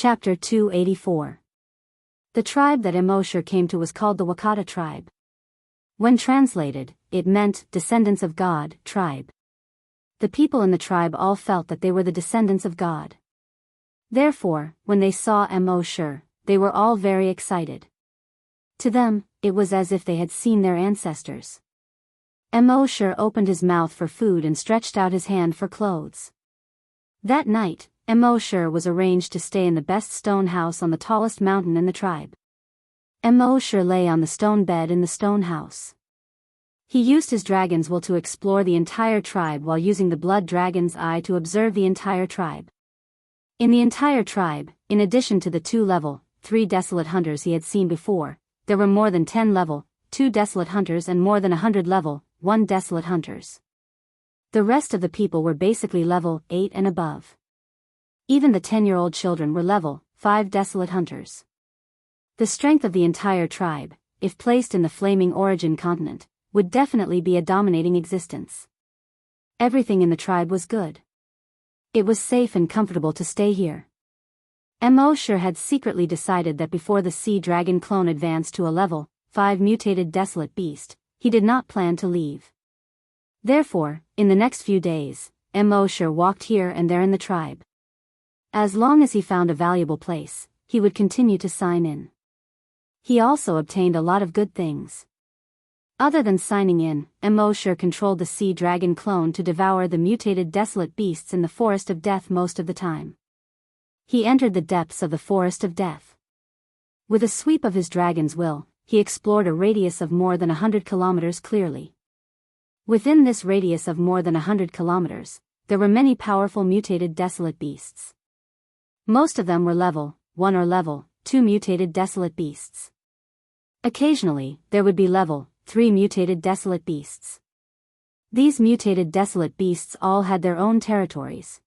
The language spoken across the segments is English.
Chapter 284. The tribe that Immersive came to was called the Wuxia tribe. When translated, it meant, descendants of God, tribe. The people in the tribe all felt that they were the descendants of God. Therefore, when they saw Immersive, they were all very excited. To them, it was as if they had seen their ancestors. Immersive opened his mouth for food and stretched out his hand for clothes. That night, Immersive was arranged to stay in the best stone house on the tallest mountain in the tribe. Immersive lay on the stone bed in the stone house. He used his dragon's will to explore the entire tribe while using the blood dragon's eye to observe the entire tribe. In the entire tribe, in addition to the 2 level, 3 desolate hunters he had seen before, there were more than 10 level, 2 desolate hunters and more than 100 level, 1 desolate hunters. The rest of the people were basically level 8 and above. Even the 10-year-old children were level 5 desolate hunters. The strength of the entire tribe, if placed in the flaming origin continent, would definitely be a dominating existence. Everything in the tribe was good. It was safe and comfortable to stay here. Immersive had secretly decided that before the sea dragon clone advanced to a level 5 mutated desolate beast, he did not plan to leave. Therefore, in the next few days, Immersive walked here and there in the tribe. As long as he found a valuable place, he would continue to sign in. He also obtained a lot of good things. Other than signing in, Immersive controlled the sea dragon clone to devour the mutated desolate beasts in the forest of death most of the time. He entered the depths of the forest of death. With a sweep of his dragon's will, he explored a radius of more than 100 kilometers clearly. Within this radius of more than 100 kilometers, there were many powerful mutated desolate beasts. Most of them were level 1 or level 2 mutated desolate beasts. Occasionally, there would be level 3 mutated desolate beasts. These mutated desolate beasts all had their own territories.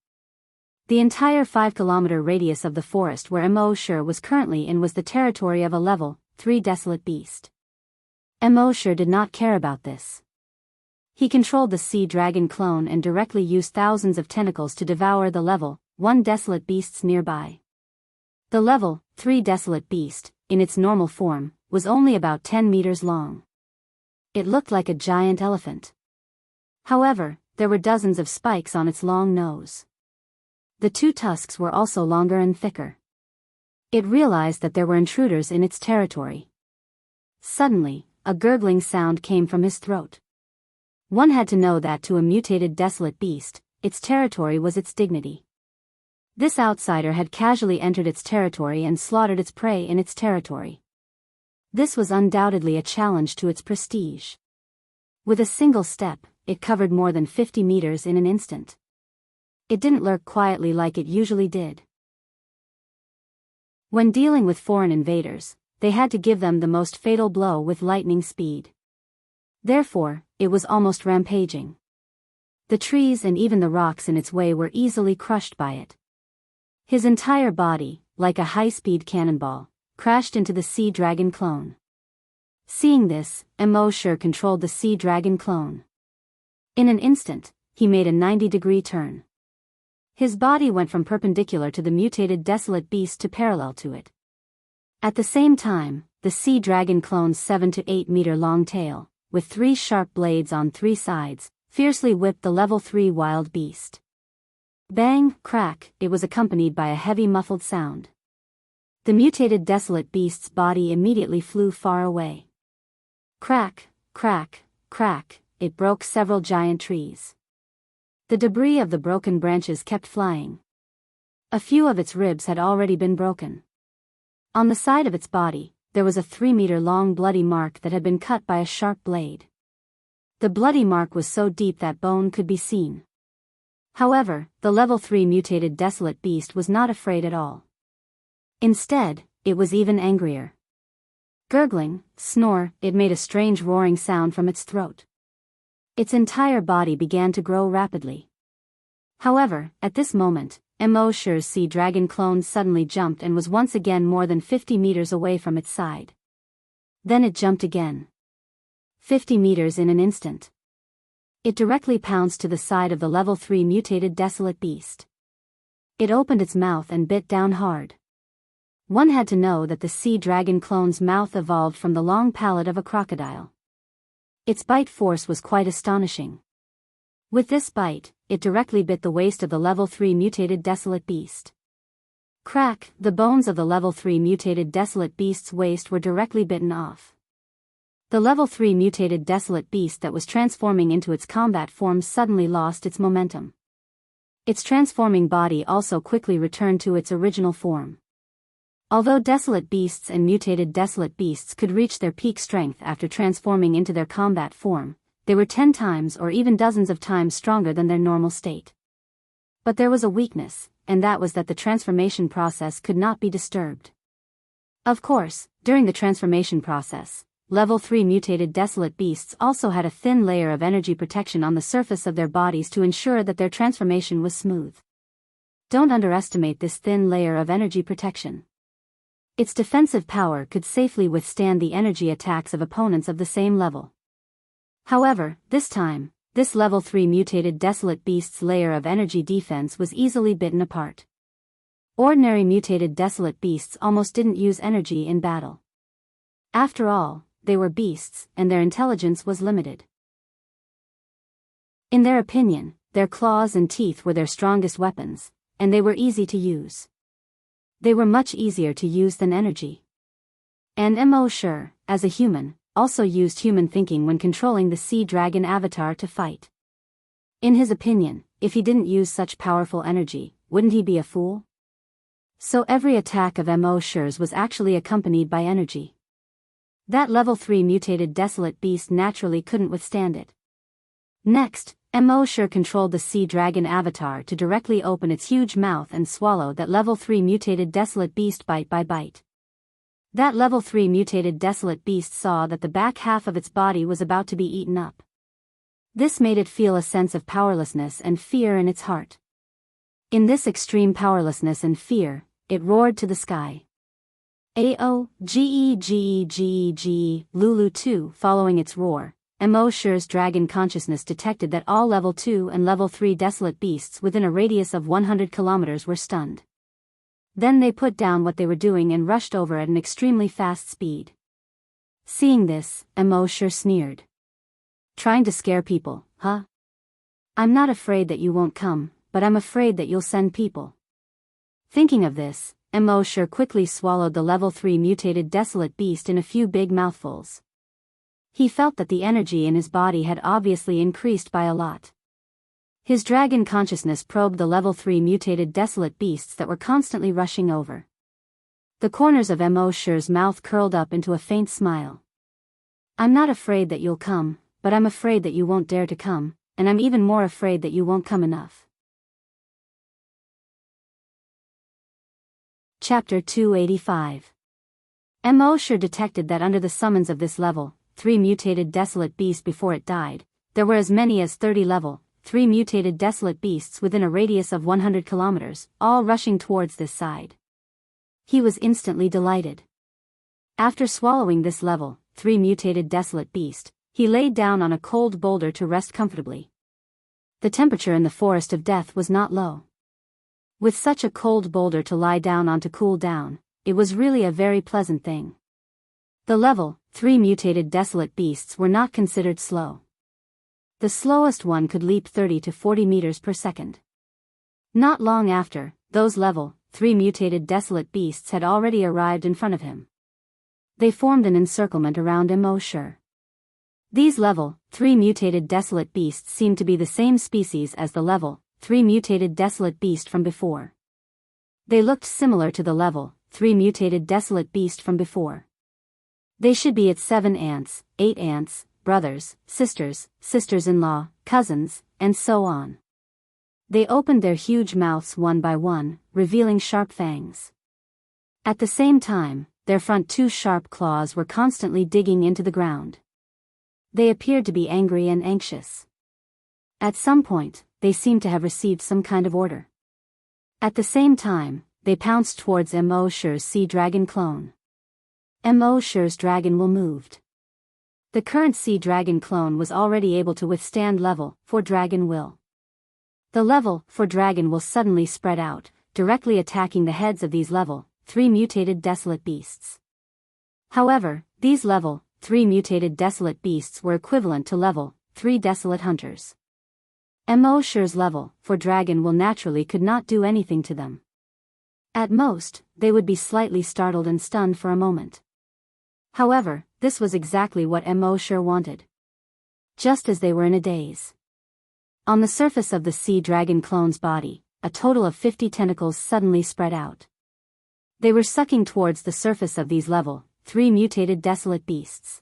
The entire 5-kilometer radius of the forest where Immersive was currently in was the territory of a level 3 desolate beast. Immersive did not care about this. He controlled the sea dragon clone and directly used thousands of tentacles to devour the level 1 desolate beasts nearby. The level 3 desolate beast, in its normal form, was only about 10 meters long. It looked like a giant elephant. However, there were dozens of spikes on its long nose. The 2 tusks were also longer and thicker. It realized that there were intruders in its territory. Suddenly, a gurgling sound came from his throat. One had to know that to a mutated desolate beast, its territory was its dignity. This outsider had casually entered its territory and slaughtered its prey in its territory. This was undoubtedly a challenge to its prestige. With a single step, it covered more than 50 meters in an instant. It didn't lurk quietly like it usually did. When dealing with foreign invaders, they had to give them the most fatal blow with lightning speed. Therefore, it was almost rampaging. The trees and even the rocks in its way were easily crushed by it. His entire body, like a high-speed cannonball, crashed into the sea dragon clone. Seeing this, Immersive controlled the sea dragon clone. In an instant, he made a 90-degree turn. His body went from perpendicular to the mutated desolate beast to parallel to it. At the same time, the sea dragon clone's 7 to 8 meter long tail, with 3 sharp blades on 3 sides, fiercely whipped the level 3 wild beast. Bang, crack, it was accompanied by a heavy muffled sound. The mutated desolate beast's body immediately flew far away. Crack, crack, crack, it broke several giant trees. The debris of the broken branches kept flying. A few of its ribs had already been broken. On the side of its body, there was a 3-meter-long bloody mark that had been cut by a sharp blade. The bloody mark was so deep that bone could be seen. However, the level 3 mutated desolate beast was not afraid at all. Instead, it was even angrier. Gurgling, snore, it made a strange roaring sound from its throat. Its entire body began to grow rapidly. However, at this moment, Immersive's sea dragon clone suddenly jumped and was once again more than 50 meters away from its side. Then it jumped again. 50 meters in an instant. It directly pounced to the side of the level 3 mutated desolate beast. It opened its mouth and bit down hard. One had to know that the sea dragon clone's mouth evolved from the long palate of a crocodile. Its bite force was quite astonishing. With this bite, it directly bit the waist of the level 3 mutated desolate beast. Crack, the bones of the level 3 mutated desolate beast's waist were directly bitten off. The level 3 mutated desolate beast that was transforming into its combat form suddenly lost its momentum. Its transforming body also quickly returned to its original form. Although desolate beasts and mutated desolate beasts could reach their peak strength after transforming into their combat form, they were 10 times or even dozens of times stronger than their normal state. But there was a weakness, and that was that the transformation process could not be disturbed. Of course, during the transformation process, level 3 mutated desolate beasts also had a thin layer of energy protection on the surface of their bodies to ensure that their transformation was smooth. Don't underestimate this thin layer of energy protection. Its defensive power could safely withstand the energy attacks of opponents of the same level. However, this time, this level 3 mutated desolate beast's layer of energy defense was easily bitten apart. Ordinary mutated desolate beasts almost didn't use energy in battle. After all, they were beasts, and their intelligence was limited. In their opinion, their claws and teeth were their strongest weapons, and they were easy to use. They were much easier to use than energy. And Mo Shi, as a human, also used human thinking when controlling the sea dragon avatar to fight. In his opinion, if he didn't use such powerful energy, wouldn't he be a fool? So every attack of Mo Shi's was actually accompanied by energy. That level 3 mutated desolate beast naturally couldn't withstand it. Next, Mo Shi controlled the sea dragon avatar to directly open its huge mouth and swallow that level 3 mutated desolate beast bite by bite. That level 3 mutated desolate beast saw that the back half of its body was about to be eaten up. This made it feel a sense of powerlessness and fear in its heart. In this extreme powerlessness and fear, it roared to the sky. A-O-G-E-G-E-G-E-G, Lulu 2. Following its roar, Mo Shi's dragon consciousness detected that all level 2 and level 3 desolate beasts within a radius of 100 kilometers were stunned. Then they put down what they were doing and rushed over at an extremely fast speed. Seeing this, Mo Shi sneered. Trying to scare people, huh? I'm not afraid that you won't come, but I'm afraid that you'll send people. Thinking of this, Mo Shi quickly swallowed the level 3 mutated desolate beast in a few big mouthfuls. He felt that the energy in his body had obviously increased by a lot. His dragon consciousness probed the level 3 mutated desolate beasts that were constantly rushing over. The corners of Mo Shi's mouth curled up into a faint smile. I'm not afraid that you'll come, but I'm afraid that you won't dare to come, and I'm even more afraid that you won't come enough. Chapter 285. Mo Shi detected that under the summons of this level 3 mutated desolate beast before it died, there were as many as 30 level 3 mutated desolate beasts within a radius of 100 kilometers, all rushing towards this side. He was instantly delighted. After swallowing this level 3 mutated desolate beast, he laid down on a cold boulder to rest comfortably. The temperature in the forest of death was not low. With such a cold boulder to lie down on to cool down, it was really a very pleasant thing. The level 3 mutated desolate beasts were not considered slow. The slowest one could leap 30 to 40 meters per second. Not long after, those level 3 mutated desolate beasts had already arrived in front of him. They formed an encirclement around Mo Shi. These level 3 mutated desolate beasts seemed to be the same species as the level 3 mutated desolate beast from before. They looked similar to the level 3 mutated desolate beast from before. They should be its 7 aunts, 8 aunts, brothers, sisters, sisters-in-law, cousins, and so on. They opened their huge mouths one by one, revealing sharp fangs. At the same time, their front 2 sharp claws were constantly digging into the ground. They appeared to be angry and anxious. At some point, they seemed to have received some kind of order. At the same time, they pounced towards Mo Shi's sea dragon clone. Mo Shi's dragon will moved. The current sea dragon clone was already able to withstand level 4 dragon will. The level 4 dragon will suddenly spread out, directly attacking the heads of these level 3 mutated desolate beasts. However, these level 3 mutated desolate beasts were equivalent to level 3 desolate hunters. Mo Shi's level 4 dragon will naturally could not do anything to them. At most, they would be slightly startled and stunned for a moment. However, this was exactly what Mo Shi wanted. Just as they were in a daze. On the surface of the sea dragon clone's body, a total of 50 tentacles suddenly spread out. They were sucking towards the surface of these level 3 mutated desolate beasts.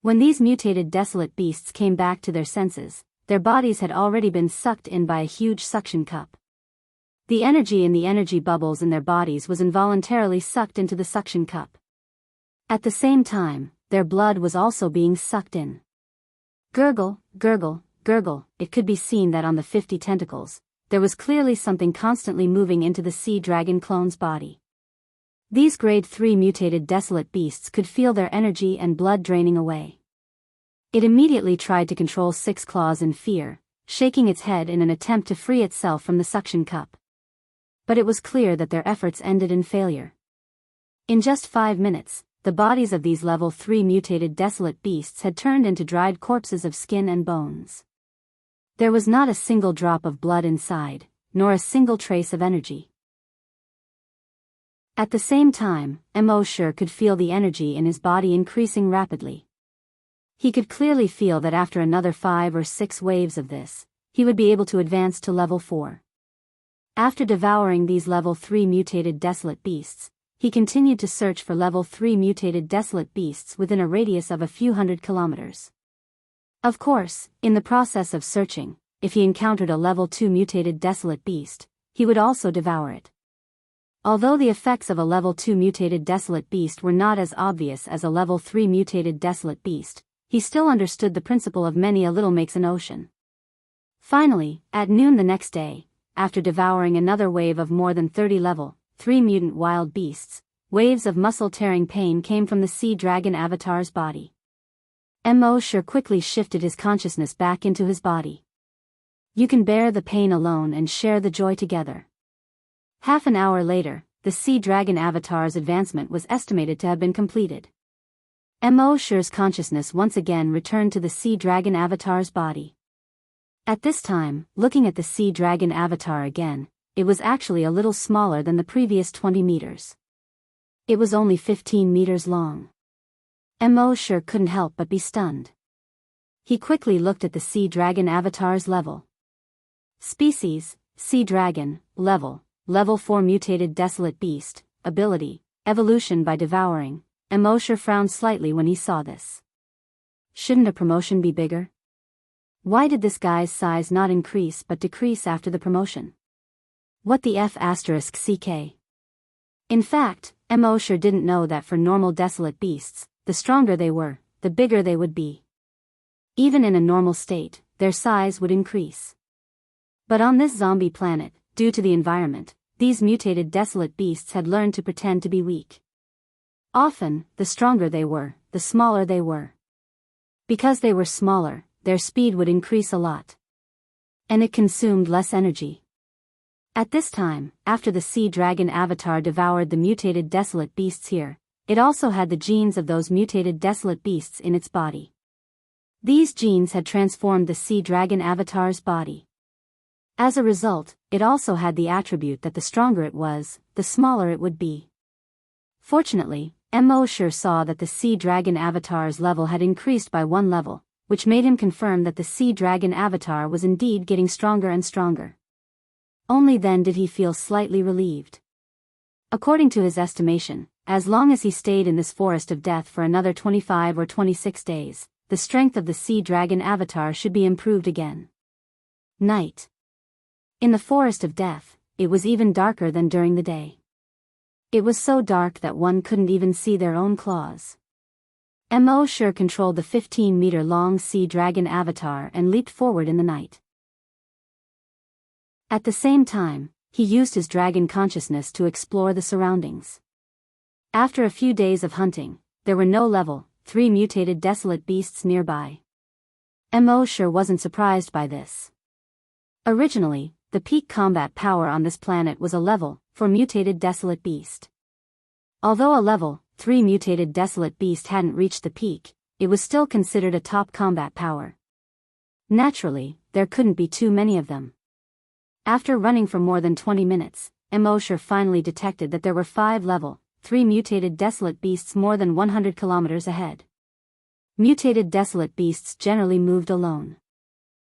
When these mutated desolate beasts came back to their senses, their bodies had already been sucked in by a huge suction cup. The energy in the energy bubbles in their bodies was involuntarily sucked into the suction cup. At the same time, their blood was also being sucked in. Gurgle, gurgle, gurgle. It could be seen that on the 50 tentacles, there was clearly something constantly moving into the sea dragon clone's body. These grade 3 mutated desolate beasts could feel their energy and blood draining away. It immediately tried to control Six Claws in fear, shaking its head in an attempt to free itself from the suction cup. But it was clear that their efforts ended in failure. In just 5 minutes, the bodies of these level 3 mutated desolate beasts had turned into dried corpses of skin and bones. There was not a single drop of blood inside, nor a single trace of energy. At the same time, Mo Shi could feel the energy in his body increasing rapidly. He could clearly feel that after another 5 or 6 waves of this, he would be able to advance to level 4. After devouring these level 3 mutated desolate beasts, he continued to search for level 3 mutated desolate beasts within a radius of a few hundred kilometers. Of course, in the process of searching, if he encountered a level 2 mutated desolate beast, he would also devour it. Although the effects of a level 2 mutated desolate beast were not as obvious as a level 3 mutated desolate beast, he still understood the principle of many a little makes an ocean. Finally, at noon the next day, after devouring another wave of more than 30 level 3 mutant wild beasts, waves of muscle-tearing pain came from the sea dragon avatar's body. Mo Shi quickly shifted his consciousness back into his body. You can bear the pain alone and share the joy together. Half an hour later, the sea dragon avatar's advancement was estimated to have been completed. Mo Shi's consciousness once again returned to the sea dragon avatar's body. At this time, looking at the sea dragon avatar again, it was actually a little smaller than the previous 20 meters. It was only 15 meters long. Mo Shi couldn't help but be stunned. He quickly looked at the sea dragon avatar's level. Species, sea dragon, level 4 mutated desolate beast, ability, evolution by devouring. Mo Shi frowned slightly when he saw this. Shouldn't a promotion be bigger? Why did this guy's size not increase but decrease after the promotion? What the F***ck? In fact, Mo Shi didn't know that for normal desolate beasts, the stronger they were, the bigger they would be. Even in a normal state, their size would increase. But on this zombie planet, due to the environment, these mutated desolate beasts had learned to pretend to be weak. Often, the stronger they were, the smaller they were. Because they were smaller, their speed would increase a lot. And it consumed less energy. At this time, after the sea dragon avatar devoured the mutated desolate beasts here, it also had the genes of those mutated desolate beasts in its body. These genes had transformed the sea dragon avatar's body. As a result, it also had the attribute that the stronger it was, the smaller it would be. Fortunately, Mo Shi saw that the sea dragon avatar's level had increased by 1 level, which made him confirm that the sea dragon avatar was indeed getting stronger and stronger. Only then did he feel slightly relieved. According to his estimation, as long as he stayed in this forest of death for another 25 or 26 days, the strength of the sea dragon avatar should be improved again. Night. In the forest of death, it was even darker than during the day. It was so dark that one couldn't even see their own claws. Mo Shi controlled the 15-meter-long sea dragon avatar and leaped forward in the night. At the same time, he used his dragon consciousness to explore the surroundings. After a few days of hunting, there were no level 3 mutated desolate beasts nearby. Mo Shi wasn't surprised by this. Originally, the peak combat power on this planet was a level 4 mutated desolate beast. Although a level 3 mutated desolate beast hadn't reached the peak, it was still considered a top combat power. Naturally, there couldn't be too many of them. After running for more than 20 minutes, Mosher finally detected that there were 5 level 3 mutated desolate beasts more than 100 kilometers ahead. Mutated desolate beasts generally moved alone.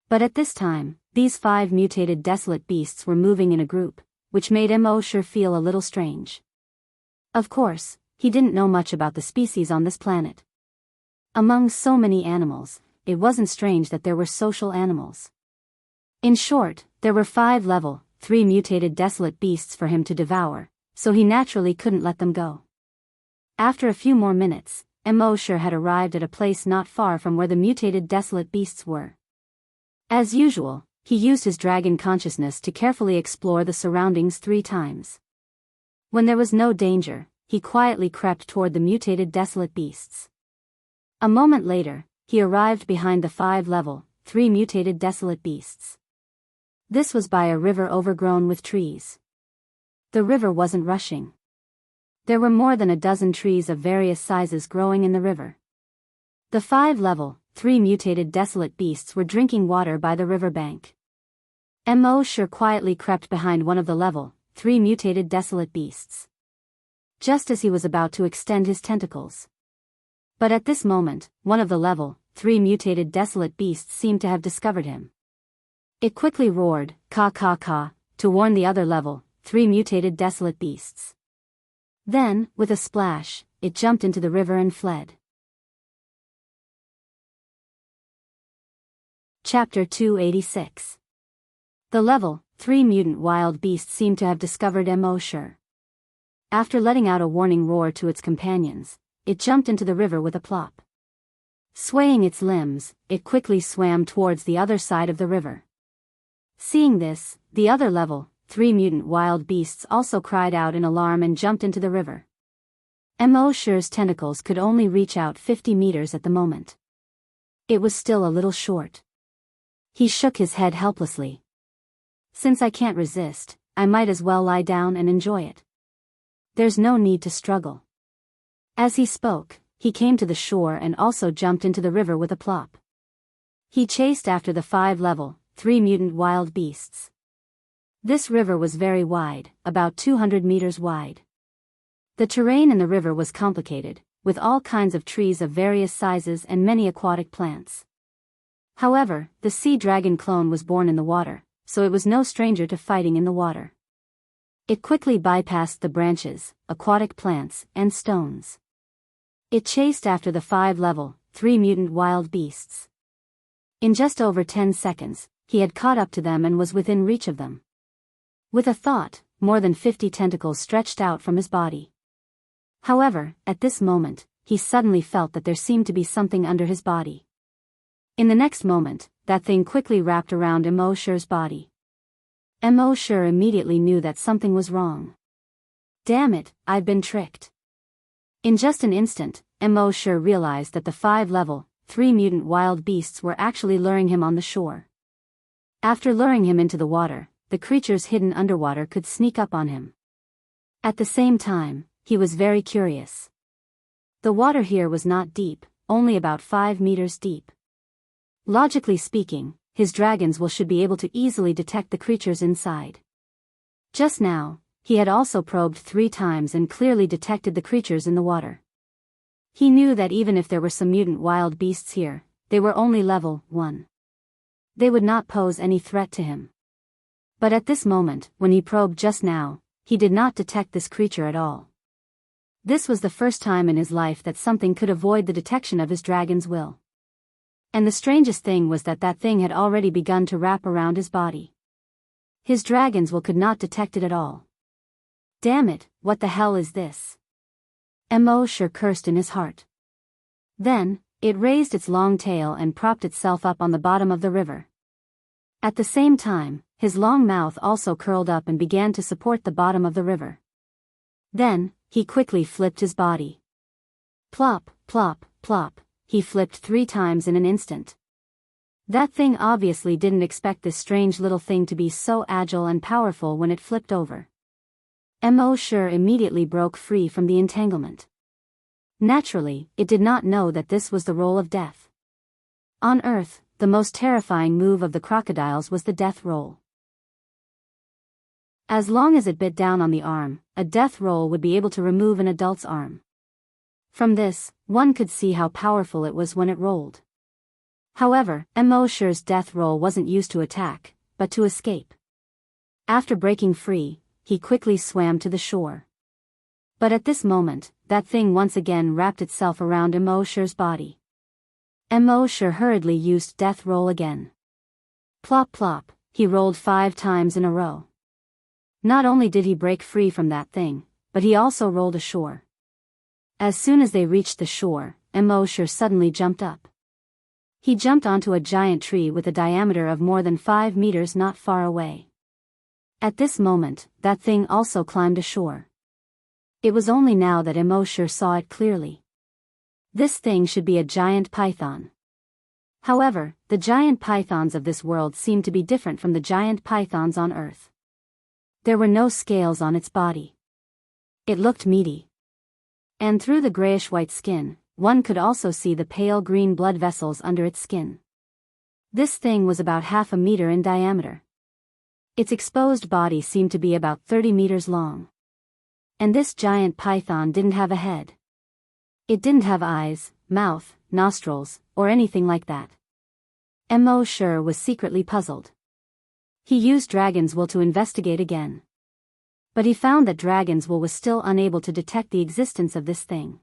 But at this time, these 5 mutated desolate beasts were moving in a group, which made Mosher feel a little strange. Of course, he didn't know much about the species on this planet. Among so many animals, it wasn't strange that there were social animals. In short, there were 5 level 3 mutated desolate beasts for him to devour, so he naturally couldn't let them go. After a few more minutes, Mosher had arrived at a place not far from where the mutated desolate beasts were. As usual, he used his dragon consciousness to carefully explore the surroundings 3 times. When there was no danger, he quietly crept toward the mutated desolate beasts. A moment later, he arrived behind the 5 level 3 mutated desolate beasts. This was by a river overgrown with trees. The river wasn't rushing. There were more than a dozen trees of various sizes growing in the river. The 5 level 3 mutated desolate beasts were drinking water by the river bank. Mosher quietly crept behind one of the level 3 mutated desolate beasts. Just as he was about to extend his tentacles. But at this moment, one of the level 3 mutated desolate beasts seemed to have discovered him. It quickly roared, "Ka ka ka," to warn the other level 3 mutated desolate beasts. Then, with a splash, it jumped into the river and fled. Chapter 286. The level 3 mutant wild beast seemed to have discovered Mosher. After letting out a warning roar to its companions, it jumped into the river with a plop. Swaying its limbs, it quickly swam towards the other side of the river. Seeing this, the other level 3 mutant wild beasts also cried out in alarm and jumped into the river. Mosher's tentacles could only reach out 50 meters at the moment. It was still a little short. He shook his head helplessly. Since I can't resist, I might as well lie down and enjoy it. There's no need to struggle. As he spoke, he came to the shore and also jumped into the river with a plop. He chased after the 5 level 3 mutant wild beasts. This river was very wide, about 200 meters wide. The terrain in the river was complicated, with all kinds of trees of various sizes and many aquatic plants. However, the sea dragon clone was born in the water, so it was no stranger to fighting in the water. It quickly bypassed the branches, aquatic plants, and stones. It chased after the 5 level 3 mutant wild beasts. In just over 10 seconds, he had caught up to them and was within reach of them. With a thought, more than 50 tentacles stretched out from his body. However, at this moment, he suddenly felt that there seemed to be something under his body. In the next moment, that thing quickly wrapped around Mosher's body. Mosher immediately knew that something was wrong. Damn it, I've been tricked. In just an instant, Mosher realized that the 5 level 3 mutant wild beasts were actually luring him on the shore. After luring him into the water, the creatures hidden underwater could sneak up on him. At the same time, he was very curious. The water here was not deep, only about 5 meters deep. Logically speaking, his dragons should be able to easily detect the creatures inside. Just now, he had also probed 3 times and clearly detected the creatures in the water. He knew that even if there were some mutant wild beasts here, they were only level 1. They would not pose any threat to him. But at this moment, when he probed just now, he did not detect this creature at all. This was the first time in his life that something could avoid the detection of his dragon's will. And the strangest thing was that that thing had already begun to wrap around his body. His dragon's will could not detect it at all. Damn it, what the hell is this? Mosher cursed in his heart. Then, it raised its long tail and propped itself up on the bottom of the river. At the same time, his long mouth also curled up and began to support the bottom of the river. Then, he quickly flipped his body. Plop, plop, plop, he flipped 3 times in an instant. That thing obviously didn't expect this strange little thing to be so agile and powerful when it flipped over. Mo Shi immediately broke free from the entanglement. Naturally, it did not know that this was the roll of death. On Earth, the most terrifying move of the crocodiles was the death roll. As long as it bit down on the arm, a death roll would be able to remove an adult's arm. From this, one could see how powerful it was when it rolled. However, Mo Shi's death roll wasn't used to attack, but to escape. After breaking free, he quickly swam to the shore. But at this moment, that thing once again wrapped itself around Mo Shi's body. Mo Shi hurriedly used death roll again. Plop plop, he rolled 5 times in a row. Not only did he break free from that thing, but he also rolled ashore. As soon as they reached the shore, Mo Shi suddenly jumped up. He jumped onto a giant tree with a diameter of more than 5 meters not far away. At this moment, that thing also climbed ashore. It was only now that Mo Shi saw it clearly. This thing should be a giant python. However, the giant pythons of this world seemed to be different from the giant pythons on Earth. There were no scales on its body. It looked meaty. And through the grayish-white skin, one could also see the pale green blood vessels under its skin. This thing was about half a meter in diameter. Its exposed body seemed to be about 30 meters long. And this giant python didn't have a head. It didn't have eyes, mouth, nostrils, or anything like that. Mo Shi was secretly puzzled. He used dragon's wool to investigate again. But he found that dragon's wool was still unable to detect the existence of this thing.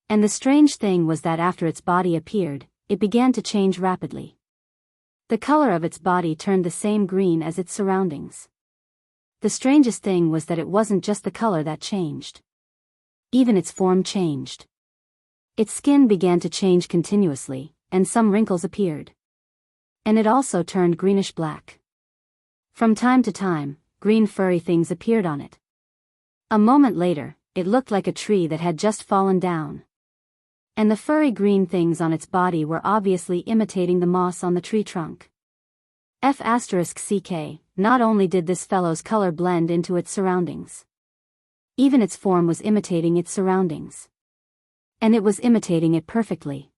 And the strange thing was that after its body appeared, it began to change rapidly. The color of its body turned the same green as its surroundings. The strangest thing was that it wasn't just the color that changed. Even its form changed. Its skin began to change continuously, and some wrinkles appeared. And it also turned greenish-black. From time to time, green furry things appeared on it. A moment later, it looked like a tree that had just fallen down. And the furry green things on its body were obviously imitating the moss on the tree trunk. F***ck, not only did this fellow's color blend into its surroundings. Even its form was imitating its surroundings. And it was imitating it perfectly.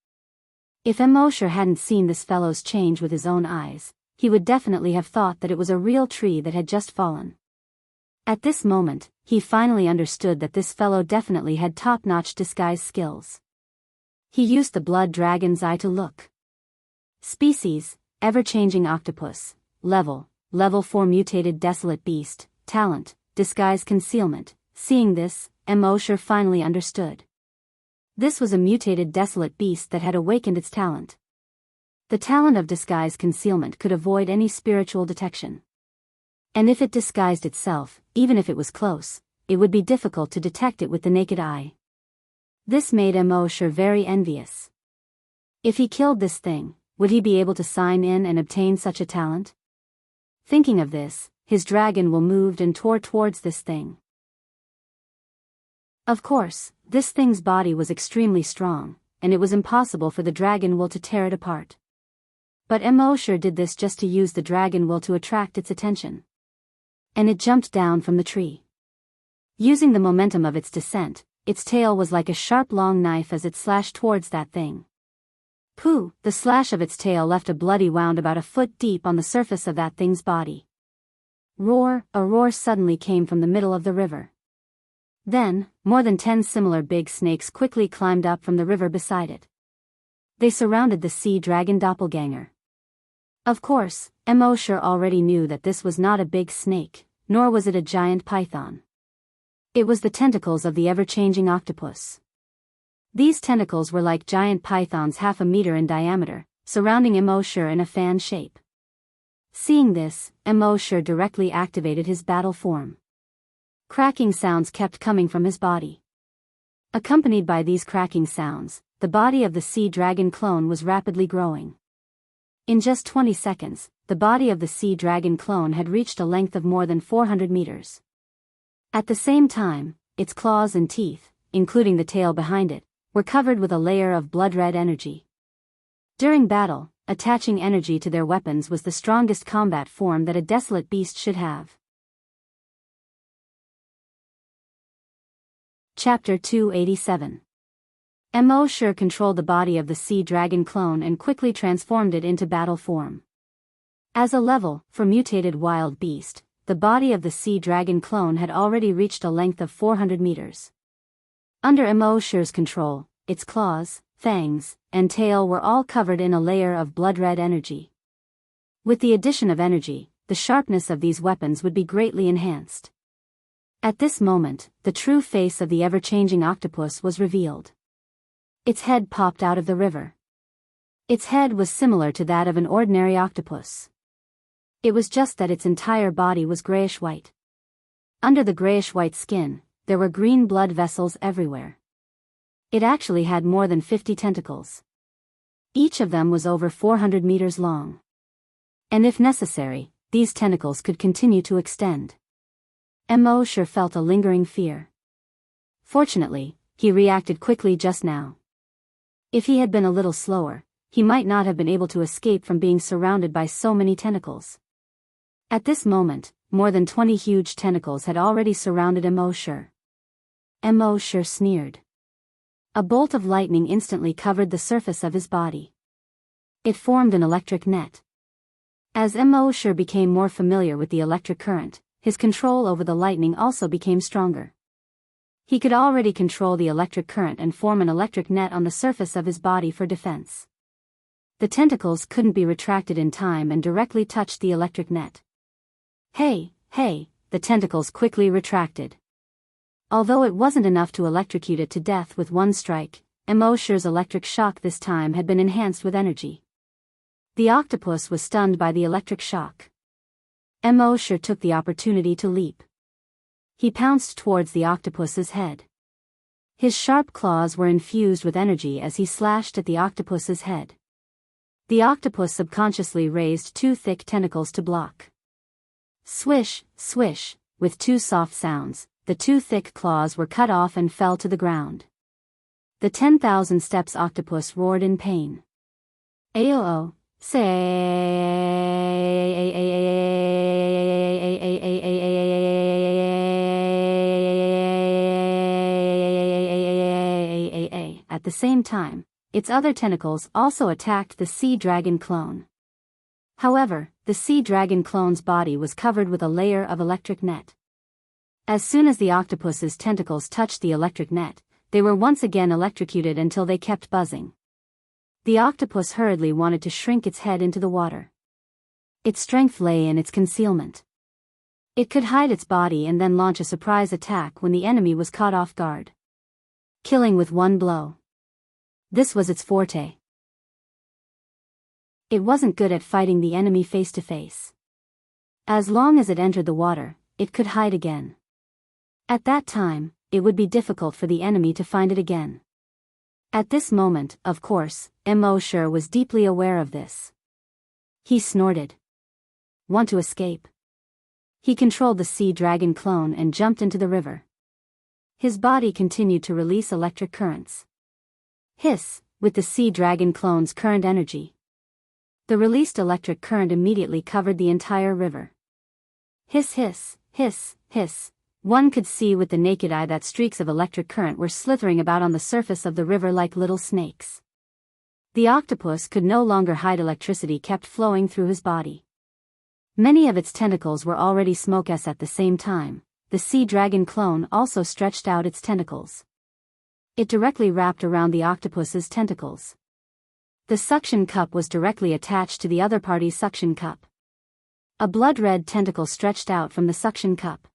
If Mo Shi hadn't seen this fellow's change with his own eyes, he would definitely have thought that it was a real tree that had just fallen. At this moment, he finally understood that this fellow definitely had top-notch disguise skills. He used the blood dragon's eye to look. Species, ever-changing octopus. Level 4 mutated desolate beast. Talent, disguise concealment. Seeing this, Mo Shi finally understood. This was a mutated desolate beast that had awakened its talent. The talent of disguise concealment could avoid any spiritual detection. And if it disguised itself, even if it was close, it would be difficult to detect it with the naked eye. This made Mo Shi very envious. If he killed this thing, would he be able to sign in and obtain such a talent? Thinking of this, his dragon will moved and tore towards this thing. Of course, this thing's body was extremely strong, and it was impossible for the dragon wool to tear it apart. But Mo Shi did this just to use the dragon wool to attract its attention. And it jumped down from the tree. Using the momentum of its descent, its tail was like a sharp long knife as it slashed towards that thing. Pooh! The slash of its tail left a bloody wound about a foot deep on the surface of that thing's body. Roar! A roar suddenly came from the middle of the river. Then, more than 10 similar big snakes quickly climbed up from the river beside it. They surrounded the sea dragon doppelganger. Of course, Mo Shi already knew that this was not a big snake, nor was it a giant python. It was the tentacles of the ever-changing octopus. These tentacles were like giant pythons half a meter in diameter, surrounding Mo Shi in a fan shape. Seeing this, Mo Shi directly activated his battle form. Cracking sounds kept coming from his body. Accompanied by these cracking sounds, the body of the sea dragon clone was rapidly growing. In just 20 seconds, the body of the sea dragon clone had reached a length of more than 400 meters. At the same time, its claws and teeth, including the tail behind it, were covered with a layer of blood-red energy. During battle, attaching energy to their weapons was the strongest combat form that a desolate beast should have. Chapter 287. Mo Shi controlled the body of the sea dragon clone and quickly transformed it into battle form. As a level, for mutated wild beast, the body of the sea dragon clone had already reached a length of 400 meters. Under Mo Shi's control, its claws, fangs, and tail were all covered in a layer of blood-red energy. With the addition of energy, the sharpness of these weapons would be greatly enhanced. At this moment, the true face of the ever-changing octopus was revealed. Its head popped out of the river. Its head was similar to that of an ordinary octopus. It was just that its entire body was grayish-white. Under the grayish-white skin, there were green blood vessels everywhere. It actually had more than 50 tentacles. Each of them was over 400 meters long. And if necessary, these tentacles could continue to extend. Mo Shi felt a lingering fear. Fortunately, he reacted quickly just now. If he had been a little slower, he might not have been able to escape from being surrounded by so many tentacles. At this moment, more than 20 huge tentacles had already surrounded Mo Shi. Mo Shi sneered. A bolt of lightning instantly covered the surface of his body. It formed an electric net. As Mo Shi became more familiar with the electric current, his control over the lightning also became stronger. He could already control the electric current and form an electric net on the surface of his body for defense. The tentacles couldn't be retracted in time and directly touched the electric net. Hey, the tentacles quickly retracted. Although it wasn't enough to electrocute it to death with one strike, Mo Shi's electric shock this time had been enhanced with energy. The octopus was stunned by the electric shock. Mo Shi took the opportunity to leap. He pounced towards the octopus's head. His sharp claws were infused with energy as he slashed at the octopus's head. The octopus subconsciously raised two thick tentacles to block. Swish, swish, with two soft sounds, the two thick claws were cut off and fell to the ground. The 10,000 steps octopus roared in pain. Aoo, say at the same time, its other tentacles also attacked the sea dragon clone. However, the sea dragon clone's body was covered with a layer of electric net. As soon as the octopus's tentacles touched the electric net, they were once again electrocuted until they kept buzzing. The octopus hurriedly wanted to shrink its head into the water. Its strength lay in its concealment. It could hide its body and then launch a surprise attack when the enemy was caught off guard. Killing with one blow. This was its forte. It wasn't good at fighting the enemy face to face. As long as it entered the water, it could hide again. At that time, it would be difficult for the enemy to find it again. At this moment, of course, Mo Shi was deeply aware of this. He snorted. Want to escape? He controlled the sea dragon clone and jumped into the river. His body continued to release electric currents. Hiss, with the sea dragon clone's current energy. The released electric current immediately covered the entire river. Hiss hiss, hiss, hiss. One could see with the naked eye that streaks of electric current were slithering about on the surface of the river like little snakes. The octopus could no longer hide electricity kept flowing through his body. Many of its tentacles were already smokeless at the same time. The sea dragon clone also stretched out its tentacles. It directly wrapped around the octopus's tentacles. The suction cup was directly attached to the other party's suction cup. A blood-red tentacle stretched out from the suction cup.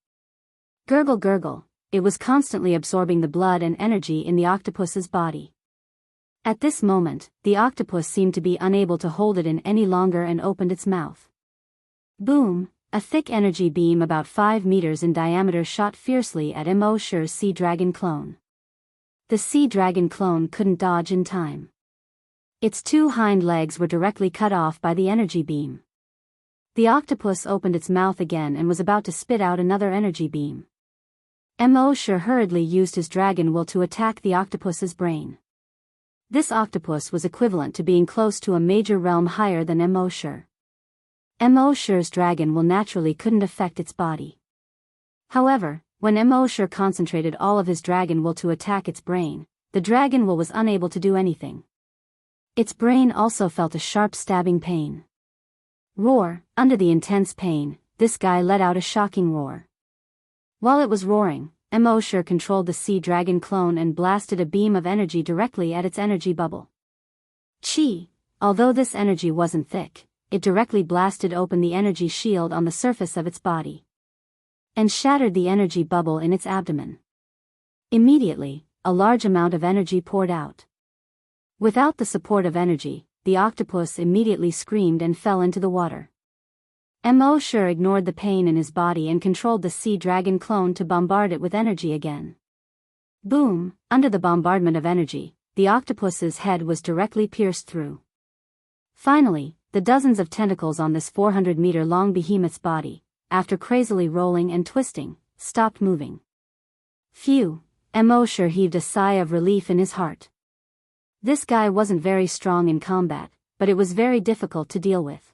Gurgle gurgle, it was constantly absorbing the blood and energy in the octopus's body. At this moment, the octopus seemed to be unable to hold it in any longer and opened its mouth. Boom, a thick energy beam about 5 meters in diameter shot fiercely at Mo Shi's sea dragon clone. The sea dragon clone couldn't dodge in time. Its two hind legs were directly cut off by the energy beam. The octopus opened its mouth again and was about to spit out another energy beam. Mo Shi hurriedly used his dragon will to attack the octopus's brain. This octopus was equivalent to being close to a major realm higher than Mo Shi. Mo Shi's dragon will naturally couldn't affect its body. However, when Emoshur concentrated all of his dragon will to attack its brain, the dragon will was unable to do anything. Its brain also felt a sharp stabbing pain. Roar, under the intense pain, this guy let out a shocking roar. While it was roaring, Emoshur controlled the sea dragon clone and blasted a beam of energy directly at its energy bubble. Chi, although this energy wasn't thick, it directly blasted open the energy shield on the surface of its body and shattered the energy bubble in its abdomen. Immediately, a large amount of energy poured out. Without the support of energy, the octopus immediately screamed and fell into the water. Emoshur ignored the pain in his body and controlled the sea dragon clone to bombard it with energy again. Boom! Under the bombardment of energy, the octopus's head was directly pierced through. Finally, the dozens of tentacles on this 400-meter-long behemoth's body, after crazily rolling and twisting, stopped moving. Phew! Emoshur heaved a sigh of relief in his heart. This guy wasn't very strong in combat, but it was very difficult to deal with.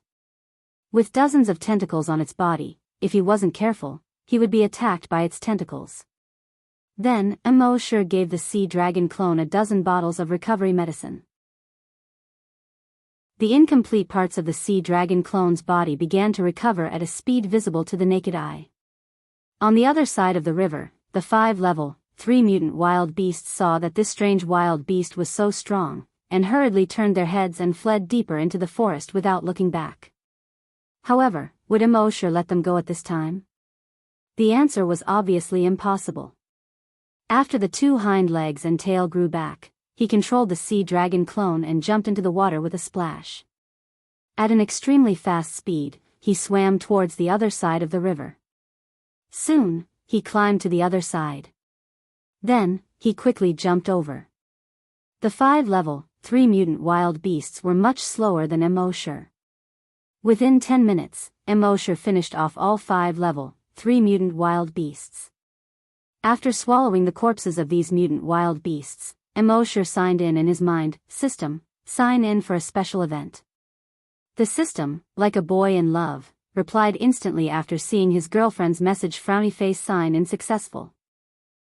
With dozens of tentacles on its body, if he wasn't careful, he would be attacked by its tentacles. Then, Emoshur gave the sea dragon clone a dozen bottles of recovery medicine. The incomplete parts of the sea dragon clone's body began to recover at a speed visible to the naked eye. On the other side of the river, the 5-level, 3-mutant wild beasts saw that this strange wild beast was so strong, and hurriedly turned their heads and fled deeper into the forest without looking back. However, would Emoshur let them go at this time? The answer was obviously impossible. After the 2 hind legs and tail grew back, he controlled the sea dragon clone and jumped into the water with a splash. At an extremely fast speed, he swam towards the other side of the river. Soon, he climbed to the other side. Then, he quickly jumped over. The 5-level, 3-mutant wild beasts were much slower than Emoshur. Within 10 minutes, Emoshur finished off all 5-level, 3-mutant wild beasts. After swallowing the corpses of these mutant wild beasts, Emoshur signed in his mind, system, sign in for a special event. The system, like a boy in love, replied instantly after seeing his girlfriend's message frowny face sign in successful.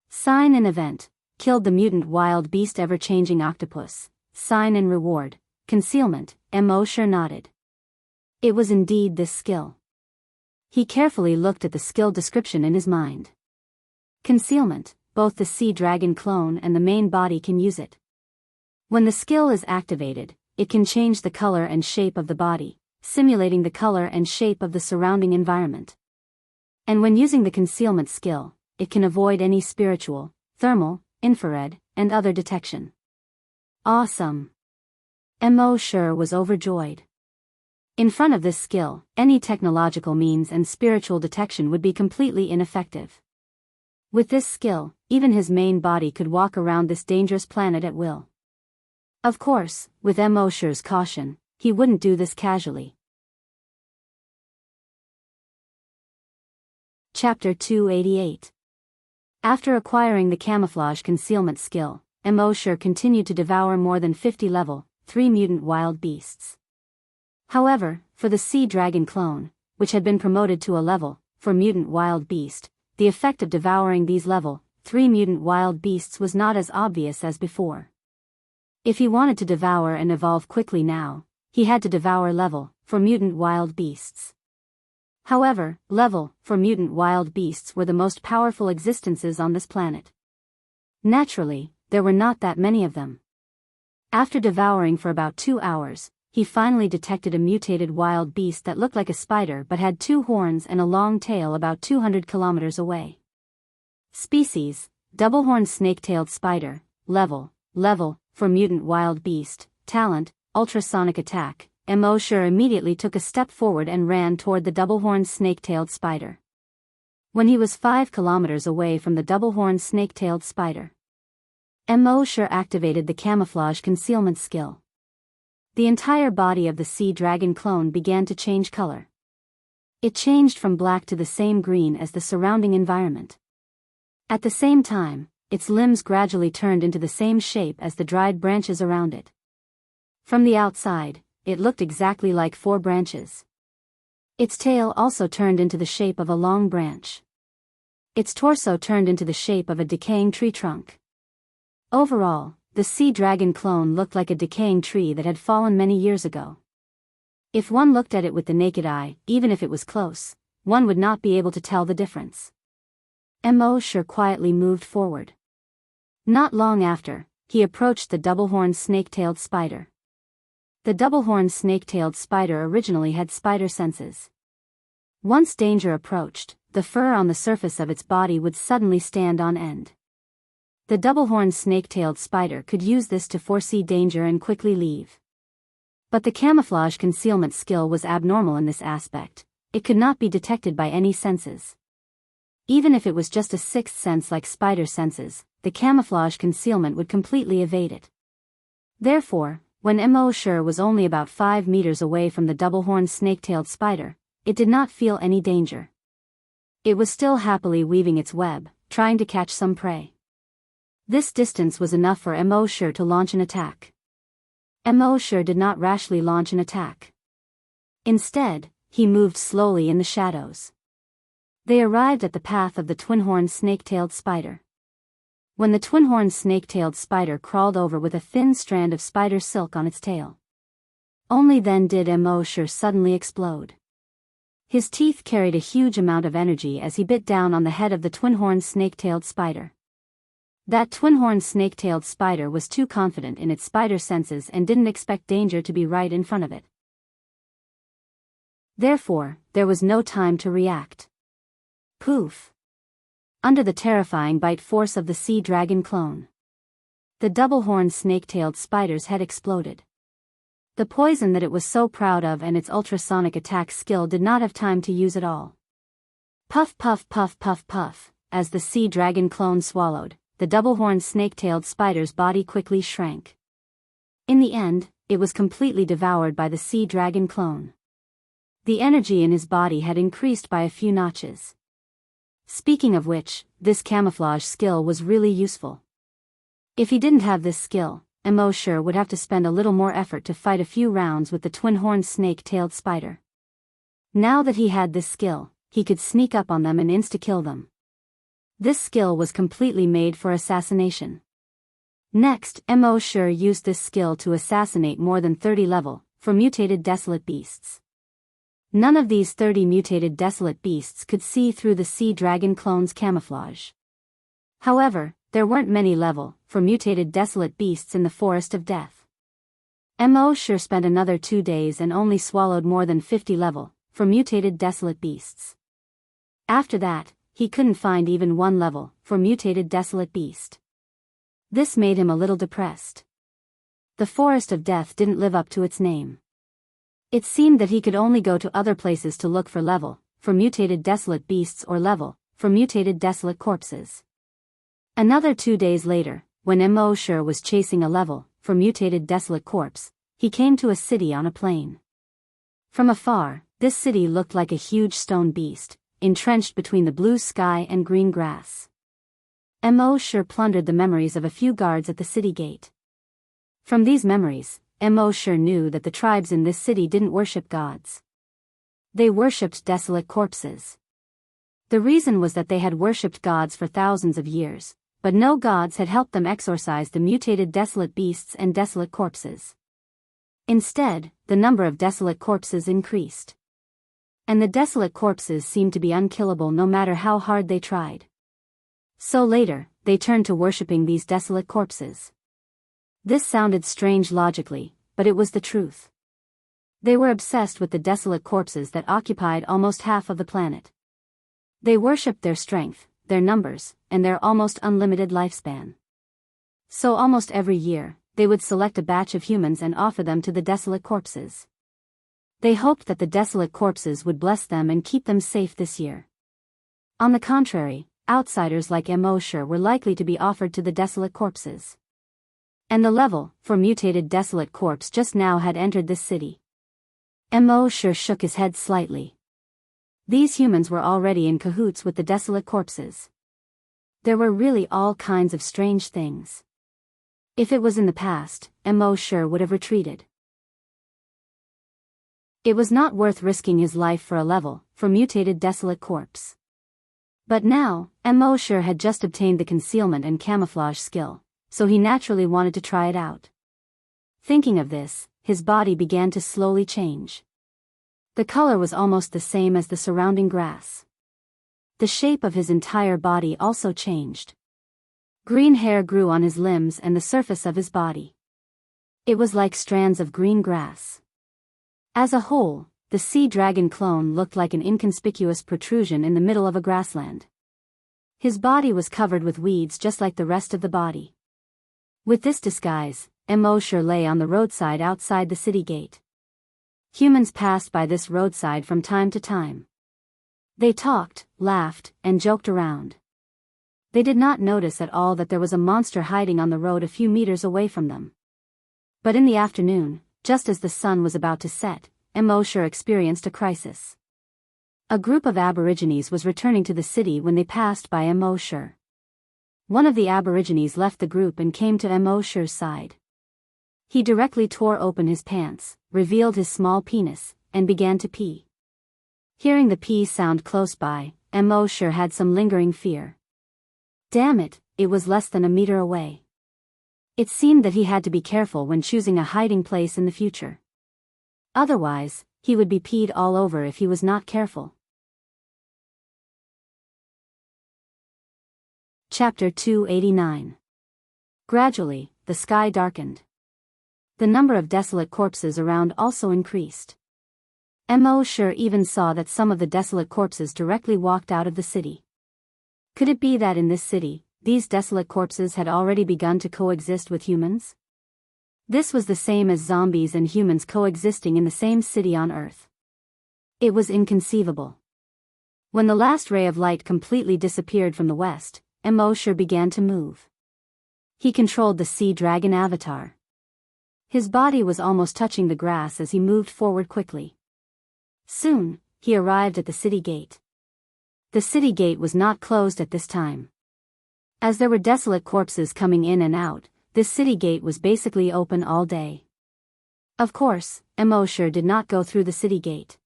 Sign in event, killed the mutant wild beast ever-changing octopus, sign in reward, concealment, Emoshur nodded. It was indeed this skill. He carefully looked at the skill description in his mind. Concealment, both the sea dragon clone and the main body can use it. When the skill is activated, it can change the color and shape of the body, simulating the color and shape of the surrounding environment. And when using the concealment skill, it can avoid any spiritual, thermal, infrared, and other detection. Awesome! Emoshur was overjoyed. In front of this skill, any technological means and spiritual detection would be completely ineffective. With this skill, even his main body could walk around this dangerous planet at will. Of course, with Emoshur's caution, he wouldn't do this casually. Chapter 288. After acquiring the camouflage concealment skill, Emoshur continued to devour more than 50 level, 3 mutant wild beasts. However, for the sea dragon clone, which had been promoted to a level 4 mutant wild beast, the effect of devouring these level 3 mutant wild beasts was not as obvious as before. If he wanted to devour and evolve quickly now, he had to devour level 4 mutant wild beasts. However, level 4 mutant wild beasts were the most powerful existences on this planet. Naturally, there were not that many of them. After devouring for about 2 hours, he finally detected a mutated wild beast that looked like a spider but had 2 horns and a long tail about 200 kilometers away. Species, double-horned snake-tailed spider, level 4 mutant wild beast, talent, ultrasonic attack. Emoshur immediately took a step forward and ran toward the double-horned snake-tailed spider. When he was 5 kilometers away from the double-horned snake-tailed spider, Emoshur activated the camouflage concealment skill. The entire body of the sea dragon clone began to change color. It changed from black to the same green as the surrounding environment. At the same time, its limbs gradually turned into the same shape as the dried branches around it. From the outside, it looked exactly like 4 branches. Its tail also turned into the shape of a long branch. Its torso turned into the shape of a decaying tree trunk. Overall, the sea dragon clone looked like a decaying tree that had fallen many years ago. If one looked at it with the naked eye, even if it was close, one would not be able to tell the difference. Wuxia quietly moved forward. Not long after, he approached the double-horned snake-tailed spider. The double-horned snake-tailed spider originally had spider senses. Once danger approached, the fur on the surface of its body would suddenly stand on end. The double-horned snake-tailed spider could use this to foresee danger and quickly leave. But the camouflage concealment skill was abnormal in this aspect. It could not be detected by any senses. Even if it was just a sixth sense like spider senses, the camouflage concealment would completely evade it. Therefore, when Wuxia was only about 5 meters away from the double-horned snake-tailed spider, it did not feel any danger. It was still happily weaving its web, trying to catch some prey. This distance was enough for Wuxia to launch an attack. Wuxia did not rashly launch an attack. Instead, he moved slowly in the shadows. They arrived at the path of the twin-horned snake-tailed spider. When the twin-horned snake-tailed spider crawled over with a thin strand of spider silk on its tail. Only then did Wuxia suddenly explode. His teeth carried a huge amount of energy as he bit down on the head of the twin-horned snake-tailed spider. That twin-horned snake-tailed spider was too confident in its spider senses and didn't expect danger to be right in front of it. Therefore, there was no time to react. Poof! Under the terrifying bite force of the sea dragon clone, the double-horned snake-tailed spider's head exploded. The poison that it was so proud of and its ultrasonic attack skill did not have time to use it all. Puff puff puff puff puff, as the sea dragon clone swallowed, the double-horned snake-tailed spider's body quickly shrank. In the end, it was completely devoured by the sea dragon clone. The energy in his body had increased by a few notches. Speaking of which, this camouflage skill was really useful. If he didn't have this skill, Wuxia would have to spend a little more effort to fight a few rounds with the twin-horned snake-tailed spider. Now that he had this skill, he could sneak up on them and insta-kill them. This skill was completely made for assassination. Next, Wuxia used this skill to assassinate more than 30 level, for mutated desolate beasts. None of these 30 mutated desolate beasts could see through the sea dragon clone's camouflage. However, there weren't many level, for mutated desolate beasts in the forest of death. Wuxia spent another 2 days and only swallowed more than 50 level, for mutated desolate beasts. After that, he couldn't find even 1 level, for mutated desolate beast. This made him a little depressed. The forest of death didn't live up to its name. It seemed that he could only go to other places to look for level, for mutated desolate beasts or level, for mutated desolate corpses. Another 2 days later, when Wuxia was chasing a level, for mutated desolate corpse, he came to a city on a plain. From afar, this city looked like a huge stone beast, entrenched between the blue sky and green grass. Wuxia plundered the memories of a few guards at the city gate. From these memories, Wuxia knew that the tribes in this city didn't worship gods. They worshipped desolate corpses. The reason was that they had worshipped gods for thousands of years, but no gods had helped them exorcise the mutated desolate beasts and desolate corpses. Instead, the number of desolate corpses increased. And the desolate corpses seemed to be unkillable no matter how hard they tried. So later, they turned to worshipping these desolate corpses. This sounded strange logically, but it was the truth. They were obsessed with the desolate corpses that occupied almost half of the planet. They worshipped their strength, their numbers, and their almost unlimited lifespan. So almost every year, they would select a batch of humans and offer them to the desolate corpses. They hoped that the desolate corpses would bless them and keep them safe this year. On the contrary, outsiders like Wuxia were likely to be offered to the desolate corpses. And the level, for mutated desolate corpse just now had entered this city. Wuxia shook his head slightly. These humans were already in cahoots with the desolate corpses. There were really all kinds of strange things. If it was in the past, Wuxia would have retreated. It was not worth risking his life for a level, for mutated desolate corpse. But now, Mosher had just obtained the concealment and camouflage skill, so he naturally wanted to try it out. Thinking of this, his body began to slowly change. The color was almost the same as the surrounding grass. The shape of his entire body also changed. Green hair grew on his limbs and the surface of his body. It was like strands of green grass. As a whole, the sea dragon clone looked like an inconspicuous protrusion in the middle of a grassland. His body was covered with weeds just like the rest of the body. With this disguise, Mosher lay on the roadside outside the city gate. Humans passed by this roadside from time to time. They talked, laughed, and joked around. They did not notice at all that there was a monster hiding on the road a few meters away from them. But in the afternoon, just as the sun was about to set, Mosher experienced a crisis. A group of Aborigines was returning to the city when they passed by Mosher. One of the Aborigines left the group and came to Mosher's side. He directly tore open his pants, revealed his small penis, and began to pee. Hearing the pee sound close by, Mosher had some lingering fear. Damn it, it was less than a meter away. It seemed that he had to be careful when choosing a hiding place in the future. Otherwise, he would be peed all over if he was not careful. Chapter 289. Gradually, the sky darkened. The number of desolate corpses around also increased. Mosher even saw that some of the desolate corpses directly walked out of the city. Could it be that in this city, these desolate corpses had already begun to coexist with humans? This was the same as zombies and humans coexisting in the same city on Earth. It was inconceivable. When the last ray of light completely disappeared from the west, Mosher began to move. He controlled the sea dragon avatar. His body was almost touching the grass as he moved forward quickly. Soon, he arrived at the city gate. The city gate was not closed at this time. As there were desolate corpses coming in and out, this city gate was basically open all day. Of course, Mosher did not go through the city gate.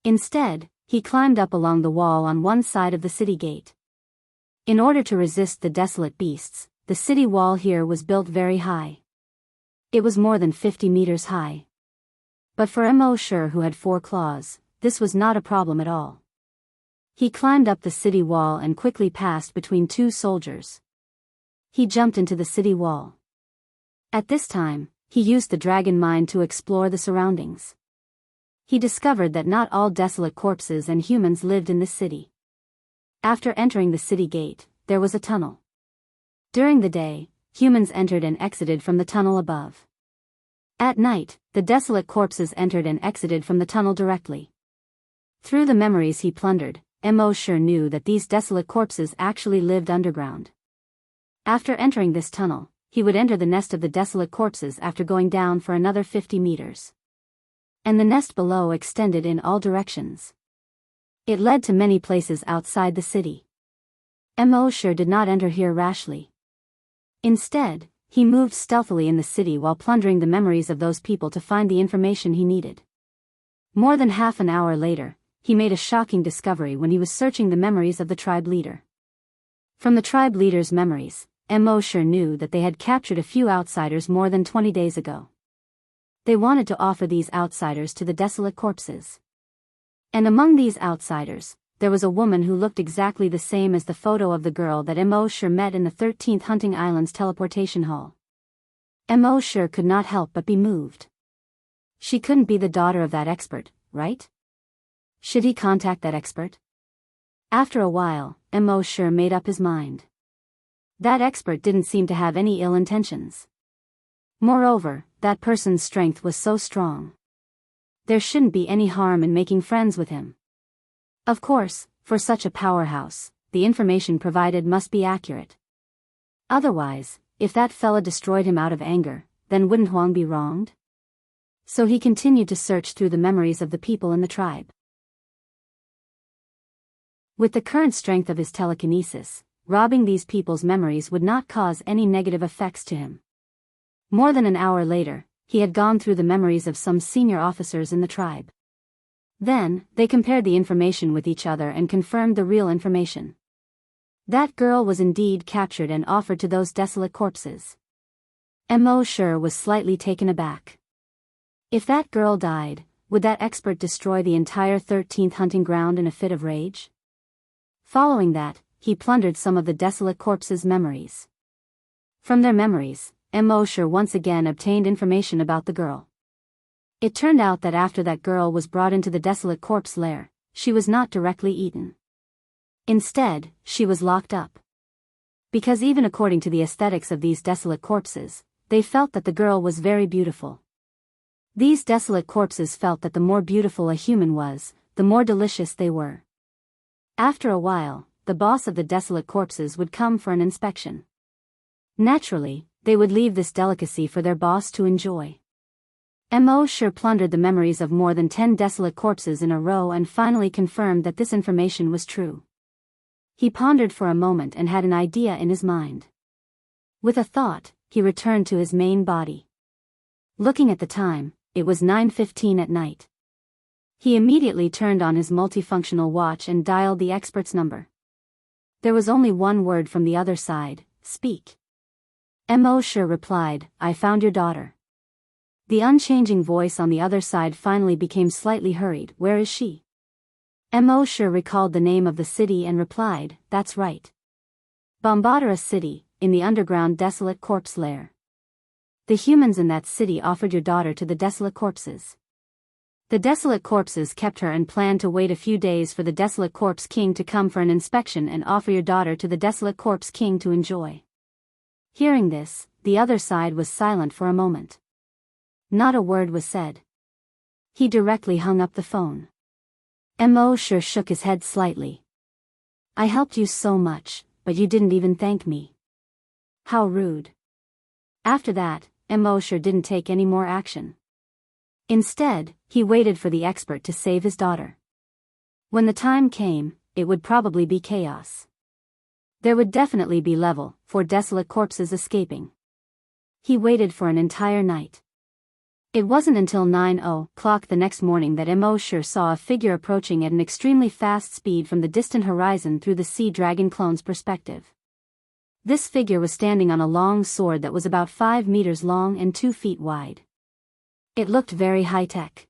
Instead, he climbed up along the wall on one side of the city gate. In order to resist the desolate beasts, the city wall here was built very high. It was more than 50 meters high. But for Mosher, who had 4 claws, this was not a problem at all. He climbed up the city wall and quickly passed between 2 soldiers. He jumped into the city wall. At this time, he used the dragon mind to explore the surroundings. He discovered that not all desolate corpses and humans lived in this city. After entering the city gate, there was a tunnel. During the day, humans entered and exited from the tunnel above. At night, the desolate corpses entered and exited from the tunnel directly. Through the memories he plundered, Mosher knew that these desolate corpses actually lived underground. After entering this tunnel, he would enter the nest of the desolate corpses after going down for another 50 meters. And the nest below extended in all directions. It led to many places outside the city. Mosher did not enter here rashly. Instead, he moved stealthily in the city while plundering the memories of those people to find the information he needed. More than half an hour later, he made a shocking discovery when he was searching the memories of the tribe leader. From the tribe leader's memories, Mosher knew that they had captured a few outsiders more than 20 days ago. They wanted to offer these outsiders to the desolate corpses. And among these outsiders, there was a woman who looked exactly the same as the photo of the girl that Mosher met in the 13th Hunting Island's teleportation hall. Mosher could not help but be moved. She couldn't be the daughter of that expert, right? Should he contact that expert? After a while, Mosher made up his mind. That expert didn't seem to have any ill intentions. Moreover, that person's strength was so strong. There shouldn't be any harm in making friends with him. Of course, for such a powerhouse, the information provided must be accurate. Otherwise, if that fella destroyed him out of anger, then wouldn't Huang be wronged? So he continued to search through the memories of the people in the tribe. With the current strength of his telekinesis, robbing these people's memories would not cause any negative effects to him. More than an hour later, he had gone through the memories of some senior officers in the tribe. Then, they compared the information with each other and confirmed the real information. That girl was indeed captured and offered to those desolate corpses. Mo Shi was slightly taken aback. If that girl died, would that expert destroy the entire 13th hunting ground in a fit of rage? Following that, he plundered some of the desolate corpses' memories. From their memories, Mo Shi once again obtained information about the girl. It turned out that after that girl was brought into the desolate corpse lair, she was not directly eaten. Instead, she was locked up. Because even according to the aesthetics of these desolate corpses, they felt that the girl was very beautiful. These desolate corpses felt that the more beautiful a human was, the more delicious they were. After a while, the boss of the desolate corpses would come for an inspection. Naturally, they would leave this delicacy for their boss to enjoy. Mo Shi plundered the memories of more than 10 desolate corpses in a row and finally confirmed that this information was true. He pondered for a moment and had an idea in his mind. With a thought, he returned to his main body. Looking at the time, it was 9:15 at night. He immediately turned on his multifunctional watch and dialed the expert's number. There was only one word from the other side: speak. Mo Shi replied, "I found your daughter." The unchanging voice on the other side finally became slightly hurried. "Where is she?" Mo Shi recalled the name of the city and replied, "That's right. Bombadera City, in the underground desolate corpse lair. The humans in that city offered your daughter to the desolate corpses. The desolate corpses kept her and planned to wait a few days for the desolate corpse king to come for an inspection and offer your daughter to the desolate corpse king to enjoy." Hearing this, the other side was silent for a moment. Not a word was said. He directly hung up the phone. Mo Shi shook his head slightly. "I helped you so much, but you didn't even thank me. How rude." After that, Mo Shi didn't take any more action. Instead, he waited for the expert to save his daughter. When the time came, it would probably be chaos. There would definitely be level 4 desolate corpses escaping. He waited for an entire night. It wasn't until 9:00 the next morning that Mo Shi saw a figure approaching at an extremely fast speed from the distant horizon through the Sea Dragon clone's perspective. This figure was standing on a long sword that was about 5 meters long and 2 feet wide. It looked very high-tech.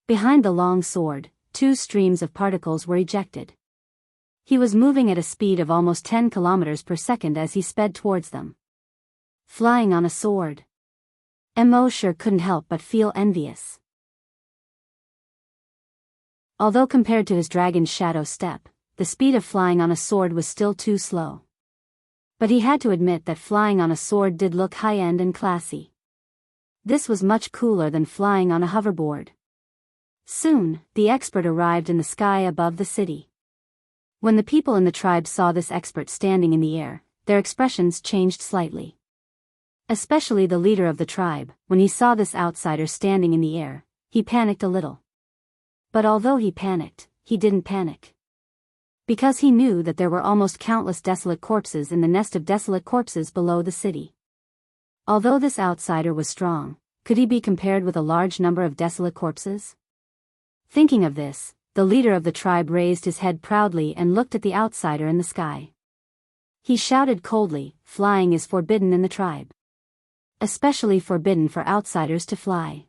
Behind the long sword, 2 streams of particles were ejected. He was moving at a speed of almost 10 kilometers per second as he sped towards them. Flying on a sword. Mo Shi couldn't help but feel envious. Although compared to his dragon's shadow step, the speed of flying on a sword was still too slow. But he had to admit that flying on a sword did look high-end and classy. This was much cooler than flying on a hoverboard. Soon, the expert arrived in the sky above the city. When the people in the tribe saw this expert standing in the air, their expressions changed slightly. Especially the leader of the tribe, when he saw this outsider standing in the air, he panicked a little. But although he panicked, he didn't panic. Because he knew that there were almost countless desolate corpses in the nest of desolate corpses below the city. Although this outsider was strong, could he be compared with a large number of desolate corpses? Thinking of this, the leader of the tribe raised his head proudly and looked at the outsider in the sky. He shouted coldly, "Flying is forbidden in the tribe. Especially forbidden for outsiders to fly.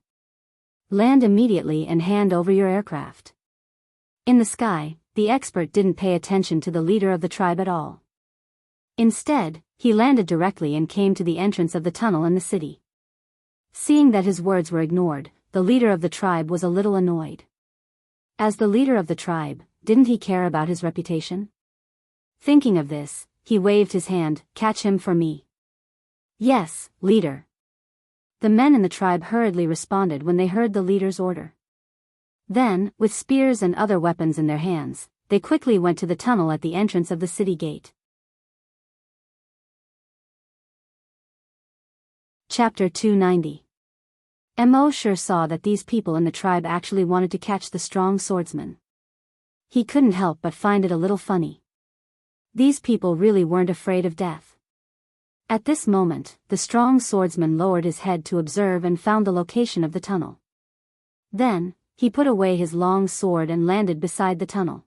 Land immediately and hand over your aircraft." In the sky, the expert didn't pay attention to the leader of the tribe at all. Instead, he landed directly and came to the entrance of the tunnel in the city. Seeing that his words were ignored, the leader of the tribe was a little annoyed. As the leader of the tribe, didn't he care about his reputation? Thinking of this, he waved his hand, "Catch him for me." "Yes, leader." The men in the tribe hurriedly responded when they heard the leader's order. Then, with spears and other weapons in their hands, they quickly went to the tunnel at the entrance of the city gate. Chapter 290. Mo Shi saw that these people in the tribe actually wanted to catch the strong swordsman. He couldn't help but find it a little funny. These people really weren't afraid of death. At this moment, the strong swordsman lowered his head to observe and found the location of the tunnel. Then, he put away his long sword and landed beside the tunnel.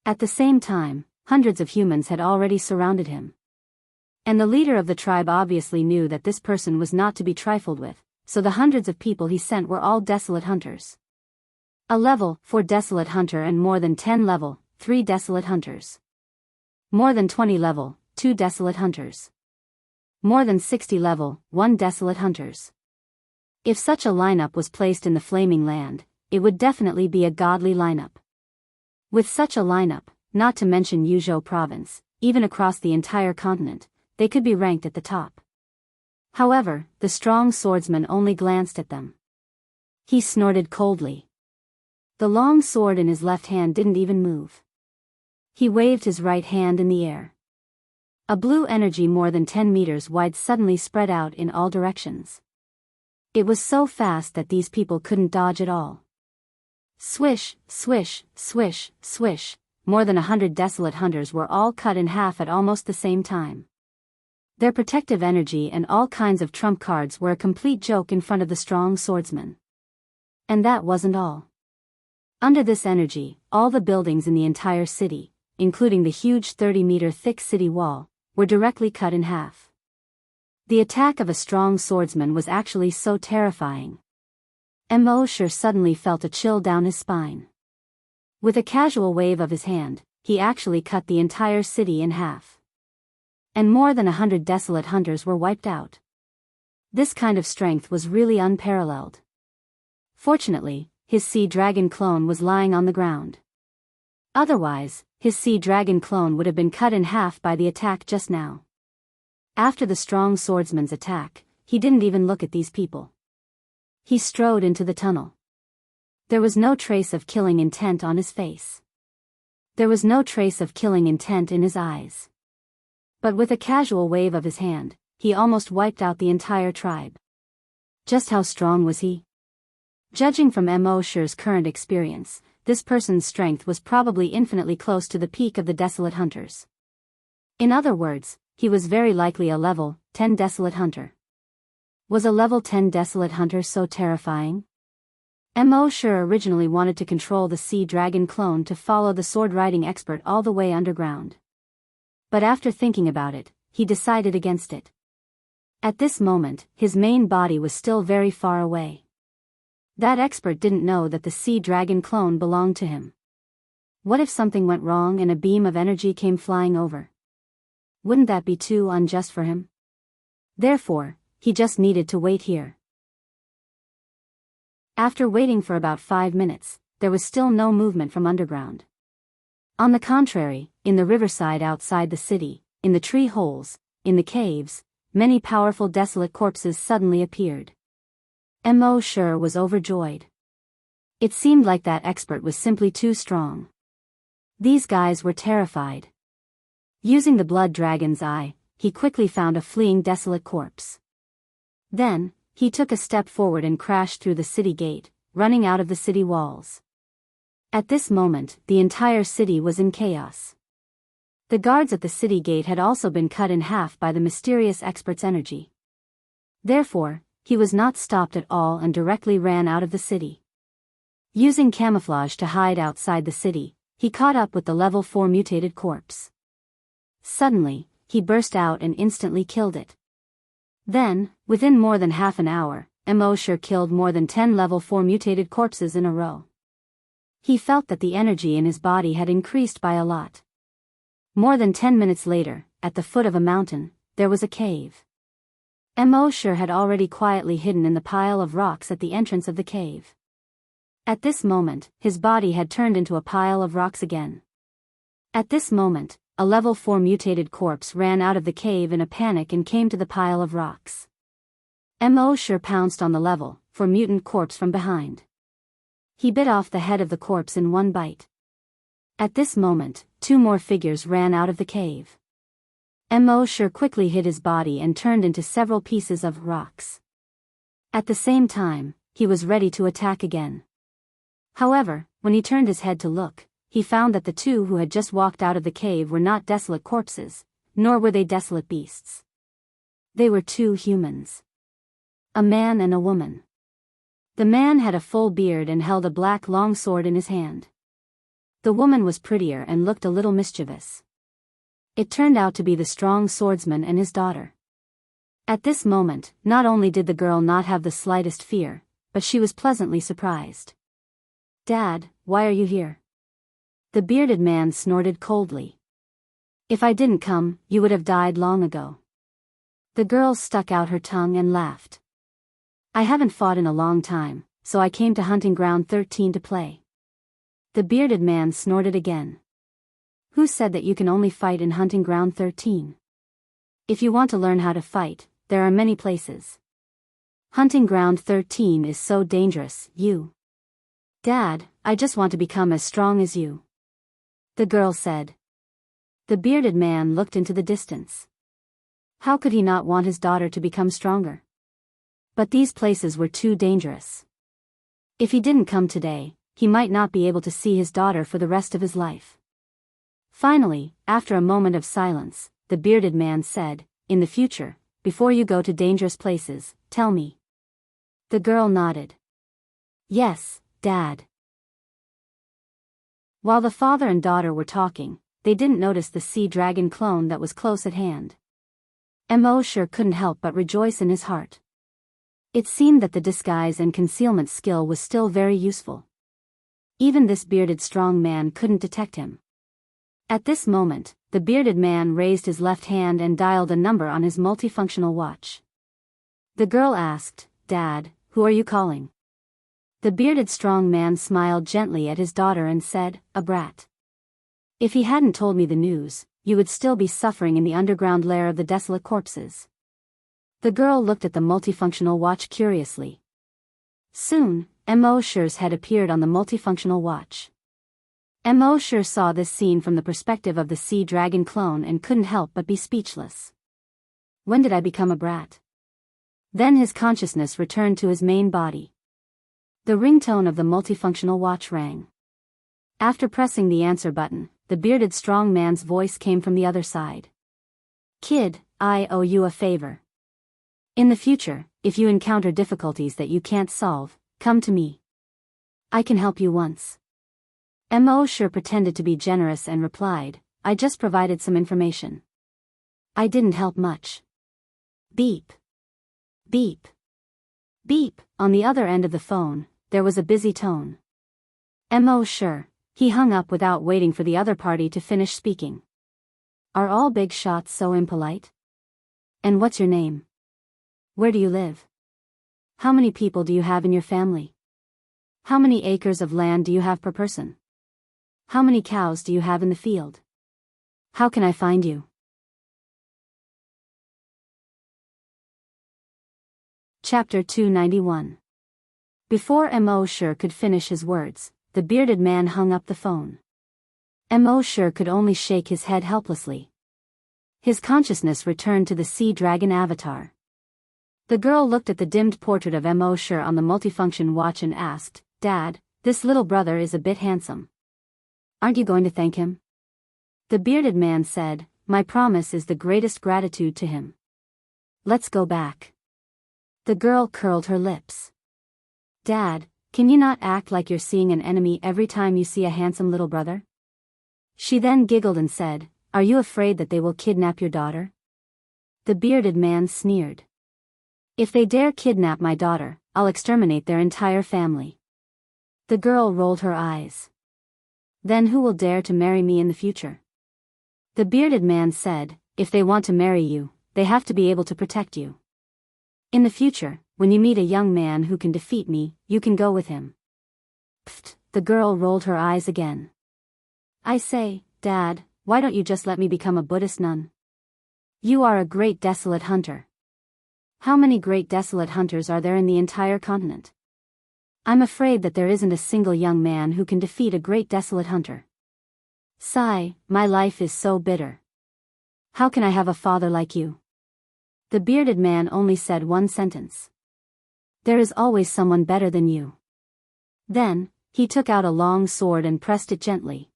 At the same time, hundreds of humans had already surrounded him. And the leader of the tribe obviously knew that this person was not to be trifled with, so the hundreds of people he sent were all desolate hunters. A level 4 desolate hunter and more than 10 level 3 desolate hunters. More than 20 level 2 desolate hunters. More than 60 level 1 desolate hunters. If such a lineup was placed in the Flaming Land, it would definitely be a godly lineup. With such a lineup, not to mention Yuzhou province, even across the entire continent, they could be ranked at the top. However, the strong swordsman only glanced at them. He snorted coldly. The long sword in his left hand didn't even move. He waved his right hand in the air. A blue energy more than 10 meters wide suddenly spread out in all directions. It was so fast that these people couldn't dodge at all. Swish, swish, swish, swish, more than 100 desolate hunters were all cut in half at almost the same time. Their protective energy and all kinds of trump cards were a complete joke in front of the strong swordsman. And that wasn't all. Under this energy, all the buildings in the entire city, including the huge 30-meter thick city wall, were directly cut in half. The attack of a strong swordsman was actually so terrifying. Mosher suddenly felt a chill down his spine. With a casual wave of his hand, he actually cut the entire city in half. And more than 100 desolate hunters were wiped out. This kind of strength was really unparalleled. Fortunately, his sea dragon clone was lying on the ground. Otherwise, his sea dragon clone would have been cut in half by the attack just now. After the strong swordsman's attack, he didn't even look at these people. He strode into the tunnel. There was no trace of killing intent on his face. There was no trace of killing intent in his eyes. But with a casual wave of his hand, he almost wiped out the entire tribe. Just how strong was he? Judging from Mosher's current experience, this person's strength was probably infinitely close to the peak of the desolate hunters. In other words, he was very likely a level 10 desolate hunter. Was a level 10 desolate hunter so terrifying? Mosher originally wanted to control the sea dragon clone to follow the sword riding expert all the way underground. But after thinking about it, he decided against it. At this moment, his main body was still very far away. That expert didn't know that the sea dragon clone belonged to him. What if something went wrong and a beam of energy came flying over? Wouldn't that be too unjust for him? Therefore, he just needed to wait here. After waiting for about 5 minutes, there was still no movement from underground. On the contrary, in the riverside outside the city, in the tree holes, in the caves, many powerful desolate corpses suddenly appeared. Mosher was overjoyed. It seemed like that expert was simply too strong. These guys were terrified. Using the blood dragon's eye, he quickly found a fleeing desolate corpse. Then, he took a step forward and crashed through the city gate, running out of the city walls. At this moment, the entire city was in chaos. The guards at the city gate had also been cut in half by the mysterious expert's energy. Therefore, he was not stopped at all and directly ran out of the city. Using camouflage to hide outside the city, he caught up with the level 4 mutated corpse. Suddenly, he burst out and instantly killed it. Then, within more than half an hour, Mosher killed more than 10 level 4 mutated corpses in a row. He felt that the energy in his body had increased by a lot. More than 10 minutes later, at the foot of a mountain, there was a cave. Mosher had already quietly hidden in the pile of rocks at the entrance of the cave. At this moment, his body had turned into a pile of rocks again. At this moment, a level 4 mutated corpse ran out of the cave in a panic and came to the pile of rocks. Mosher pounced on the level 4 mutant corpse from behind. He bit off the head of the corpse in one bite. At this moment, 2 more figures ran out of the cave. Mosher quickly hid his body and turned into several pieces of rocks. At the same time, he was ready to attack again. However, when he turned his head to look, he found that the 2 who had just walked out of the cave were not desolate corpses, nor were they desolate beasts. They were 2 humans. A man and a woman. The man had a full beard and held a black long sword in his hand. The woman was prettier and looked a little mischievous. It turned out to be the strong swordsman and his daughter. At this moment, not only did the girl not have the slightest fear, but she was pleasantly surprised. "Dad, why are you here?" The bearded man snorted coldly. "If I didn't come, you would have died long ago." The girl stuck out her tongue and laughed. "I haven't fought in a long time, so I came to Hunting Ground 13 to play." The bearded man snorted again. "Who said that you can only fight in Hunting Ground 13? If you want to learn how to fight, there are many places. Hunting Ground 13 is so dangerous, you." "Dad, I just want to become as strong as you," the girl said. The bearded man looked into the distance. How could he not want his daughter to become stronger? But these places were too dangerous. If he didn't come today, he might not be able to see his daughter for the rest of his life. Finally, after a moment of silence, the bearded man said, "In the future, before you go to dangerous places, tell me." The girl nodded. "Yes, Dad." While the father and daughter were talking, they didn't notice the sea dragon clone that was close at hand. Mo sure couldn't help but rejoice in his heart. It seemed that the disguise and concealment skill was still very useful. Even this bearded strong man couldn't detect him. At this moment, the bearded man raised his left hand and dialed a number on his multifunctional watch. The girl asked, "Dad, who are you calling?" The bearded strong man smiled gently at his daughter and said, "A brat. If he hadn't told me the news, you would still be suffering in the underground lair of the desolate corpses." The girl looked at the multifunctional watch curiously. Soon, Mo Shure's head appeared on the multifunctional watch. Mo Shure saw this scene from the perspective of the sea dragon clone and couldn't help but be speechless. When did I become a brat? Then his consciousness returned to his main body. The ringtone of the multifunctional watch rang. After pressing the answer button, the bearded strong man's voice came from the other side. "Kid, I owe you a favor. In the future, if you encounter difficulties that you can't solve, come to me. I can help you once." Mo Shure pretended to be generous and replied, "I just provided some information. I didn't help much." Beep. Beep. Beep. On the other end of the phone, there was a busy tone. Mo Shure. He hung up without waiting for the other party to finish speaking. "Are all big shots so impolite? And what's your name? Where do you live? How many people do you have in your family? How many acres of land do you have per person? How many cows do you have in the field? How can I find you?" Chapter 291. Before Mo Shure could finish his words, the bearded man hung up the phone. Mo Shure could only shake his head helplessly. His consciousness returned to the sea dragon avatar. The girl looked at the dimmed portrait of Mo Shure on the multifunction watch and asked, "Dad, this little brother is a bit handsome. Aren't you going to thank him?" The bearded man said, "My promise is the greatest gratitude to him. Let's go back." The girl curled her lips. "Dad, can you not act like you're seeing an enemy every time you see a handsome little brother?" She then giggled and said, "Are you afraid that they will kidnap your daughter?" The bearded man sneered. "If they dare kidnap my daughter, I'll exterminate their entire family." The girl rolled her eyes. "Then who will dare to marry me in the future?" The bearded man said, "If they want to marry you, they have to be able to protect you. In the future, when you meet a young man who can defeat me, you can go with him." Pfft, the girl rolled her eyes again. "I say, Dad, why don't you just let me become a Buddhist nun? You are a great desolate hunter. How many great desolate hunters are there in the entire continent? I'm afraid that there isn't a single young man who can defeat a great desolate hunter. Sigh, my life is so bitter. How can I have a father like you?" The bearded man only said one sentence. "There is always someone better than you." Then, he took out a long sword and pressed it gently.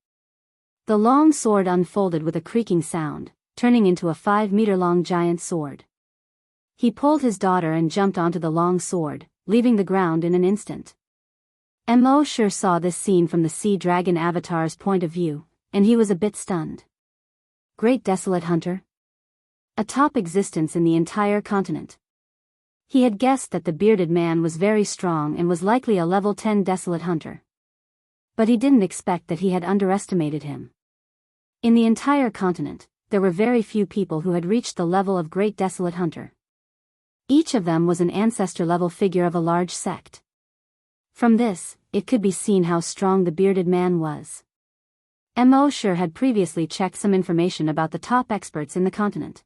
The long sword unfolded with a creaking sound, turning into a 5-meter-long giant sword. He pulled his daughter and jumped onto the long sword, leaving the ground in an instant. Mo sure saw this scene from the sea dragon avatar's point of view, and he was a bit stunned. Great Desolate Hunter? A top existence in the entire continent. He had guessed that the bearded man was very strong and was likely a level 10 Desolate Hunter. But he didn't expect that he had underestimated him. In the entire continent, there were very few people who had reached the level of Great Desolate Hunter. Each of them was an ancestor-level figure of a large sect. From this, it could be seen how strong the bearded man was. Mo sure had previously checked some information about the top experts in the continent.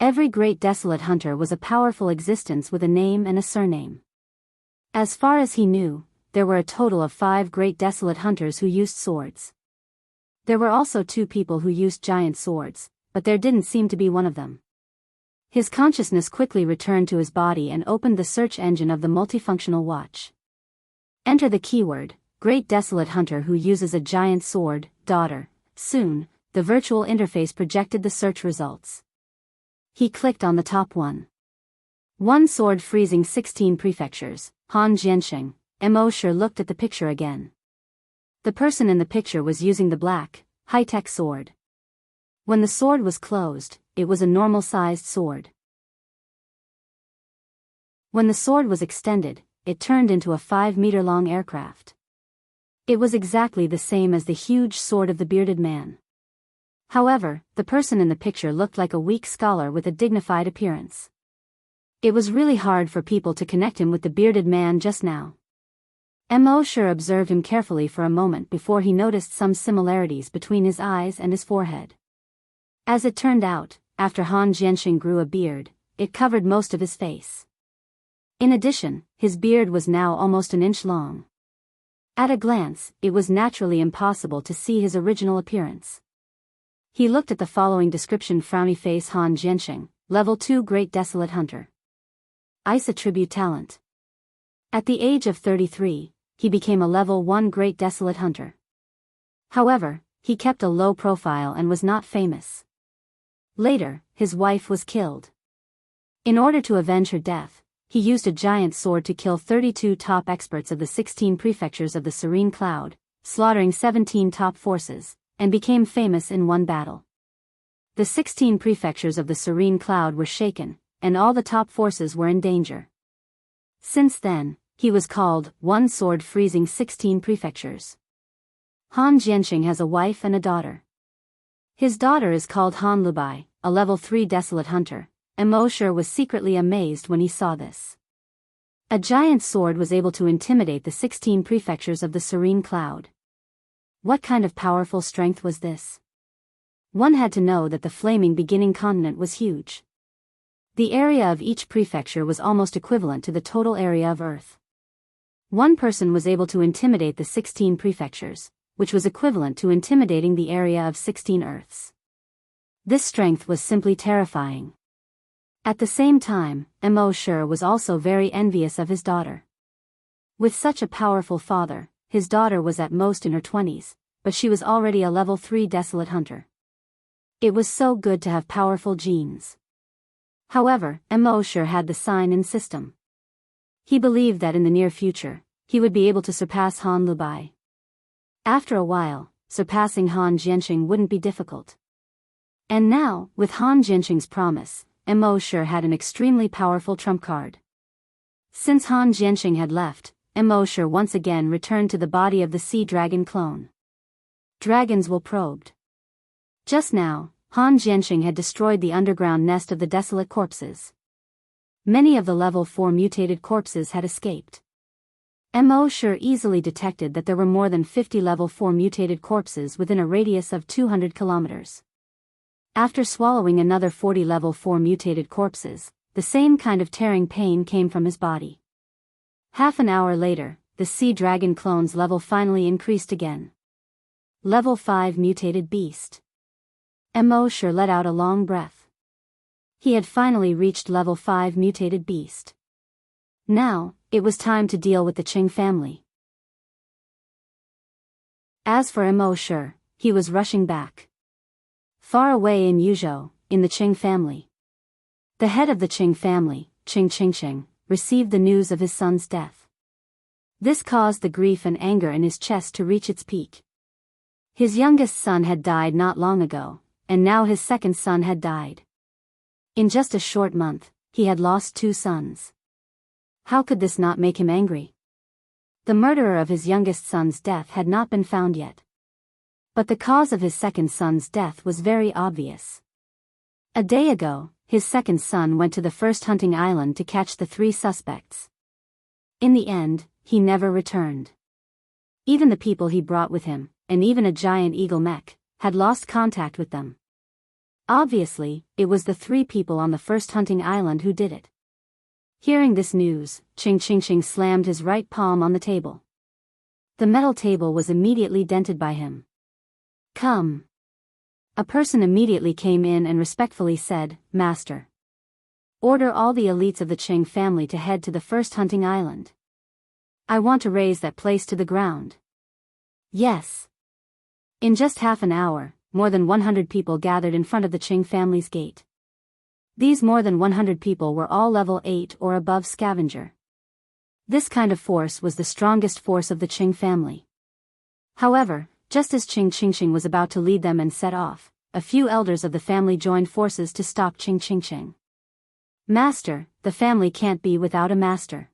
Every Great Desolate Hunter was a powerful existence with a name and a surname. As far as he knew, there were a total of 5 Great Desolate Hunters who used swords. There were also 2 people who used giant swords, but there didn't seem to be one of them. His consciousness quickly returned to his body and opened the search engine of the multifunctional watch. Enter the keyword, Great Desolate Hunter who uses a giant sword, daughter. Soon, the virtual interface projected the search results. He clicked on the top one. One sword freezing 16 prefectures, Han Jianxing. Mo sure looked at the picture again. The person in the picture was using the black, high-tech sword. When the sword was closed, it was a normal-sized sword. When the sword was extended, it turned into a 5-meter-long aircraft. It was exactly the same as the huge sword of the bearded man. However, the person in the picture looked like a weak scholar with a dignified appearance. It was really hard for people to connect him with the bearded man just now. Mo sure observed him carefully for a moment before he noticed some similarities between his eyes and his forehead. As it turned out, after Han Jianxing grew a beard, it covered most of his face. In addition, his beard was now almost an inch long. At a glance, it was naturally impossible to see his original appearance. He looked at the following description: Frowny face Han Jianxing, level 2 Great Desolate Hunter. Ice attribute talent. At the age of 33, he became a level 1 Great Desolate Hunter. However, he kept a low profile and was not famous. Later, his wife was killed. In order to avenge her death, he used a giant sword to kill 32 top experts of the 16 prefectures of the Serene Cloud, slaughtering 17 top forces, and became famous in one battle. The 16 prefectures of the Serene Cloud were shaken, and all the top forces were in danger. Since then, he was called One Sword Freezing 16 Prefectures. Han Jianxing has a wife and a daughter. His daughter is called Han Lubai, a level 3 Desolate Hunter. Mo sure was secretly amazed when he saw this. A giant sword was able to intimidate the 16 prefectures of the Serene Cloud. What kind of powerful strength was this? One had to know that the flaming beginning continent was huge. The area of each prefecture was almost equivalent to the total area of Earth. One person was able to intimidate the 16 prefectures, which was equivalent to intimidating the area of 16 Earths. This strength was simply terrifying. At the same time, Mo sure was also very envious of his daughter. With such a powerful father, his daughter was at most in her 20s, but she was already a level 3 Desolate Hunter. It was so good to have powerful genes. However, Mo sure had the sign in system. He believed that in the near future, he would be able to surpass Han Lubai. After a while, surpassing Han Jianxing wouldn't be difficult. And now, with Han Jianxing's promise, Mo sure had an extremely powerful trump card. Since Han Jianxing had left, Mo sure once again returned to the body of the sea dragon clone. Dragons will probed. Just now, Han Jianxing had destroyed the underground nest of the desolate corpses. Many of the level 4 mutated corpses had escaped. Mo sure easily detected that there were more than 50 level 4 mutated corpses within a radius of 200 kilometers. After swallowing another 40 level 4 mutated corpses, the same kind of tearing pain came from his body. Half an hour later, the sea dragon clone's level finally increased again. Level 5 mutated beast. Mo sure let out a long breath. He had finally reached level 5 mutated beast. Now, it was time to deal with the Qing family. As for Mo sure, he was rushing back. Far away in Yuzhou, in the Qing family. The head of the Qing family, Qing Qingqing, received the news of his son's death. This caused the grief and anger in his chest to reach its peak. His youngest son had died not long ago, and now his second son had died. In just a short month, he had lost 2 sons. How could this not make him angry? The murderer of his youngest son's death had not been found yet. But the cause of his second son's death was very obvious. A day ago, his second son went to the first hunting island to catch the 3 suspects. In the end, he never returned. Even the people he brought with him, and even a giant eagle mech, had lost contact with them. Obviously, it was the 3 people on the first hunting island who did it. Hearing this news, Xianxia slammed his right palm on the table. The metal table was immediately dented by him. "Come." A person immediately came in and respectfully said, "Master. Order all the elites of the Qing family to head to the first hunting island. I want to raise that place to the ground." "Yes." In just half an hour, more than 100 people gathered in front of the Qing family's gate. These more than 100 people were all level 8 or above scavenger. This kind of force was the strongest force of the Qing family. However, just as Xianxia was about to lead them and set off, a few elders of the family joined forces to stop Xianxia. "Master, the family can't be without a master.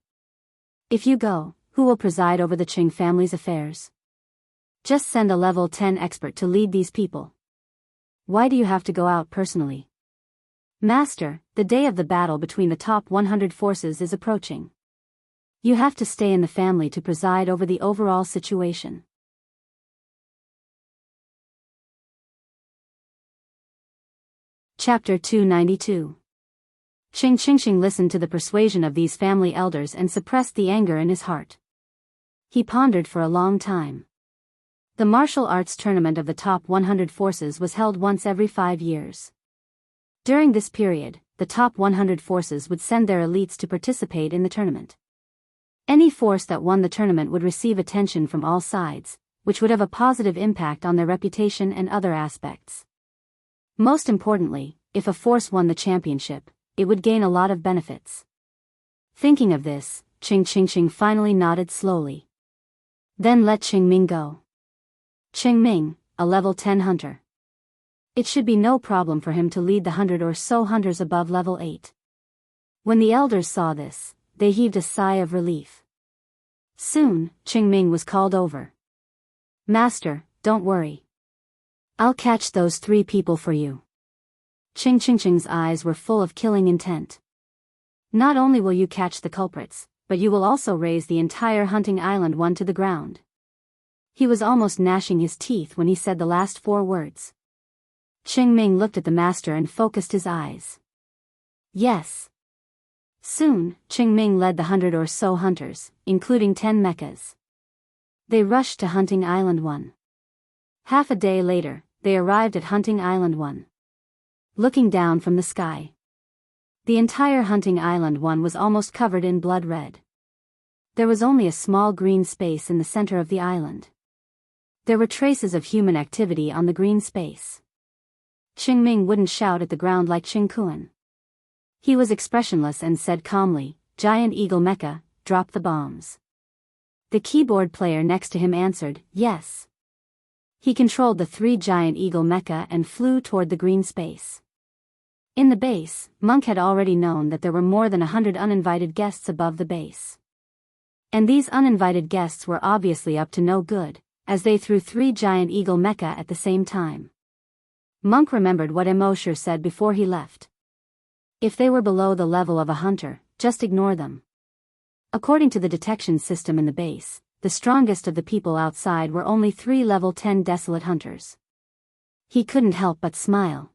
If you go, who will preside over the Qing family's affairs? Just send a level 10 expert to lead these people." "Why do you have to go out personally?" "Master, the day of the battle between the top 100 forces is approaching. You have to stay in the family to preside over the overall situation." Chapter 292. Xianxia listened to the persuasion of these family elders and suppressed the anger in his heart. He pondered for a long time. The martial arts tournament of the top 100 forces was held once every 5 years. During this period, the top 100 forces would send their elites to participate in the tournament. Any force that won the tournament would receive attention from all sides, which would have a positive impact on their reputation and other aspects. Most importantly, if a force won the championship, it would gain a lot of benefits. Thinking of this, Xianxia finally nodded slowly. "Then let Qingming go." Qingming, a level 10 hunter. It should be no problem for him to lead the 100 or so hunters above level 8. When the elders saw this, they heaved a sigh of relief. Soon, Qingming was called over. "Master, don't worry. I'll catch those 3 people for you." Xianxia's eyes were full of killing intent. "Not only will you catch the culprits, but you will also raise the entire hunting island one to the ground." He was almost gnashing his teeth when he said the last 4 words. Qingming looked at the master and focused his eyes. Yes. Soon, Qingming led the 100 or so hunters, including 10 mechas. They rushed to Hunting Island 1. Half a day later, they arrived at Hunting Island 1. Looking down from the sky, the entire Hunting Island 1 was almost covered in blood red. There was only a small green space in the center of the island. There were traces of human activity on the green space. Qingming wouldn't shout at the ground like Qingkuan. He was expressionless and said calmly, "Giant Eagle Mecha, drop the bombs." The keyboard player next to him answered, "Yes." He controlled the 3 Giant Eagle Mecha and flew toward the green space. In the base, Monk had already known that there were more than 100 uninvited guests above the base. And these uninvited guests were obviously up to no good, as they threw 3 Giant Eagle Mecha at the same time. Monk remembered what Mosher said before he left. If they were below the level of a hunter, just ignore them. According to the detection system in the base, the strongest of the people outside were only 3 level 10 desolate hunters. He couldn't help but smile.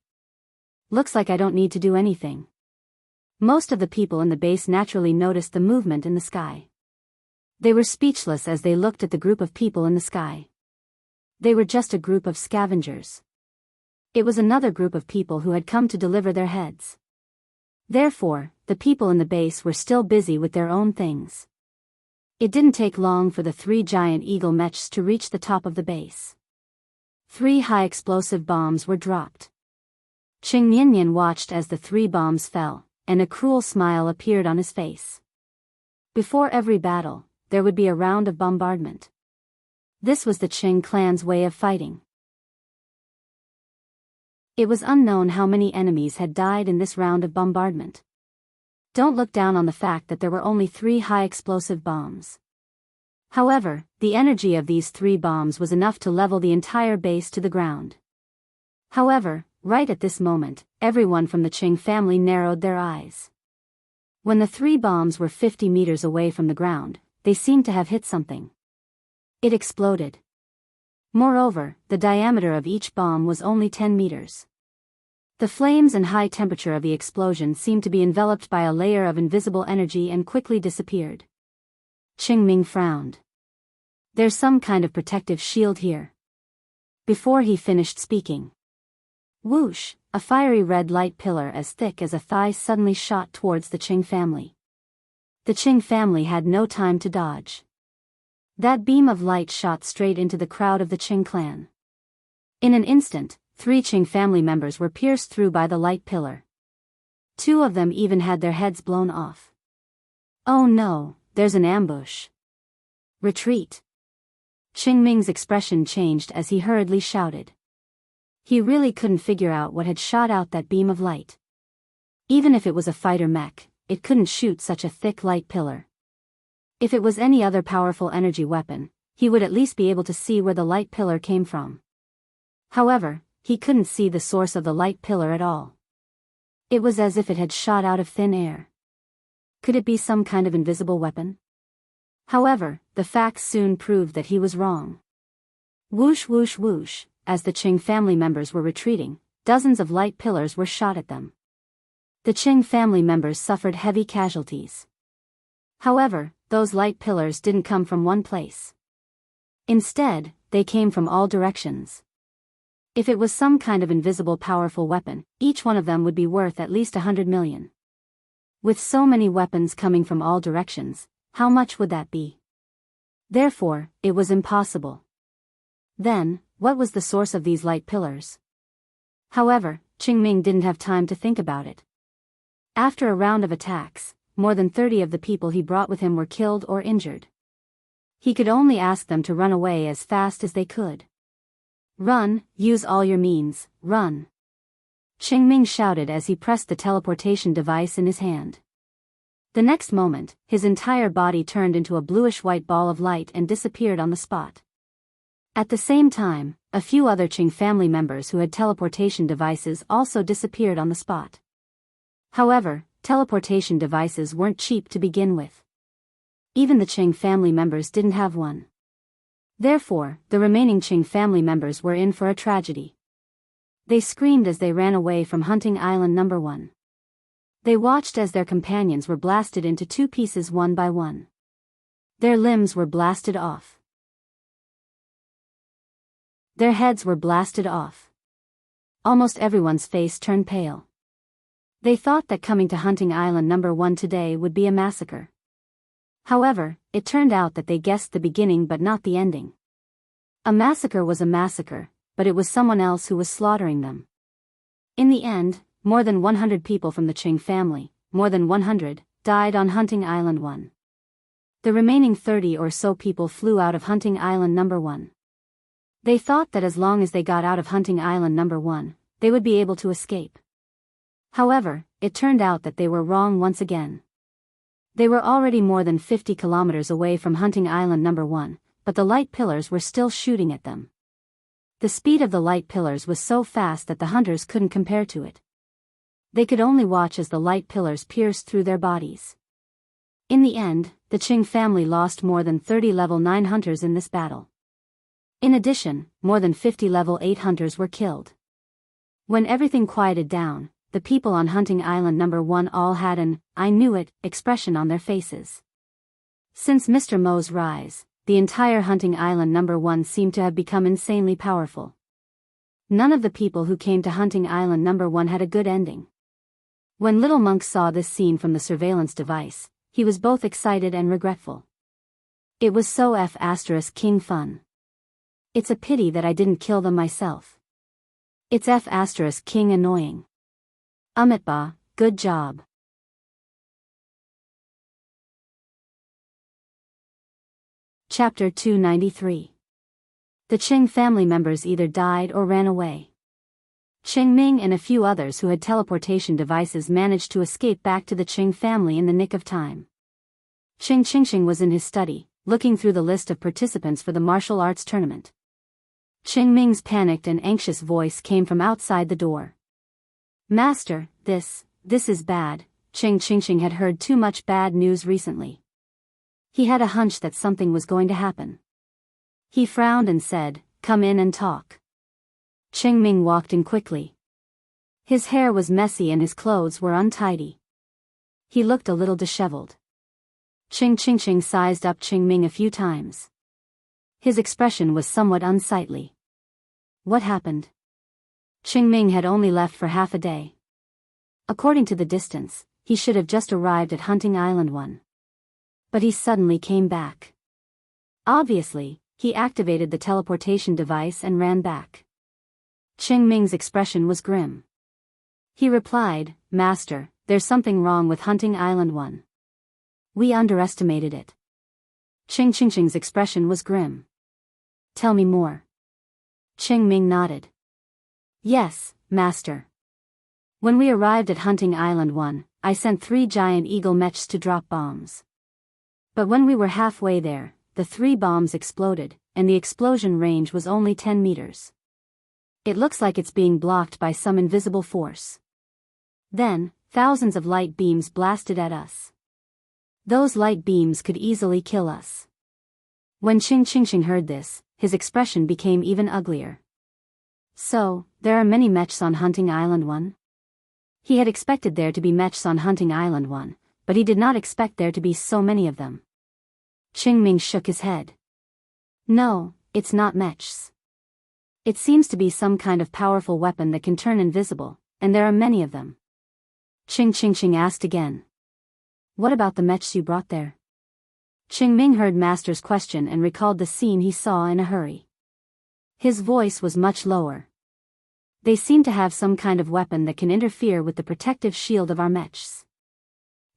Looks like I don't need to do anything. Most of the people in the base naturally noticed the movement in the sky. They were speechless as they looked at the group of people in the sky. They were just a group of scavengers. It was another group of people who had come to deliver their heads. Therefore, the people in the base were still busy with their own things. It didn't take long for the 3 giant eagle mechs to reach the top of the base. 3 high-explosive bombs were dropped. Qing Niannian watched as the 3 bombs fell, and a cruel smile appeared on his face. Before every battle, there would be a round of bombardment. This was the Qing clan's way of fighting. It was unknown how many enemies had died in this round of bombardment. Don't look down on the fact that there were only 3 high-explosive bombs. However, the energy of these 3 bombs was enough to level the entire base to the ground. However, right at this moment, everyone from the Qing family narrowed their eyes. When the 3 bombs were 50 meters away from the ground, they seemed to have hit something. It exploded. Moreover, the diameter of each bomb was only 10 meters. The flames and high temperature of the explosion seemed to be enveloped by a layer of invisible energy and quickly disappeared. Qingming frowned. There's some kind of protective shield here. Before he finished speaking. Whoosh, a fiery red light pillar as thick as a thigh suddenly shot towards the Qing family. The Qing family had no time to dodge. That beam of light shot straight into the crowd of the Qing clan. In an instant, 3 Qing family members were pierced through by the light pillar. 2 of them even had their heads blown off. Oh no, there's an ambush. Retreat. Qingming's expression changed as he hurriedly shouted. He really couldn't figure out what had shot out that beam of light. Even if it was a fighter mech, it couldn't shoot such a thick light pillar. If it was any other powerful energy weapon, he would at least be able to see where the light pillar came from. However, he couldn't see the source of the light pillar at all. It was as if it had shot out of thin air. Could it be some kind of invisible weapon? However, the facts soon proved that he was wrong. Whoosh whoosh whoosh, as the Qing family members were retreating, dozens of light pillars were shot at them. The Qing family members suffered heavy casualties. However, those light pillars didn't come from one place. Instead, they came from all directions. If it was some kind of invisible powerful weapon, each one of them would be worth at least 100 million. With so many weapons coming from all directions, how much would that be? Therefore, it was impossible. Then, what was the source of these light pillars? However, Qingming didn't have time to think about it. After a round of attacks, more than 30 of the people he brought with him were killed or injured. He could only ask them to run away as fast as they could. Run, use all your means, run. Qingming shouted as he pressed the teleportation device in his hand. The next moment, his entire body turned into a bluish-white ball of light and disappeared on the spot. At the same time, a few other Qing family members who had teleportation devices also disappeared on the spot. However, teleportation devices weren't cheap to begin with. Even the Qing family members didn't have one. Therefore, the remaining Qing family members were in for a tragedy. They screamed as they ran away from Hunting Island No. 1. They watched as their companions were blasted into 2 pieces one by one. Their limbs were blasted off. Their heads were blasted off. Almost everyone's face turned pale. They thought that coming to Hunting Island No. 1 today would be a massacre. However, it turned out that they guessed the beginning but not the ending. A massacre was a massacre, but it was someone else who was slaughtering them. In the end, more than 100 people from the Qing family, more than 100, died on Hunting Island 1. The remaining 30 or so people flew out of Hunting Island No. 1. They thought that as long as they got out of Hunting Island No. 1, they would be able to escape. However, it turned out that they were wrong once again. They were already more than 50 kilometers away from Hunting Island No. 1, but the light pillars were still shooting at them. The speed of the light pillars was so fast that the hunters couldn't compare to it. They could only watch as the light pillars pierced through their bodies. In the end, the Qing family lost more than 30 level 9 hunters in this battle. In addition, more than 50 level 8 hunters were killed. When everything quieted down, the people on Hunting Island No. 1 all had an "I knew it" expression on their faces. Since Mr. Mo's rise, the entire Hunting Island No. 1 seemed to have become insanely powerful. None of the people who came to Hunting Island No. 1 had a good ending. When Little Monk saw this scene from the surveillance device, he was both excited and regretful. It was so F***ing fun. It's a pity that I didn't kill them myself. It's F***ing annoying. Amitba, good job. Chapter 293. The Qing family members either died or ran away. Qing Ming and a few others who had teleportation devices managed to escape back to the Qing family in the nick of time. Qing Qingxing was in his study, looking through the list of participants for the martial arts tournament. Qing Ming's panicked and anxious voice came from outside the door. "Master, this is bad." Qing Qingxing had heard too much bad news recently. He had a hunch that something was going to happen. He frowned and said, "Come in and talk." Qing Ming walked in quickly. His hair was messy and his clothes were untidy. He looked a little disheveled. Qing Qingxing sized up Qing Ming a few times. His expression was somewhat unsightly. What happened? Qing Ming had only left for half a day. According to the distance, he should have just arrived at Hunting Island 1. But he suddenly came back. Obviously, he activated the teleportation device and ran back. Qing Ming's expression was grim. He replied, "Master, there's something wrong with Hunting Island 1. We underestimated it." Qing Qingxing's expression was grim. "Tell me more." Qing Ming nodded. "Yes, Master. When we arrived at Hunting Island 1, I sent 3 giant eagle mechs to drop bombs. But when we were halfway there, the 3 bombs exploded, and the explosion range was only 10 meters. It looks like it's being blocked by some invisible force. Then, thousands of light beams blasted at us. Those light beams could easily kill us." When Qing Qingxing heard this, his expression became even uglier. "So, there are many mechs on Hunting Island 1? He had expected there to be mechs on Hunting Island 1, but he did not expect there to be so many of them. Qing Ming shook his head. "No, it's not mechs. It seems to be some kind of powerful weapon that can turn invisible, and there are many of them." Qing Qingxing asked again. "What about the mechs you brought there?" Qing Ming heard Master's question and recalled the scene he saw in a hurry. His voice was much lower. "They seem to have some kind of weapon that can interfere with the protective shield of our mechs.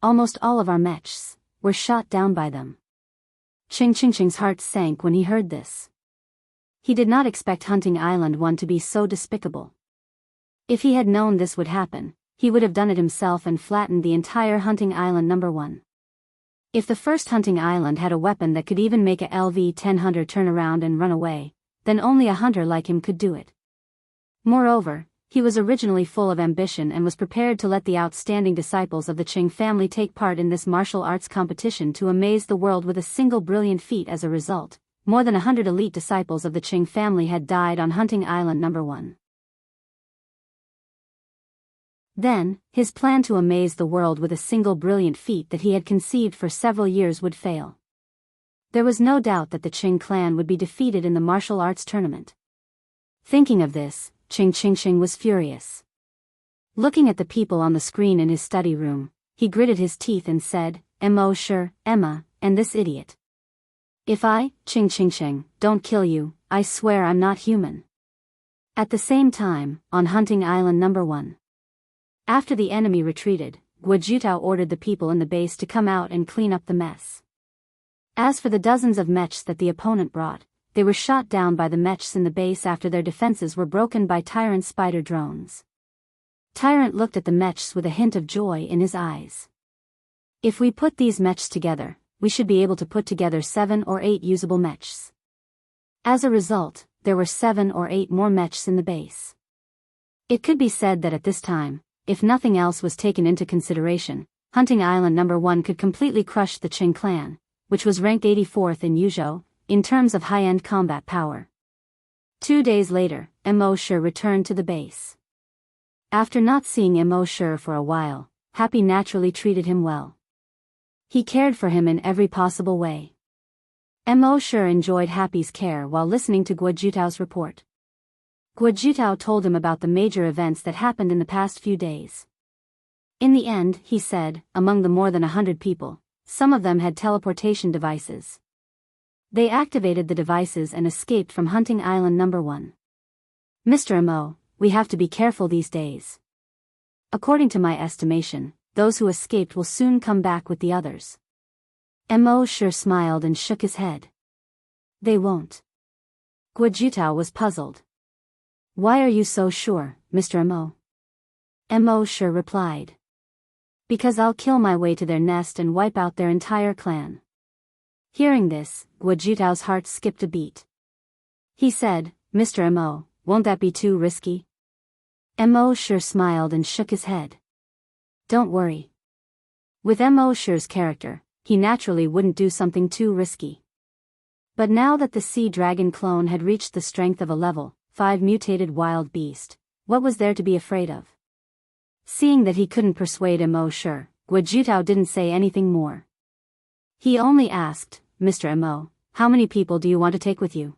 Almost all of our mechs were shot down by them." Qing Qingxing's heart sank when he heard this. He did not expect Hunting Island 1 to be so despicable. If he had known this would happen, he would have done it himself and flattened the entire Hunting Island number 1. If the first Hunting Island had a weapon that could even make a LV-10 hunter turn around and run away, then only a hunter like him could do it. Moreover, he was originally full of ambition and was prepared to let the outstanding disciples of the Qing family take part in this martial arts competition to amaze the world with a single brilliant feat. As a result, more than 100 elite disciples of the Qing family had died on Hunting Island number 1. Then, his plan to amaze the world with a single brilliant feat that he had conceived for several years would fail. There was no doubt that the Qing clan would be defeated in the martial arts tournament. Thinking of this, Qing Qingxing was furious. Looking at the people on the screen in his study room, he gritted his teeth and said, "Mo sure, Emma, and this idiot. If I, Qing Qingxing, don't kill you, I swear I'm not human." At the same time, on Hunting Island number 1. After the enemy retreated, Guojutao ordered the people in the base to come out and clean up the mess. As for the dozens of mechs that the opponent brought, they were shot down by the mechs in the base after their defenses were broken by Tyrant's spider drones. Tyrant looked at the mechs with a hint of joy in his eyes. "If we put these mechs together, we should be able to put together 7 or 8 usable mechs." As a result, there were 7 or 8 more mechs in the base. It could be said that at this time, if nothing else was taken into consideration, Hunting Island number 1 could completely crush the Qing clan, which was ranked 84th in Yuzhou, in terms of high-end combat power. 2 days later, Mo Sure returned to the base. After not seeing Mo Sure for a while, Happy naturally treated him well. He cared for him in every possible way. Mo Sure enjoyed Happy's care while listening to Guojutao's report. Guojutao told him about the major events that happened in the past few days. In the end, he said, among the more than 100 people, some of them had teleportation devices. They activated the devices and escaped from Hunting Island number 1. "Mr. Mo, we have to be careful these days. According to my estimation, those who escaped will soon come back with the others." Mo Sure smiled and shook his head. They won't. Guo was puzzled. Why are you so sure, Mr. Mo? Mo sure replied. Because I'll kill my way to their nest and wipe out their entire clan. Hearing this, Guo heart skipped a beat. He said, Mr. Mo, won't that be too risky? Mo sure smiled and shook his head. Don't worry. With Mo sure's character, he naturally wouldn't do something too risky. But now that the sea dragon clone had reached the strength of a level 5 mutated wild beast, what was there to be afraid of? Seeing that he couldn't persuade Mo sure, Guo didn't say anything more. He only asked, Mr. Mo, how many people do you want to take with you?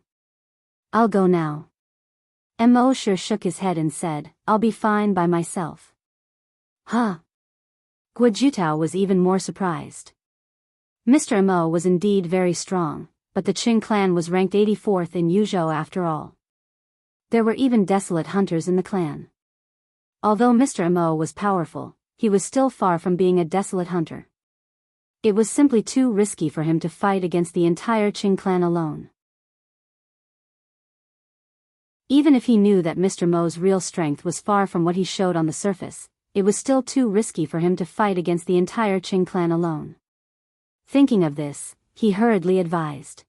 I'll go now. Mo sure shook his head and said, I'll be fine by myself. Huh? Guo was even more surprised. Mr. Mo was indeed very strong, but the Qing clan was ranked 84th in Yuzhou after all. There were even desolate hunters in the clan. Although Mr. Mo was powerful, he was still far from being a desolate hunter. It was simply too risky for him to fight against the entire Qing clan alone. Even if he knew that Mr. Mo's real strength was far from what he showed on the surface, it was still too risky for him to fight against the entire Qing clan alone. Thinking of this, he hurriedly advised.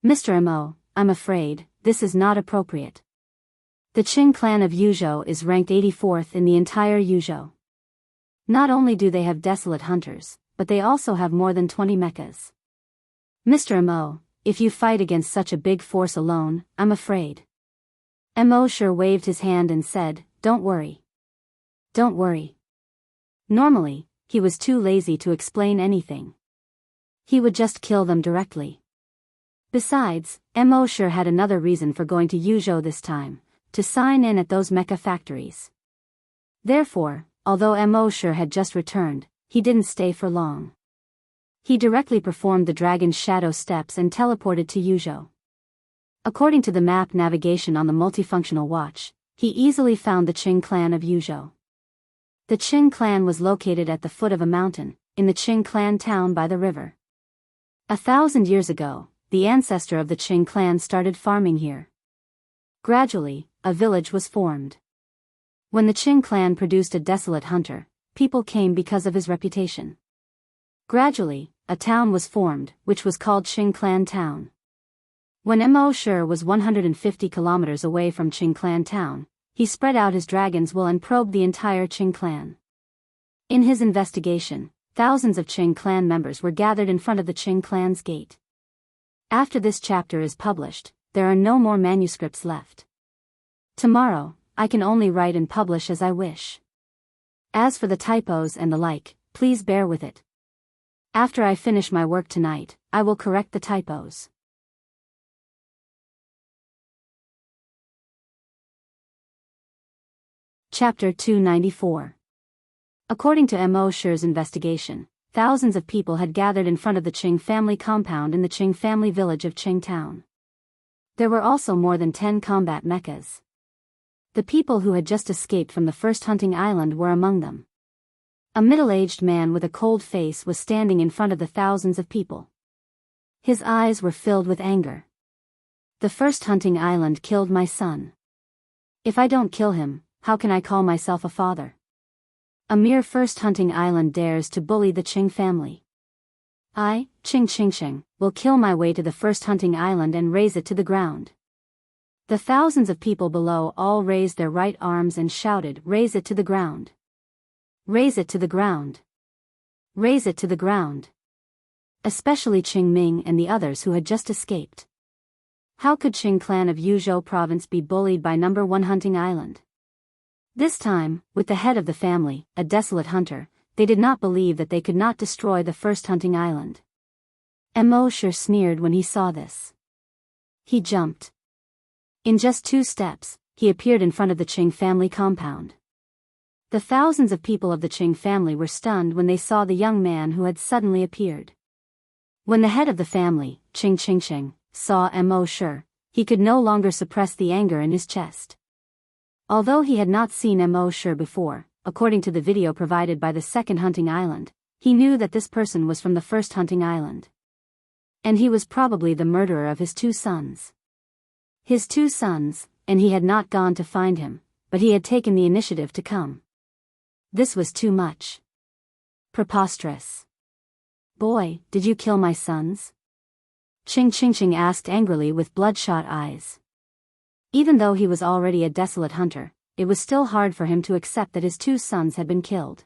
Mr. Mo, I'm afraid, this is not appropriate. The Qing clan of Yuzhou is ranked 84th in the entire Yuzhou. Not only do they have desolate hunters, but they also have more than 20 mechas. Mr. Mo, if you fight against such a big force alone, I'm afraid. Mo sure waved his hand and said, Don't worry. Don't worry. Normally, he was too lazy to explain anything. He would just kill them directly. Besides, Mo sure had another reason for going to Yuzhou this time, to sign in at those mecha factories. Therefore, although Mo sure had just returned, he didn't stay for long. He directly performed the dragon's shadow steps and teleported to Yuzhou. According to the map navigation on the multifunctional watch, he easily found the Qing clan of Yuzhou. The Qing clan was located at the foot of a mountain, in the Qing clan town by the river. 1,000 years ago, the ancestor of the Qing clan started farming here. Gradually, a village was formed. When the Qing clan produced a desolate hunter, people came because of his reputation. Gradually, a town was formed, which was called Qing Clan Town. When Mo sure was 150 kilometers away from Qing Clan Town, he spread out his dragon's will and probed the entire Qing clan. In his investigation, thousands of Qing clan members were gathered in front of the Qing clan's gate. After this chapter is published, there are no more manuscripts left. Tomorrow, I can only write and publish as I wish. As for the typos and the like, please bear with it. After I finish my work tonight, I will correct the typos. Chapter 294. According to Mo sure's investigation, thousands of people had gathered in front of the Qing family compound in the Qing family village of Qing Town. There were also more than 10 combat mechas. The people who had just escaped from the first hunting island were among them. A middle-aged man with a cold face was standing in front of the thousands of people. His eyes were filled with anger. The first hunting island killed my son. If I don't kill him, how can I call myself a father? A mere first hunting island dares to bully the Qing family. I, Qing, will kill my way to the first hunting island and raze it to the ground. The thousands of people below all raised their right arms and shouted, Raze it to the ground. Raze it to the ground. Raze it to the ground. Especially Qing Ming and the others who had just escaped. How could Qing clan of Yuzhou province be bullied by number 1 hunting island? This time, with the head of the family, a desolate hunter, they did not believe that they could not destroy the first hunting island. Mo sure sneered when he saw this. He jumped. In just 2 steps, he appeared in front of the Qing family compound. The thousands of people of the Qing family were stunned when they saw the young man who had suddenly appeared. When the head of the family, Qing, saw Mo sure, he could no longer suppress the anger in his chest. Although he had not seen Mo sure before, according to the video provided by the second hunting island, he knew that this person was from the first hunting island. And he was probably the murderer of his 2 sons. His 2 sons, and he had not gone to find him, but he had taken the initiative to come. This was too much. Preposterous. Boy, did you kill my sons? Ching asked angrily with bloodshot eyes. Even though he was already a desolate hunter, it was still hard for him to accept that his 2 sons had been killed.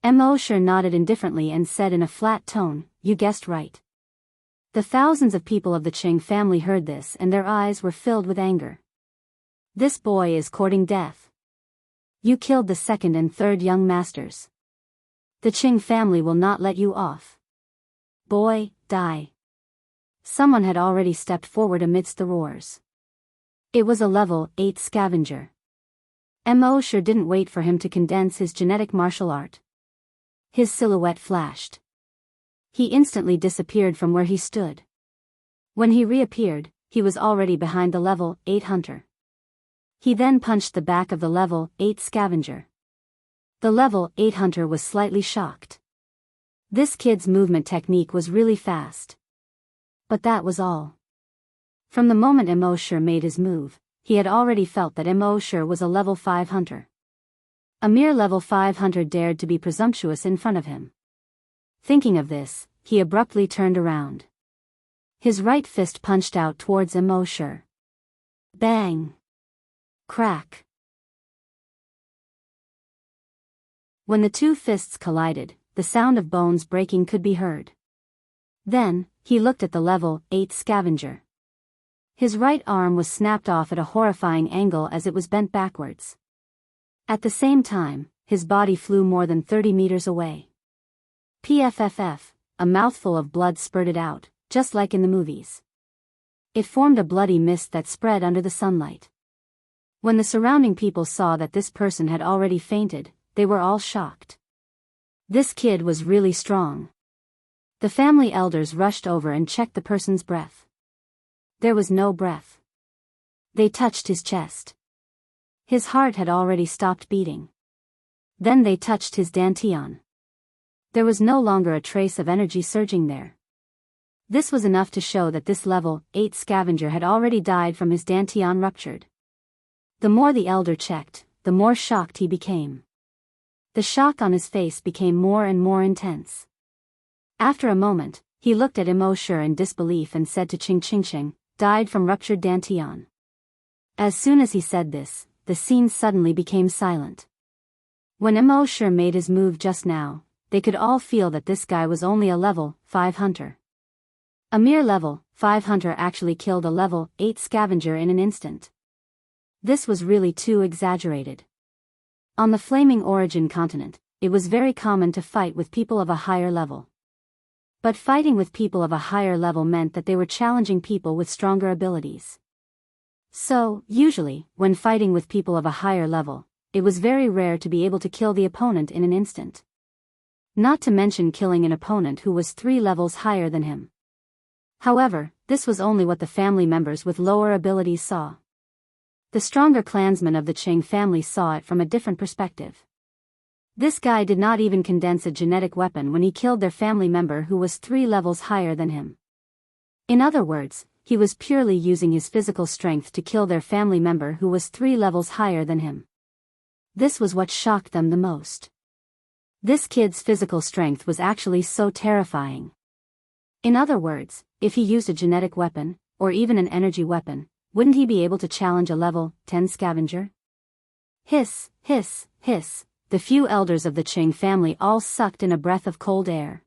Mosher nodded indifferently and said in a flat tone, "You guessed right." The thousands of people of the Qing family heard this and their eyes were filled with anger. This boy is courting death. You killed the 2nd and 3rd young masters. The Qing family will not let you off. Boy, die. Someone had already stepped forward amidst the roars. It was a level 8 scavenger. Mosher didn't wait for him to condense his genetic martial art. His silhouette flashed. He instantly disappeared from where he stood. When he reappeared, he was already behind the level 8 hunter. He then punched the back of the level 8 scavenger. The level 8 hunter was slightly shocked. This kid's movement technique was really fast. But that was all. From the moment Mosher made his move, he had already felt that Mosher was a level 5 hunter. A mere level 5 hunter dared to be presumptuous in front of him. Thinking of this, he abruptly turned around. His right fist punched out towards Mosher. Bang! Crack! When the 2 fists collided, the sound of bones breaking could be heard. Then, he looked at the level 8 scavenger. His right arm was snapped off at a horrifying angle as it was bent backwards. At the same time, his body flew more than 30 meters away. Pfff, a mouthful of blood spurted out, just like in the movies. It formed a bloody mist that spread under the sunlight. When the surrounding people saw that this person had already fainted, they were all shocked. This kid was really strong. The family elders rushed over and checked the person's breath. There was no breath. They touched his chest. His heart had already stopped beating. Then they touched his dantian. There was no longer a trace of energy surging there. This was enough to show that this level 8 scavenger had already died from his dantian ruptured. The more the elder checked, the more shocked he became. The shock on his face became more and more intense. After a moment, he looked at Mosher in disbelief and said to Ching, "Died from ruptured dantian." As soon as he said this, the scene suddenly became silent. When Mosher made his move just now, they could all feel that this guy was only a level 5 hunter. A mere level 5 hunter actually killed a level 8 scavenger in an instant. This was really too exaggerated. On the Flaming Origin continent, it was very common to fight with people of a higher level. But fighting with people of a higher level meant that they were challenging people with stronger abilities. So, usually, when fighting with people of a higher level, it was very rare to be able to kill the opponent in an instant. Not to mention killing an opponent who was 3 levels higher than him. However, this was only what the family members with lower abilities saw. The stronger clansmen of the Qing family saw it from a different perspective. This guy did not even condense a genetic weapon when he killed their family member who was 3 levels higher than him. In other words, he was purely using his physical strength to kill their family member who was 3 levels higher than him. This was what shocked them the most. This kid's physical strength was actually so terrifying. In other words, if he used a genetic weapon, or even an energy weapon, wouldn't he be able to challenge a level 10 scavenger? Hiss, hiss, hiss, the few elders of the Qing family all sucked in a breath of cold air.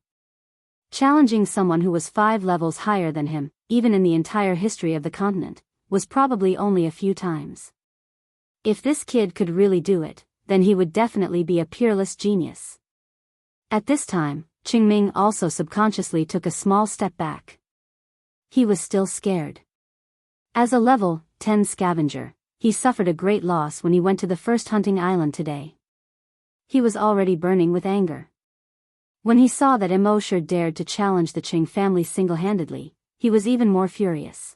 Challenging someone who was 5 levels higher than him, even in the entire history of the continent, was probably only a few times. If this kid could really do it, then he would definitely be a peerless genius. At this time, Qingming also subconsciously took a small step back. He was still scared. As a level 10 scavenger, he suffered a great loss when he went to the first hunting island today. He was already burning with anger. When he saw that Mosher dared to challenge the Qing family single-handedly, he was even more furious.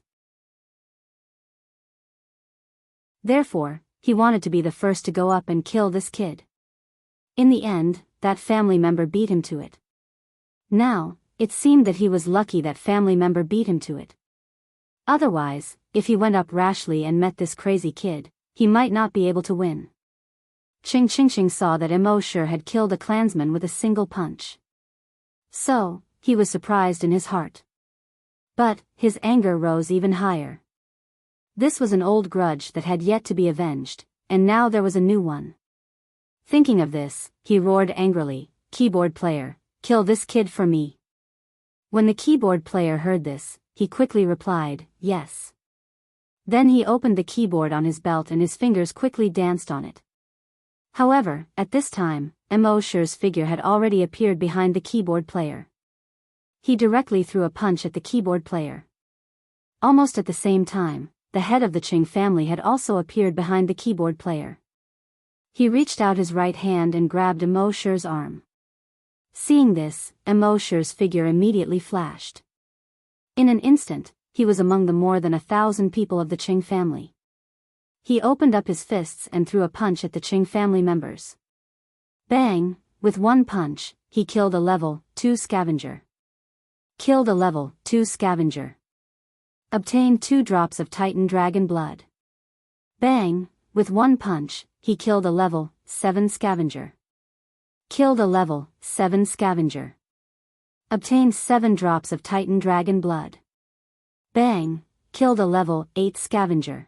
Therefore, he wanted to be the first to go up and kill this kid. In the end, that family member beat him to it. Now, It seemed that he was lucky that family member beat him to it. Otherwise, if he went up rashly and met this crazy kid, he might not be able to win. Ching saw that Immersive had killed a clansman with a single punch. So, he was surprised in his heart. But, his anger rose even higher. This was an old grudge that had yet to be avenged, and now there was a new one. Thinking of this, he roared angrily, "Keyboard player, kill this kid for me." When the keyboard player heard this, he quickly replied, "Yes." Then he opened the keyboard on his belt and his fingers quickly danced on it. However, at this time, Immersive's figure had already appeared behind the keyboard player. He directly threw a punch at the keyboard player. Almost at the same time, the head of the Qing family had also appeared behind the keyboard player. He reached out his right hand and grabbed Immersive's arm. Seeing this, Immersive's figure immediately flashed. In an instant, he was among the more than 1,000 people of the Qing family. He opened up his fists and threw a punch at the Qing family members. Bang! With one punch, he killed a level 2 scavenger. Killed a level 2 scavenger. Obtained 2 drops of Titan Dragon blood. Bang! With one punch, he killed a level 7 scavenger. Killed a level 7 scavenger. Obtained 7 drops of Titan Dragon blood. Bang! Killed a level 8 scavenger.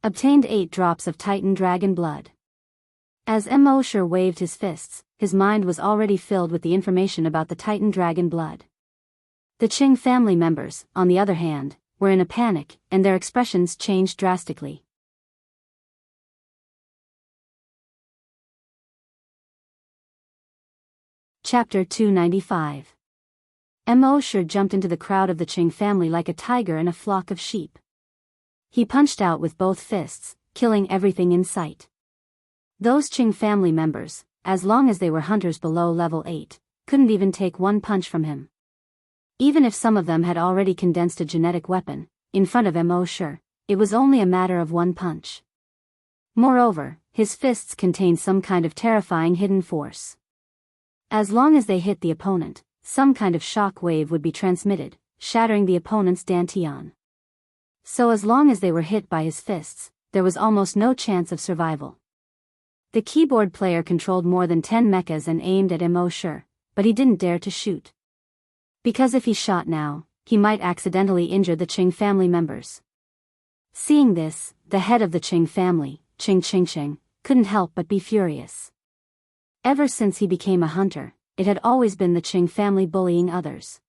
Obtained 8 drops of Titan Dragon blood. As Immersive waved his fists, his mind was already filled with the information about the Titan Dragon blood. The Qing family members, on the other hand, were in a panic, and their expressions changed drastically. Chapter 295. Immersive jumped into the crowd of the Qing family like a tiger in a flock of sheep. He punched out with both fists, killing everything in sight. Those Qing family members, as long as they were hunters below level 8, couldn't even take one punch from him. Even if some of them had already condensed a genetic weapon, in front of Immersive, it was only a matter of one punch. Moreover, his fists contained some kind of terrifying hidden force. As long as they hit the opponent, some kind of shock wave would be transmitted, shattering the opponent's dantian. So as long as they were hit by his fists, there was almost no chance of survival. The keyboard player controlled more than 10 mechas and aimed at Immersive, but he didn't dare to shoot. Because if he shot now, he might accidentally injure the Qing family members. Seeing this, the head of the Qing family, Qing, couldn't help but be furious. Ever since he became a hunter, it had always been the Qing family bullying others.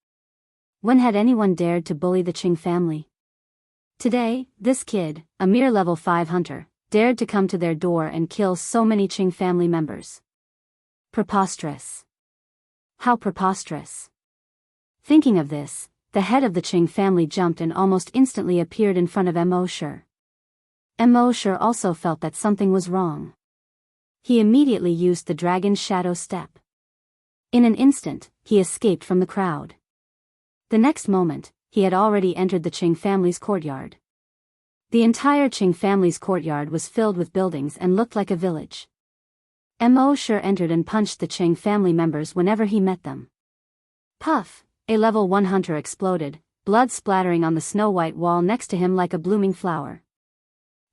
When had anyone dared to bully the Qing family? Today, this kid, a mere level 5 hunter, dared to come to their door and kill so many Qing family members. Preposterous. How preposterous. Thinking of this, the head of the Qing family jumped and almost instantly appeared in front of Immersive. Immersive also felt that something was wrong. He immediately used the dragon shadow step. In an instant, he escaped from the crowd. The next moment, he had already entered the Qing family's courtyard. The entire Qing family's courtyard was filled with buildings and looked like a village. Immersive entered and punched the Qing family members whenever he met them. Puff! A level 1 hunter exploded, blood splattering on the snow-white wall next to him like a blooming flower.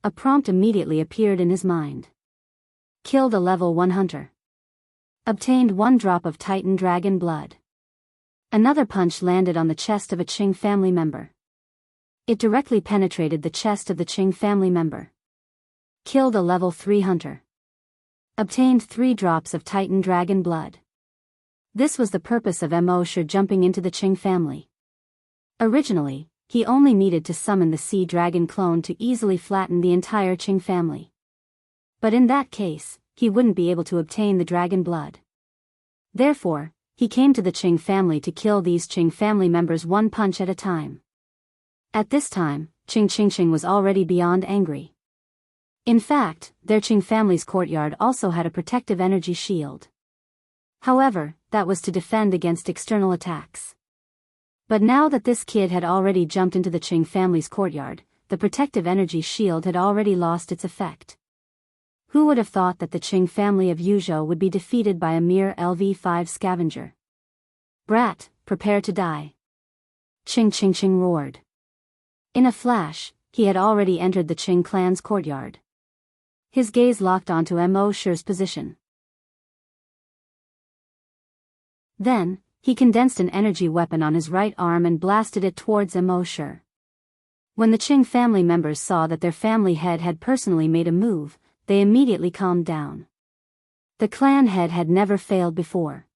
A prompt immediately appeared in his mind. Killed a level 1 hunter. Obtained 1 drop of Titan Dragon blood. Another punch landed on the chest of a Qing family member. It directly penetrated the chest of the Qing family member. Killed a level 3 hunter. Obtained 3 drops of Titan Dragon blood. This was the purpose of Immersive jumping into the Qing family. Originally, he only needed to summon the Sea Dragon clone to easily flatten the entire Qing family. But in that case, he wouldn't be able to obtain the dragon blood. Therefore, he came to the Qing family to kill these Qing family members one punch at a time. At this time, Qing was already beyond angry. In fact, their Qing family's courtyard also had a protective energy shield. However, that was to defend against external attacks. But now that this kid had already jumped into the Qing family's courtyard, the protective energy shield had already lost its effect. Who would have thought that the Qing family of Yuzhou would be defeated by a mere LV5 scavenger? Brat, prepare to die. Qing Qing Qing roared. In a flash, he had already entered the Qing clan's courtyard. His gaze locked onto Mo Shi's position. Then, he condensed an energy weapon on his right arm and blasted it towards Mo Shi. When the Qing family members saw that their family head had personally made a move, they immediately calmed down. The clan head had never failed before.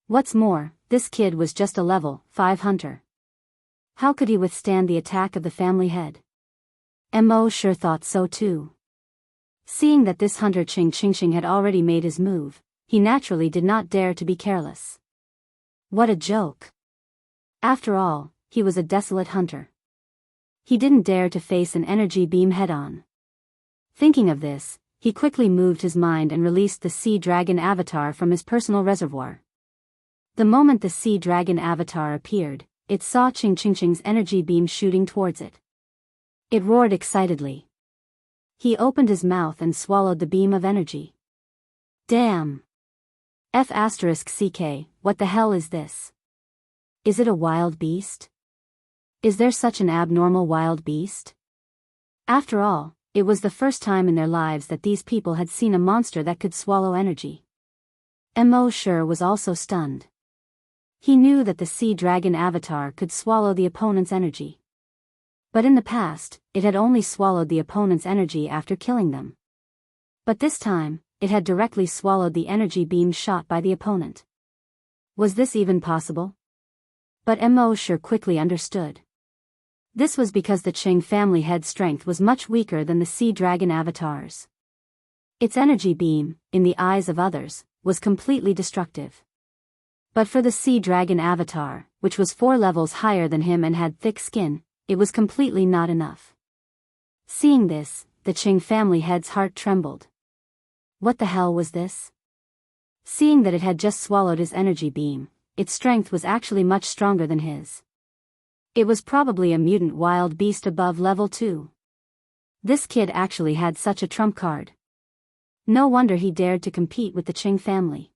What's more, this kid was just a level 5 hunter. How could he withstand the attack of the family head? Mo Shi thought so too. Seeing that this hunter Qing Qingqing had already made his move, he naturally did not dare to be careless. What a joke. After all, he was a desolate hunter. He didn't dare to face an energy beam head-on. Thinking of this, he quickly moved his mind and released the Sea Dragon avatar from his personal reservoir. The moment the Sea Dragon avatar appeared, it saw Qing Qingqing's energy beam shooting towards it. It roared excitedly. He opened his mouth and swallowed the beam of energy. Damn! F***CK, what the hell is this? Is it a wild beast? Is there such an abnormal wild beast? After all, it was the first time in their lives that these people had seen a monster that could swallow energy. Mo Shi was also stunned. He knew that the Sea Dragon avatar could swallow the opponent's energy. But in the past, it had only swallowed the opponent's energy after killing them. But this time, it had directly swallowed the energy beam shot by the opponent. Was this even possible? But Mo Shi quickly understood. This was because the Qing family head's strength was much weaker than the Sea Dragon avatar's. Its energy beam, in the eyes of others, was completely destructive. But for the Sea Dragon avatar, which was 4 levels higher than him and had thick skin, it was completely not enough. Seeing this, the Qing family head's heart trembled. What the hell was this? Seeing that it had just swallowed his energy beam, its strength was actually much stronger than his. It was probably a mutant wild beast above level 2. This kid actually had such a trump card. No wonder he dared to compete with the Qing family.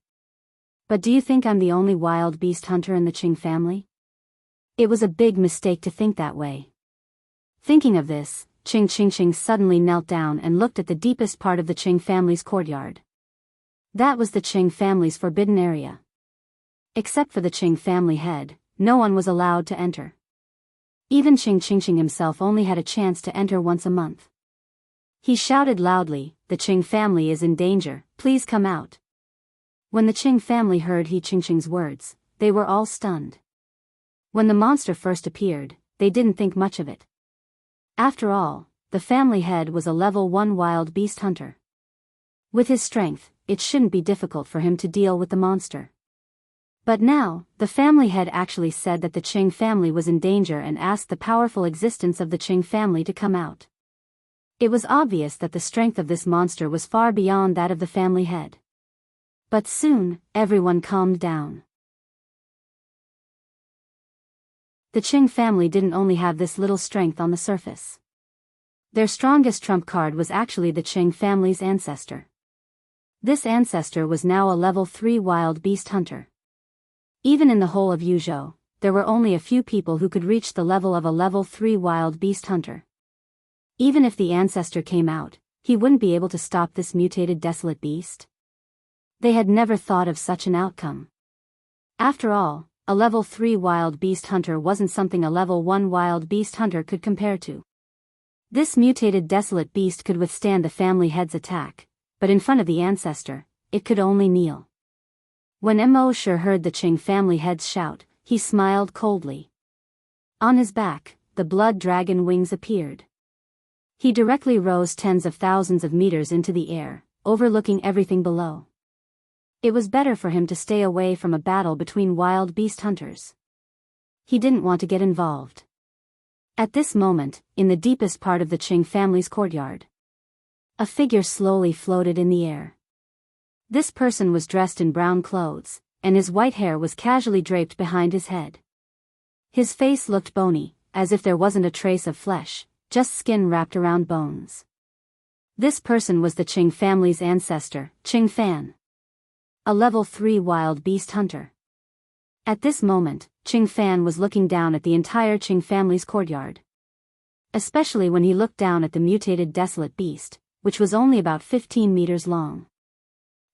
But do you think I'm the only wild beast hunter in the Qing family? It was a big mistake to think that way. Thinking of this, Qing Qingqing suddenly knelt down and looked at the deepest part of the Qing family's courtyard. That was the Qing family's forbidden area. Except for the Qing family head, no one was allowed to enter. Even Qing Qingqing himself only had a chance to enter once a month. He shouted loudly, "The Qing family is in danger, please come out." When the Qing family heard He Qingqing's words, they were all stunned. When the monster first appeared, they didn't think much of it. After all, the family head was a level 1 wild beast hunter. With his strength, it shouldn't be difficult for him to deal with the monster. But now, the family head actually said that the Qing family was in danger and asked the powerful existence of the Qing family to come out. It was obvious that the strength of this monster was far beyond that of the family head. But soon, everyone calmed down. The Qing family didn't only have this little strength on the surface. Their strongest trump card was actually the Qing family's ancestor. This ancestor was now a level 3 wild beast hunter. Even in the whole of Yuzhou, there were only a few people who could reach the level of a level 3 wild beast hunter. Even if the ancestor came out, he wouldn't be able to stop this mutated desolate beast. They had never thought of such an outcome. After all, a level 3 wild beast hunter wasn't something a level 1 wild beast hunter could compare to. This mutated desolate beast could withstand the family head's attack, but in front of the ancestor, it could only kneel. When Mo Shi heard the Qing family head's shout, he smiled coldly. On his back, the blood dragon wings appeared. He directly rose tens of thousands of meters into the air, overlooking everything below. It was better for him to stay away from a battle between wild beast hunters. He didn't want to get involved. At this moment, in the deepest part of the Qing family's courtyard, a figure slowly floated in the air. This person was dressed in brown clothes, and his white hair was casually draped behind his head. His face looked bony, as if there wasn't a trace of flesh, just skin wrapped around bones. This person was the Qing family's ancestor, Qing Fan, a level 3 wild beast hunter. At this moment, Qing Fan was looking down at the entire Qing family's courtyard. Especially when he looked down at the mutated desolate beast, which was only about 15 meters long.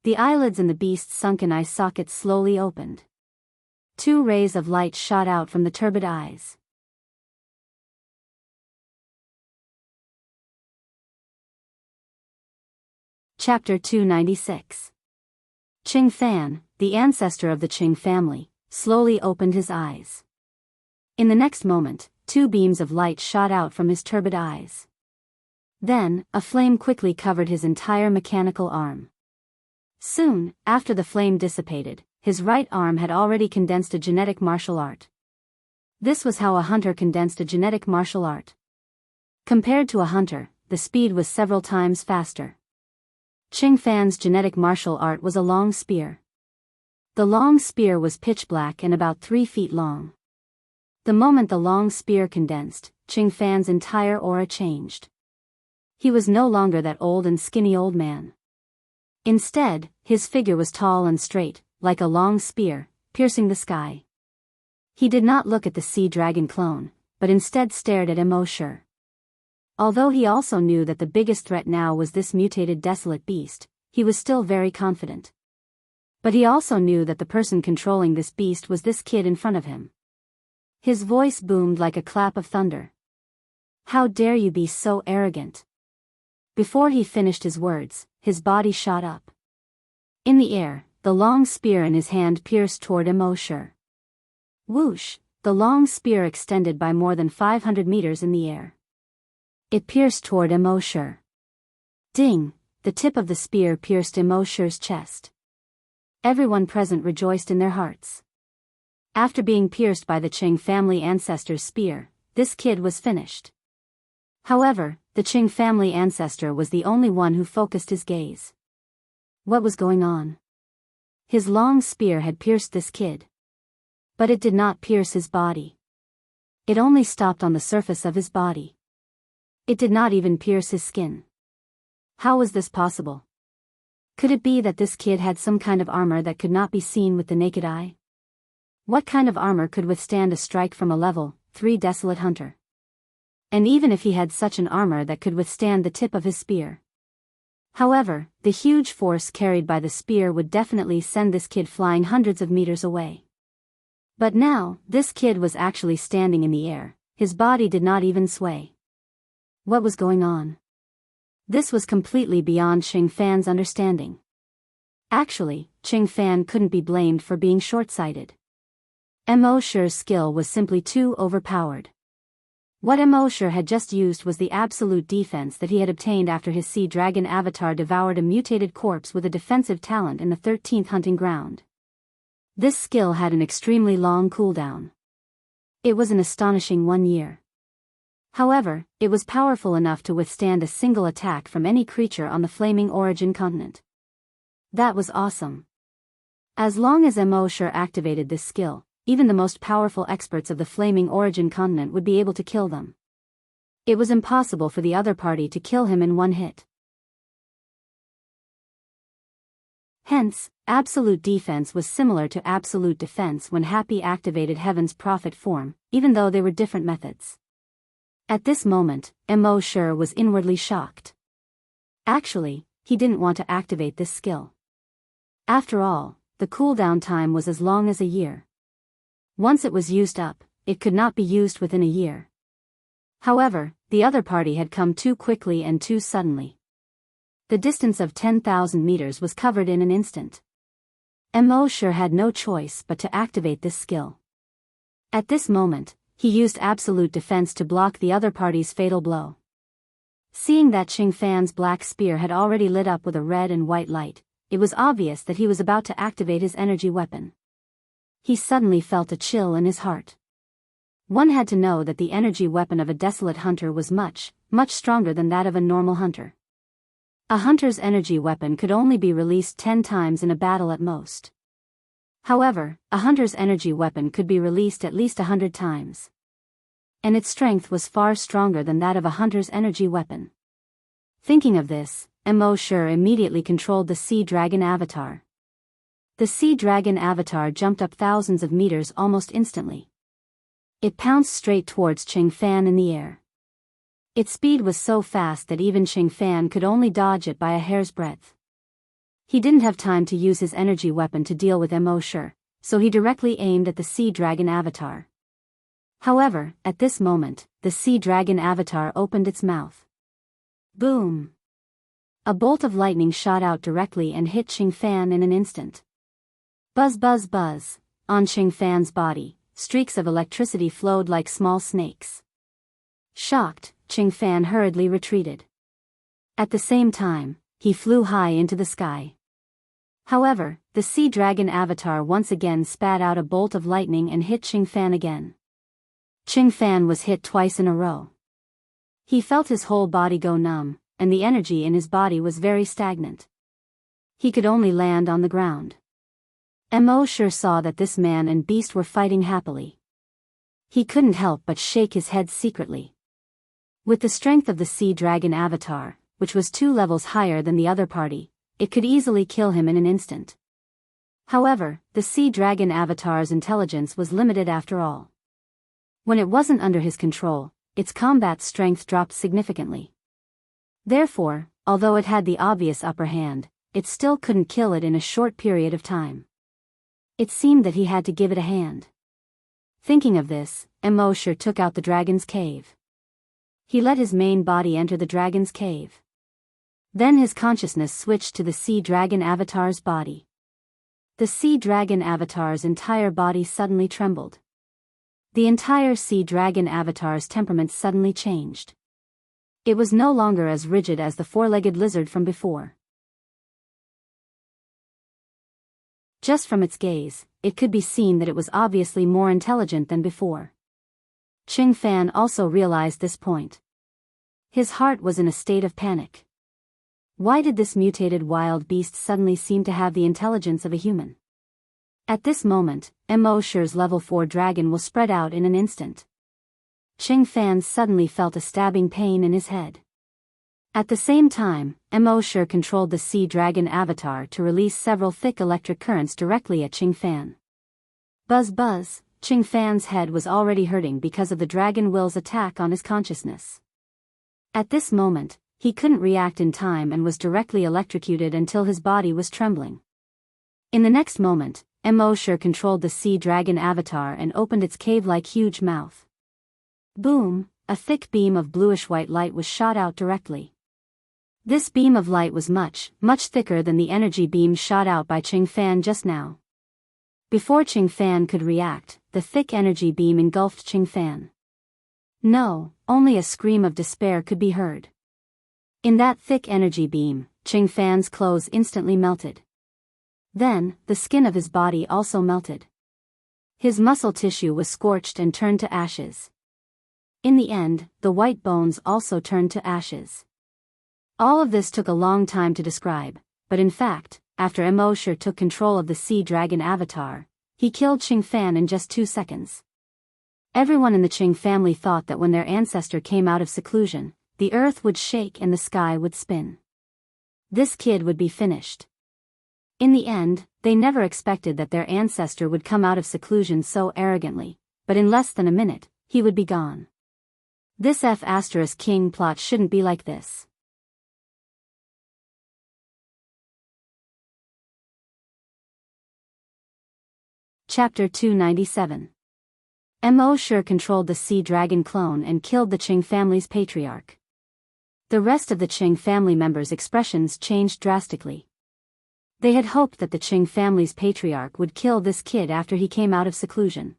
The eyelids in the beast's sunken eye sockets slowly opened. 2 rays of light shot out from the turbid eyes. Chapter 296. Qing Fan, the ancestor of the Qing family, slowly opened his eyes. In the next moment, 2 beams of light shot out from his turbid eyes. Then, a flame quickly covered his entire mechanical arm. Soon, after the flame dissipated, his right arm had already condensed a genetic martial art. This was how a hunter condensed a genetic martial art. Compared to a hunter, the speed was several times faster. Qing Fan's genetic martial art was a long spear. The long spear was pitch black and about 3 feet long. The moment the long spear condensed, Qing Fan's entire aura changed. He was no longer that old and skinny old man. Instead, his figure was tall and straight, like a long spear, piercing the sky. He did not look at the sea dragon clone, but instead stared at Immersive. Although he also knew that the biggest threat now was this mutated desolate beast, he was still very confident. But he also knew that the person controlling this beast was this kid in front of him. His voice boomed like a clap of thunder. "How dare you be so arrogant?" Before he finished his words, his body shot up. In the air, the long spear in his hand pierced toward Immersive. Whoosh, the long spear extended by more than 500 meters in the air. It pierced toward Immersive. Ding, the tip of the spear pierced Immersive's chest. Everyone present rejoiced in their hearts. After being pierced by the Qing family ancestor's spear, this kid was finished. However, the Qing family ancestor was the only one who focused his gaze. What was going on? His long spear had pierced this kid. But it did not pierce his body. It only stopped on the surface of his body. It did not even pierce his skin. How was this possible? Could it be that this kid had some kind of armor that could not be seen with the naked eye? What kind of armor could withstand a strike from a level 3 desolate hunter? And even if he had such an armor that could withstand the tip of his spear. However, the huge force carried by the spear would definitely send this kid flying hundreds of meters away. But now, this kid was actually standing in the air, his body did not even sway. What was going on? This was completely beyond Qing Fan's understanding. Actually, Qing Fan couldn't be blamed for being short-sighted. Immersive's skill was simply too overpowered. What Immersive had just used was the absolute defense that he had obtained after his sea dragon avatar devoured a mutated corpse with a defensive talent in the 13th hunting ground. This skill had an extremely long cooldown. It was an astonishing 1 year. However, it was powerful enough to withstand a single attack from any creature on the Flaming Origin continent. That was awesome. As long as Immersive activated this skill, even the most powerful experts of the Flaming Origin continent would be able to kill them. It was impossible for the other party to kill him in 1 hit. Hence, absolute defense was similar to absolute defense when Happy activated Heaven's prophet form, even though they were different methods. At this moment, Immersive was inwardly shocked. Actually, he didn't want to activate this skill. After all, the cooldown time was as long as a year. Once it was used up, it could not be used within a year. However, the other party had come too quickly and too suddenly. The distance of 10,000 meters was covered in an instant. Immersive had no choice but to activate this skill. At this moment, he used absolute defense to block the other party's fatal blow. Seeing that Qing Fan's black spear had already lit up with a red and white light, it was obvious that he was about to activate his energy weapon. He suddenly felt a chill in his heart. One had to know that the energy weapon of a desolate hunter was much, much stronger than that of a normal hunter. A hunter's energy weapon could only be released 10 times in a battle at most. However, a hunter's energy weapon could be released at least 100 times. And its strength was far stronger than that of a hunter's energy weapon. Thinking of this, Immersive immediately controlled the sea dragon avatar. The sea dragon avatar jumped up thousands of meters almost instantly. It pounced straight towards Ching Fan in the air. Its speed was so fast that even Ching Fan could only dodge it by a hair's breadth. He didn't have time to use his energy weapon to deal with Mo Shi, so he directly aimed at the sea dragon avatar. However, at this moment, the sea dragon avatar opened its mouth. Boom! A bolt of lightning shot out directly and hit Ching Fan in an instant. Buzz buzz buzz, on Ching Fan's body, streaks of electricity flowed like small snakes. Shocked, Ching Fan hurriedly retreated. At the same time, he flew high into the sky. However, the sea dragon avatar once again spat out a bolt of lightning and hit Ching Fan again. Ching Fan was hit twice in a row. He felt his whole body go numb, and the energy in his body was very stagnant. He could only land on the ground. Mo Shi saw that this man and beast were fighting happily. He couldn't help but shake his head secretly. With the strength of the sea dragon avatar, which was 2 levels higher than the other party, it could easily kill him in an instant. However, the sea dragon avatar's intelligence was limited after all. When it wasn't under his control, its combat strength dropped significantly. Therefore, although it had the obvious upper hand, it still couldn't kill it in a short period of time. It seemed that he had to give it a hand. Thinking of this, Mo Shi took out the dragon's cave. He let his main body enter the dragon's cave. Then his consciousness switched to the sea dragon avatar's body. The sea dragon avatar's entire body suddenly trembled. The entire sea dragon avatar's temperament suddenly changed. It was no longer as rigid as the 4-legged lizard from before. Just from its gaze, it could be seen that it was obviously more intelligent than before. Ching Fan also realized this point. His heart was in a state of panic. Why did this mutated wild beast suddenly seem to have the intelligence of a human? At this moment, Mo Shi's level 4 dragon will spread out in an instant. Ching Fan suddenly felt a stabbing pain in his head. At the same time, Mo Shi controlled the sea dragon avatar to release several thick electric currents directly at Ching Fan. Buzz buzz, Ching Fan's head was already hurting because of the dragon will's attack on his consciousness. At this moment, he couldn't react in time and was directly electrocuted until his body was trembling. In the next moment, Mo Shi controlled the sea dragon avatar and opened its cave-like huge mouth. Boom, a thick beam of bluish-white light was shot out directly. This beam of light was much, much thicker than the energy beam shot out by Ching Fan just now. Before Ching Fan could react, the thick energy beam engulfed Ching Fan. No, only a scream of despair could be heard. In that thick energy beam, Ching Fan's clothes instantly melted. Then, the skin of his body also melted. His muscle tissue was scorched and turned to ashes. In the end, the white bones also turned to ashes. All of this took a long time to describe, but in fact, after Mo Shi took control of the sea dragon avatar, he killed Ching Fan in just 2 seconds. Everyone in the Ching family thought that when their ancestor came out of seclusion, the earth would shake and the sky would spin. This kid would be finished. In the end, they never expected that their ancestor would come out of seclusion so arrogantly, but in less than a minute, he would be gone. This F***king plot shouldn't be like this. Chapter 297. Mo Shi controlled the sea dragon clone and killed the Qing family's patriarch. The rest of the Qing family members' expressions changed drastically. They had hoped that the Qing family's patriarch would kill this kid after he came out of seclusion.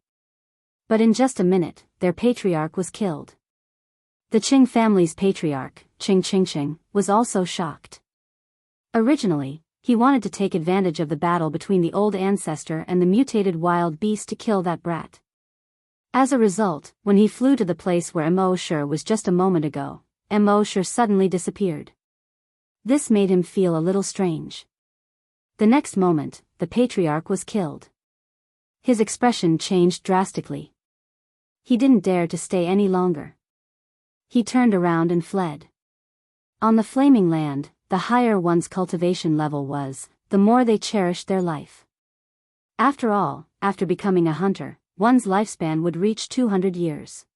But in just a minute, their patriarch was killed. The Qing family's patriarch, Qing, was also shocked. Originally, he wanted to take advantage of the battle between the old ancestor and the mutated wild beast to kill that brat. As a result, when he flew to the place where Mo Shi was just a moment ago, Mo Shi suddenly disappeared. This made him feel a little strange. The next moment, the patriarch was killed. His expression changed drastically. He didn't dare to stay any longer. He turned around and fled. On the flaming land, the higher one's cultivation level was, the more they cherished their life. After all, after becoming a hunter, one's lifespan would reach 200 years.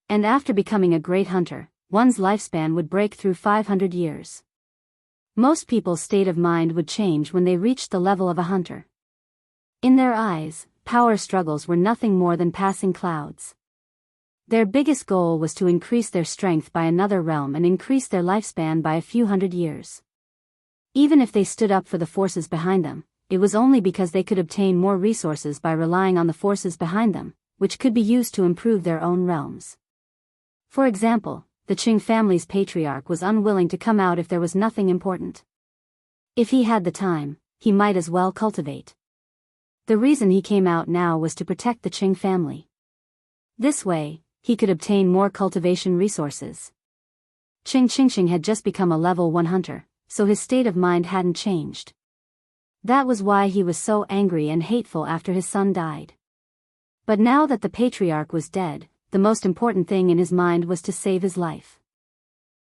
And after becoming a great hunter, one's lifespan would break through 500 years. Most people's state of mind would change when they reached the level of a hunter. In their eyes, power struggles were nothing more than passing clouds. Their biggest goal was to increase their strength by another realm and increase their lifespan by a few hundred years. Even if they stood up for the forces behind them, it was only because they could obtain more resources by relying on the forces behind them, which could be used to improve their own realms. For example, the Qing family's patriarch was unwilling to come out if there was nothing important. If he had the time, he might as well cultivate. The reason he came out now was to protect the Qing family. This way, he could obtain more cultivation resources. Qing had just become a level 1 hunter, so his state of mind hadn't changed. That was why he was so angry and hateful after his son died. But now that the patriarch was dead, the most important thing in his mind was to save his life.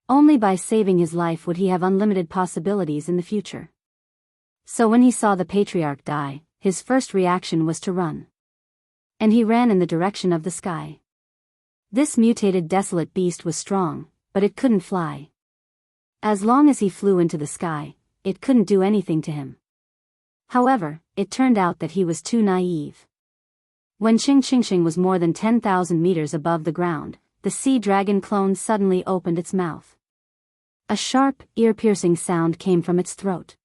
Only by saving his life would he have unlimited possibilities in the future. So when he saw the patriarch die, his first reaction was to run. And he ran in the direction of the sky. This mutated desolate beast was strong, but it couldn't fly. As long as he flew into the sky, it couldn't do anything to him. However, it turned out that he was too naive. When Qing was more than 10,000 meters above the ground, the sea dragon clone suddenly opened its mouth. A sharp, ear-piercing sound came from its throat.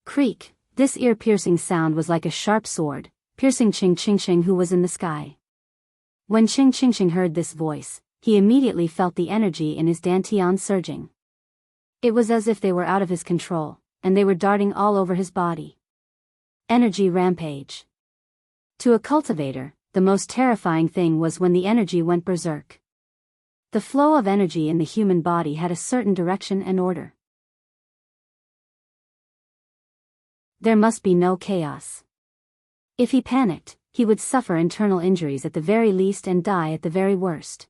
Creak! This ear-piercing sound was like a sharp sword, piercing Qing who was in the sky. When Qing heard this voice, he immediately felt the energy in his dantian surging. It was as if they were out of his control, and they were darting all over his body. Energy rampage. To a cultivator, the most terrifying thing was when the energy went berserk. The flow of energy in the human body had a certain direction and order. There must be no chaos. If he panicked, he would suffer internal injuries at the very least and die at the very worst.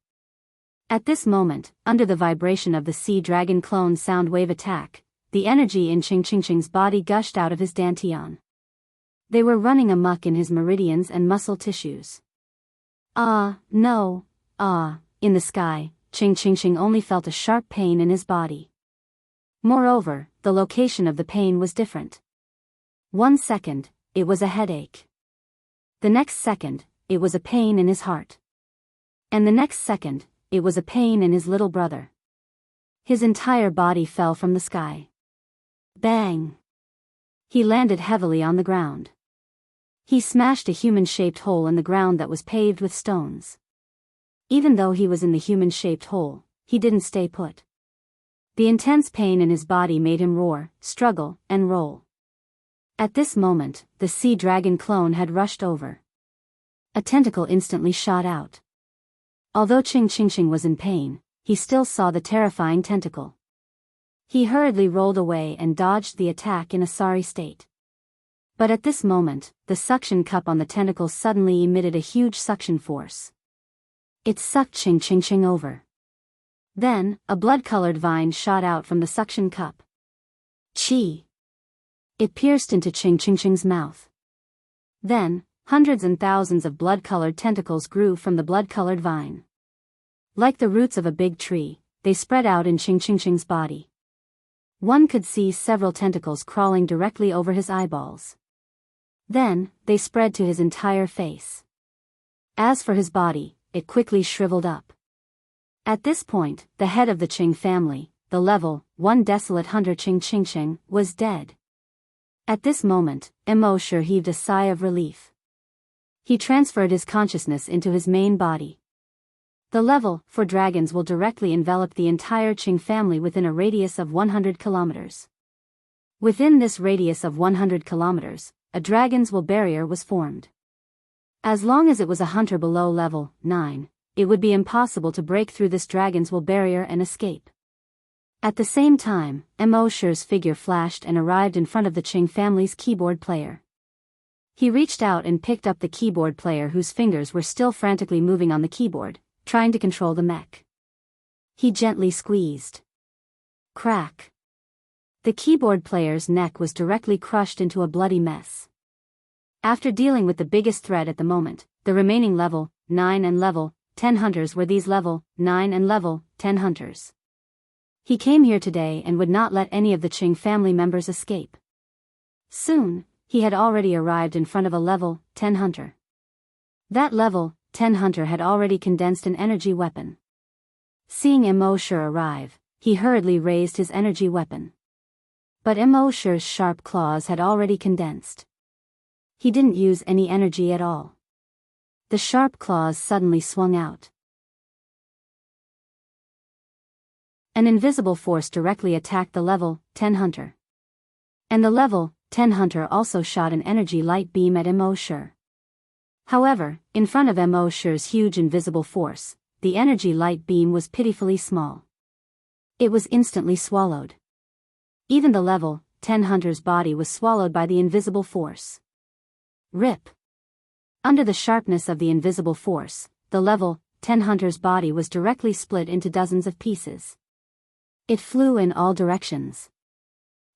At this moment, under the vibration of the sea dragon clone sound wave attack, the energy in Qing's body gushed out of his dantian. They were running amok in his meridians and muscle tissues. No. In the sky, Qing only felt a sharp pain in his body. Moreover, the location of the pain was different. 1 second, it was a headache. The next second, it was a pain in his heart. And the next second, it was a pain in his little brother. His entire body fell from the sky. Bang! He landed heavily on the ground. He smashed a human-shaped hole in the ground that was paved with stones. Even though he was in the human-shaped hole, he didn't stay put. The intense pain in his body made him roar, struggle, and roll. At this moment, the sea dragon clone had rushed over. A tentacle instantly shot out. Although Qing was in pain, he still saw the terrifying tentacle. He hurriedly rolled away and dodged the attack in a sorry state. But at this moment, the suction cup on the tentacle suddenly emitted a huge suction force. It sucked Qing over. Then, a blood-colored vine shot out from the suction cup. Chi! It pierced into Qing's mouth. Then, hundreds and thousands of blood-colored tentacles grew from the blood-colored vine. Like the roots of a big tree, they spread out in Qing's body. One could see several tentacles crawling directly over his eyeballs. Then, they spread to his entire face. As for his body, it quickly shriveled up. At this point, the head of the Qing family, the level 1 desolate hunter Qing, was dead. At this moment, Mo Shi heaved a sigh of relief. He transferred his consciousness into his main body. The level 4 dragons will directly envelop the entire Qing family within a radius of 100 kilometers. Within this radius of 100 kilometers, a dragon's will barrier was formed. As long as it was a hunter below level 9, it would be impossible to break through this dragon's will barrier and escape. At the same time, Mo Shi's figure flashed and arrived in front of the Qing family's keyboard player. He reached out and picked up the keyboard player whose fingers were still frantically moving on the keyboard, trying to control the mech. He gently squeezed. Crack! The keyboard player's neck was directly crushed into a bloody mess. After dealing with the biggest threat at the moment, the remaining level 9 and level 10 hunters were these level 9 and level 10 hunters. He came here today and would not let any of the Qing family members escape. Soon, he had already arrived in front of a level 10 hunter. That level 10 hunter had already condensed an energy weapon. Seeing Mo Shi arrive, he hurriedly raised his energy weapon. But Mo Shi's sharp claws had already condensed. He didn't use any energy at all. The sharp claws suddenly swung out. An invisible force directly attacked the level 10 hunter. And the level 10 hunter also shot an energy light beam at Mo Shi. However, in front of Mo Shi's huge invisible force, the energy light beam was pitifully small. It was instantly swallowed. Even the level 10 hunter's body was swallowed by the invisible force. Rip. Under the sharpness of the invisible force, the level 10 hunter's body was directly split into dozens of pieces. It flew in all directions.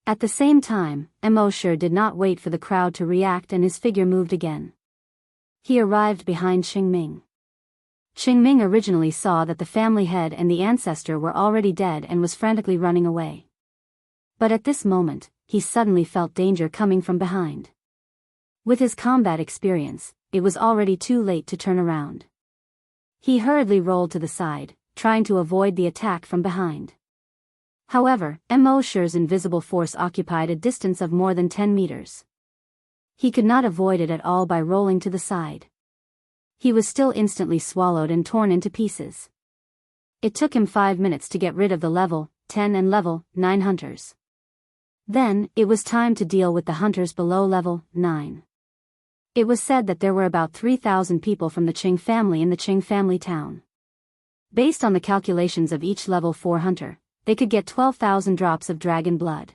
At the same time, Mo Shi did not wait for the crowd to react and his figure moved again. He arrived behind Qingming. Qingming originally saw that the family head and the ancestor were already dead and was frantically running away. But at this moment, he suddenly felt danger coming from behind. With his combat experience, it was already too late to turn around. He hurriedly rolled to the side, trying to avoid the attack from behind. However, Mo Shi's invisible force occupied a distance of more than 10 meters. He could not avoid it at all by rolling to the side. He was still instantly swallowed and torn into pieces. It took him 5 minutes to get rid of the level 10 and level 9 hunters. Then, it was time to deal with the hunters below level 9. It was said that there were about 3,000 people from the Qing family in the Qing family town. Based on the calculations of each level 4 hunter, they could get 12,000 drops of dragon blood.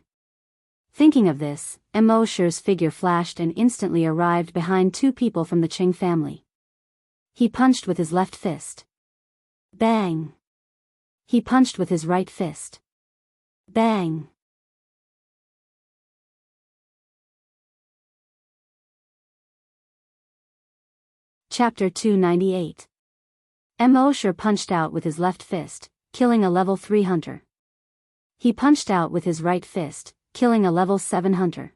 Thinking of this, Mo Shi's figure flashed and instantly arrived behind 2 people from the Qing family. He punched with his left fist. Bang! He punched with his right fist. Bang! Chapter 298. Mo Shi punched out with his left fist, killing a level 3 hunter. He punched out with his right fist, killing a level 7 hunter.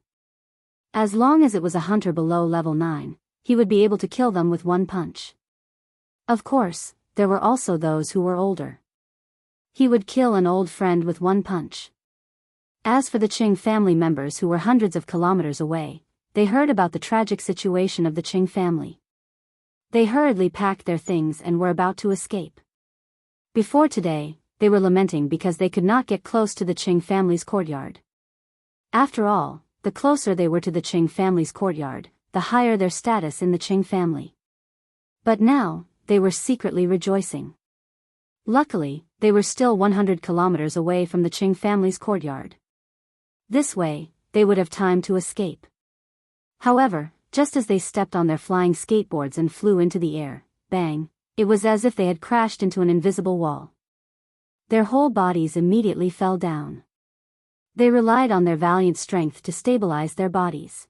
As long as it was a hunter below level 9, he would be able to kill them with one punch. Of course, there were also those who were older. He would kill an old friend with one punch. As for the Qing family members who were hundreds of kilometers away, they heard about the tragic situation of the Qing family. They hurriedly packed their things and were about to escape. Before today, they were lamenting because they could not get close to the Qing family's courtyard. After all, the closer they were to the Qing family's courtyard, the higher their status in the Qing family. But now, they were secretly rejoicing. Luckily, they were still 100 kilometers away from the Qing family's courtyard. This way, they would have time to escape. However, just as they stepped on their flying skateboards and flew into the air, bang, it was as if they had crashed into an invisible wall. Their whole bodies immediately fell down. They relied on their valiant strength to stabilize their bodies.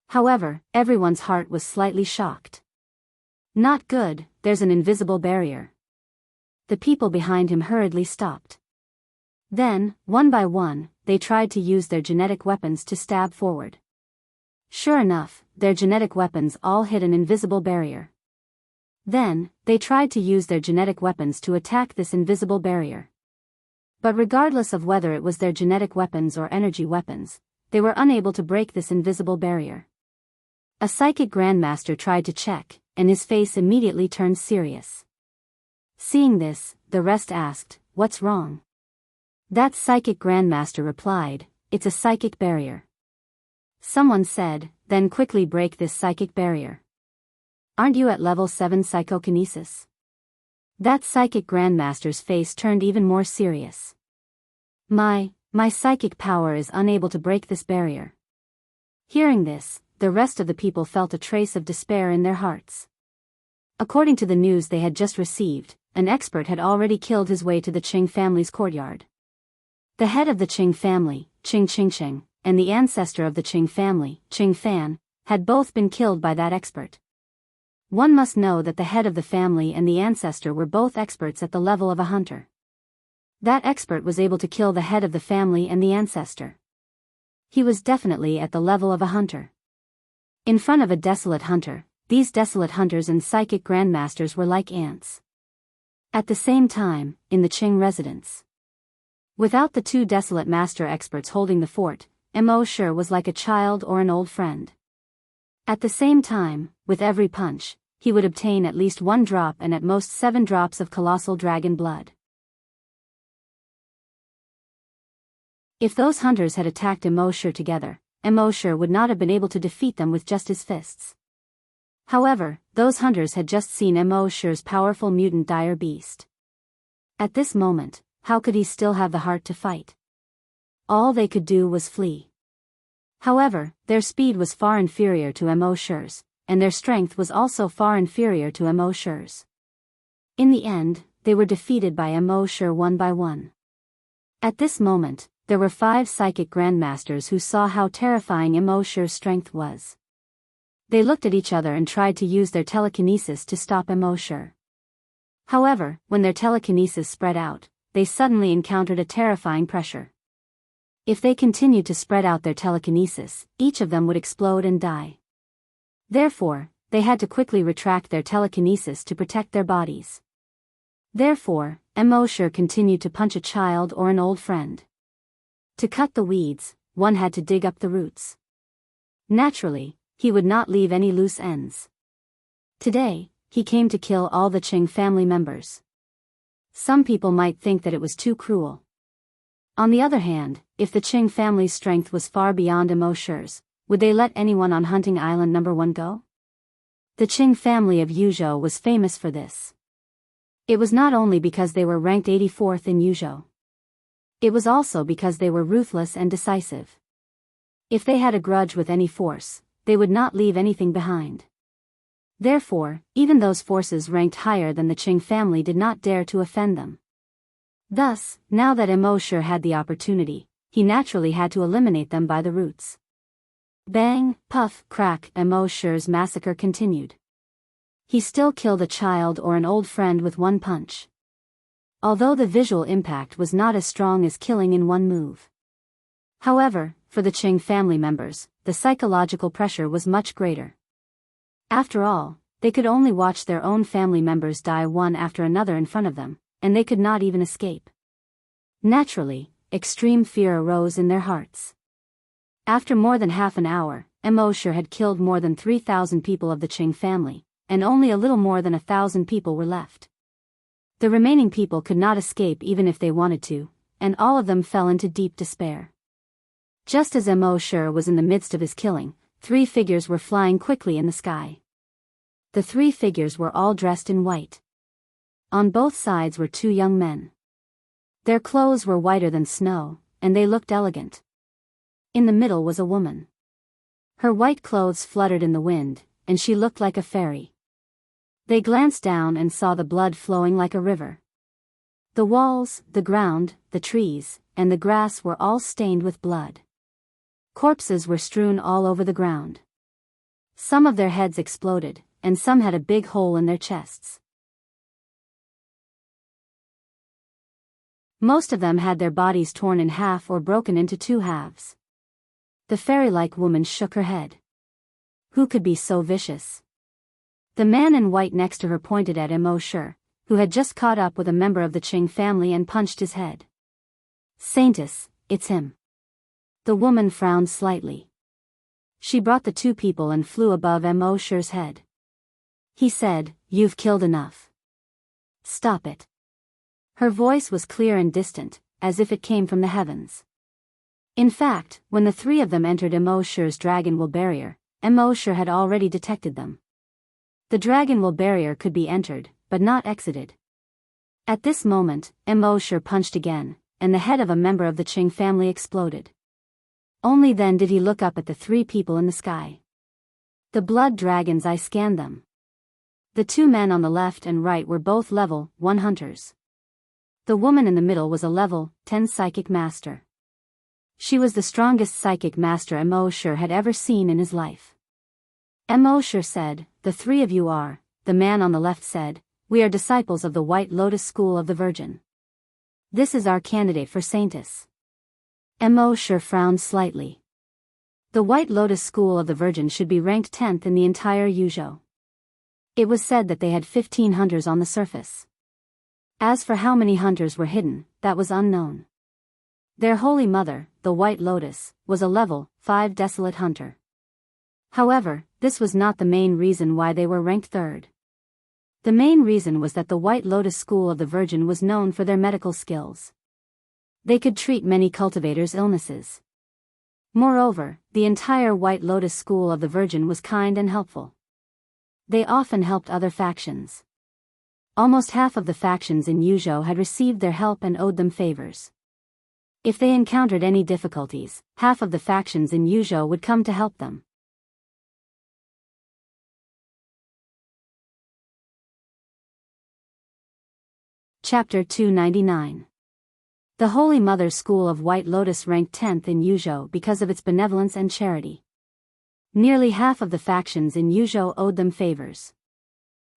However, everyone's heart was slightly shocked. Not good, there's an invisible barrier. The people behind him hurriedly stopped. Then, one by one, they tried to use their genetic weapons to stab forward. Sure enough, their genetic weapons all hit an invisible barrier. Then, they tried to use their genetic weapons to attack this invisible barrier. But regardless of whether it was their genetic weapons or energy weapons, they were unable to break this invisible barrier. A psychic grandmaster tried to check, and his face immediately turned serious. Seeing this, the rest asked, "What's wrong?" That psychic grandmaster replied, "It's a psychic barrier." Someone said, "Then quickly break this psychic barrier. Aren't you at level 7 psychokinesis?" That psychic grandmaster's face turned even more serious. My psychic power is unable to break this barrier." Hearing this, the rest of the people felt a trace of despair in their hearts. According to the news they had just received, an expert had already killed his way to the Qing family's courtyard. The head of the Qing family, Qing Qingsheng, and the ancestor of the Qing family, Qing Fan, had both been killed by that expert. One must know that the head of the family and the ancestor were both experts at the level of a hunter. That expert was able to kill the head of the family and the ancestor. He was definitely at the level of a hunter. In front of a desolate hunter, these desolate hunters and psychic grandmasters were like ants. At the same time, in the Qing residence. Without the two desolate master experts holding the fort, Mo Shi was like a child or an old friend. At the same time, with every punch, he would obtain at least 1 drop and at most 7 drops of colossal dragon blood. If those hunters had attacked Mo Shi together, Mo Shi would not have been able to defeat them with just his fists. However, those hunters had just seen Mo Shi's powerful mutant dire beast. At this moment, how could he still have the heart to fight? All they could do was flee. However, their speed was far inferior to Mo Shi's, and their strength was also far inferior to Mo Shi's. In the end, they were defeated by Mo Shi one by one. At this moment, there were 5 psychic grandmasters who saw how terrifying Mo Shi's strength was. They looked at each other and tried to use their telekinesis to stop Mo Shi. However, when their telekinesis spread out, they suddenly encountered a terrifying pressure. If they continued to spread out their telekinesis, each of them would explode and die. Therefore, they had to quickly retract their telekinesis to protect their bodies. Therefore, Mo Shi continued to punch a child or an old friend. To cut the weeds, one had to dig up the roots. Naturally, he would not leave any loose ends. Today, he came to kill all the Qing family members. Some people might think that it was too cruel. On the other hand, if the Qing family's strength was far beyond Mo Shi's, would they let anyone on Hunting Island No. 1 go? The Qing family of Yuzhou was famous for this. It was not only because they were ranked 84th in Yuzhou. It was also because they were ruthless and decisive. If they had a grudge with any force, they would not leave anything behind. Therefore, even those forces ranked higher than the Qing family did not dare to offend them. Thus, now that Mo Shi had the opportunity, he naturally had to eliminate them by the roots. Bang, puff, crack, Mo Shi's massacre continued. He still killed a child or an old friend with 1 punch. Although the visual impact was not as strong as killing in 1 move. However, for the Qing family members, the psychological pressure was much greater. After all, they could only watch their own family members die one after another in front of them, and they could not even escape. Naturally, extreme fear arose in their hearts. After more than half an hour, Mo Shi had killed more than 3,000 people of the Qing family, and only a little more than 1,000 people were left. The remaining people could not escape even if they wanted to, and all of them fell into deep despair. Just as Mo Shi was in the midst of his killing, 3 figures were flying quickly in the sky. The 3 figures were all dressed in white. On both sides were 2 young men. Their clothes were whiter than snow, and they looked elegant. In the middle was a woman. Her white clothes fluttered in the wind, and she looked like a fairy. They glanced down and saw the blood flowing like a river. The walls, the ground, the trees, and the grass were all stained with blood. Corpses were strewn all over the ground. Some of their heads exploded, and some had a big hole in their chests. Most of them had their bodies torn in half or broken into 2 halves. The fairy-like woman shook her head. Who could be so vicious? The man in white next to her pointed at Mo Shi, who had just caught up with a member of the Qing family and punched his head. Saintess, it's him. The woman frowned slightly. She brought the 2 people and flew above Mo Shi's head. He said, "You've killed enough. Stop it." Her voice was clear and distant, as if it came from the heavens. In fact, when the 3 of them entered Mo Shi's dragon will barrier, Mo Shi had already detected them. The dragon will barrier could be entered, but not exited. At this moment, Mo Shi punched again, and the head of a member of the Qing family exploded. Only then did he look up at the 3 people in the sky. The blood dragon's eye scanned them. The 2 men on the left and right were both level 1 hunters. The woman in the middle was a level 10 psychic master. She was the strongest psychic master Mo Shi had ever seen in his life. Mosher said, "The three of you are," the man on the left said, "We are disciples of the White Lotus School of the Virgin. This is our candidate for saintess." Mosher frowned slightly. The White Lotus School of the Virgin should be ranked 10th in the entire Yuzhou. It was said that they had 15 hunters on the surface. As for how many hunters were hidden, that was unknown. Their holy mother, the White Lotus, was a level 5 desolate hunter. However, this was not the main reason why they were ranked 3rd. The main reason was that the White Lotus School of the Virgin was known for their medical skills. They could treat many cultivators' illnesses. Moreover, the entire White Lotus School of the Virgin was kind and helpful. They often helped other factions. Almost half of the factions in Yuzhou had received their help and owed them favors. If they encountered any difficulties, half of the factions in Yuzhou would come to help them. Chapter 299. The Holy Mother School of White Lotus ranked 10th in Yuzhou because of its benevolence and charity. Nearly half of the factions in Yuzhou owed them favors.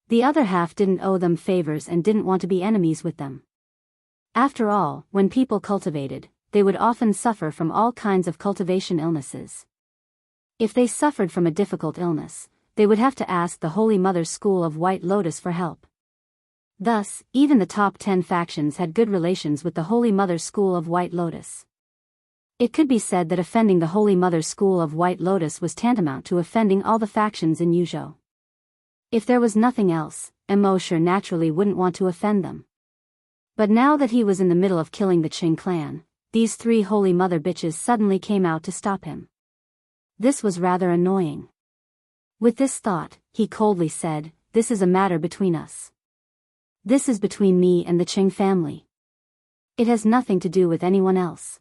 The other half didn't owe them favors and didn't want to be enemies with them. After all, when people cultivated, they would often suffer from all kinds of cultivation illnesses. If they suffered from a difficult illness, they would have to ask the Holy Mother School of White Lotus for help. Thus, even the top 10 factions had good relations with the Holy Mother School of White Lotus. It could be said that offending the Holy Mother School of White Lotus was tantamount to offending all the factions in Yuzhou. If there was nothing else, Mosher naturally wouldn't want to offend them. But now that he was in the middle of killing the Qing clan, these 3 Holy Mother bitches suddenly came out to stop him. This was rather annoying. With this thought, he coldly said, "This is a matter between us. This is between me and the Qing family. It has nothing to do with anyone else.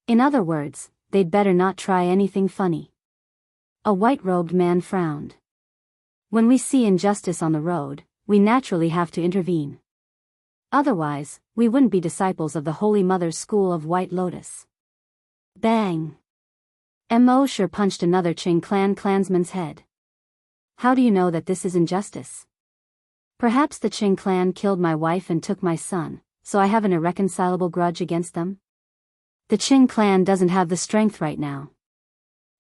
In other words, they'd better not try anything funny." A white-robed man frowned. "When we see injustice on the road, we naturally have to intervene. Otherwise, we wouldn't be disciples of the Holy Mother's School of White Lotus." Bang! Mosher punched another Qing clan clansman's head. "How do you know that this is injustice? Perhaps the Qing clan killed my wife and took my son, so I have an irreconcilable grudge against them? The Qing clan doesn't have the strength right now.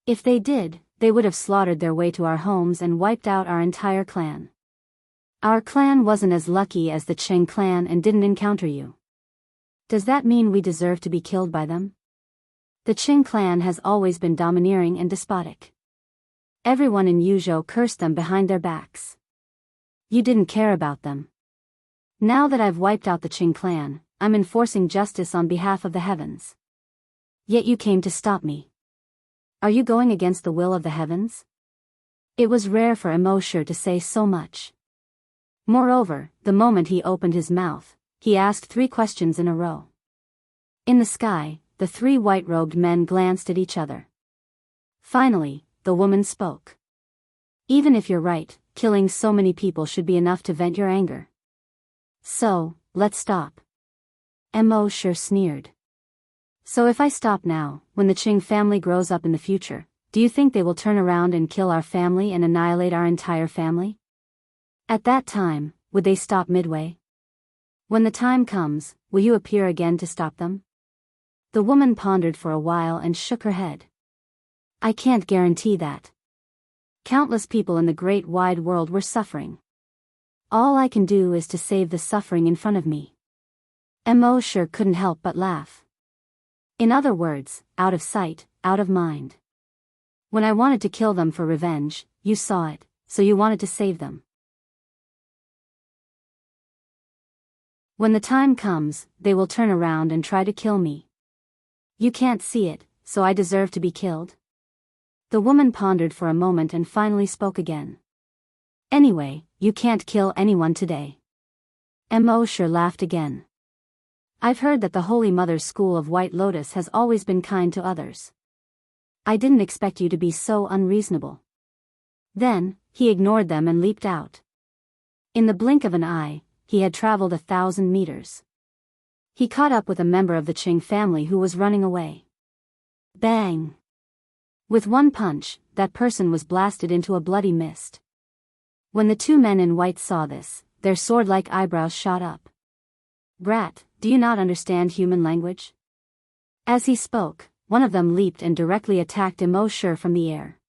If they did, they would have slaughtered their way to our homes and wiped out our entire clan. Our clan wasn't as lucky as the Qing clan and didn't encounter you. Does that mean we deserve to be killed by them? The Qing clan has always been domineering and despotic. Everyone in Yuzhou cursed them behind their backs. You didn't care about them. Now that I've wiped out the Qing clan, I'm enforcing justice on behalf of the heavens. Yet you came to stop me. Are you going against the will of the heavens?" It was rare for Mosher to say so much. Moreover, the moment he opened his mouth, he asked 3 questions in a row. In the sky, the 3 white-robed men glanced at each other. Finally, the woman spoke. "Even if you're right, killing so many people should be enough to vent your anger. So, let's stop." Mosher sneered. "So if I stop now, when the Qing family grows up in the future, do you think they will turn around and kill our family and annihilate our entire family? At that time, would they stop midway? When the time comes, will you appear again to stop them?" The woman pondered for a while and shook her head. "I can't guarantee that. Countless people in the great wide world were suffering. All I can do is to save the suffering in front of me." Mosher couldn't help but laugh. In other words, out of sight, out of mind. When I wanted to kill them for revenge, you saw it, so you wanted to save them. When the time comes, they will turn around and try to kill me. You can't see it, so I deserve to be killed? The woman pondered for a moment and finally spoke again. "Anyway, you can't kill anyone today." Mosher laughed again. "I've heard that the Holy Mother's School of White Lotus has always been kind to others. I didn't expect you to be so unreasonable." Then, he ignored them and leaped out. In the blink of an eye, he had traveled 1,000 meters. He caught up with a member of the Qing family who was running away. Bang! With one punch, that person was blasted into a bloody mist. When the two men in white saw this, their sword-like eyebrows shot up. "Brat, do you not understand human language?" As he spoke, one of them leaped and directly attacked Immersive from the air.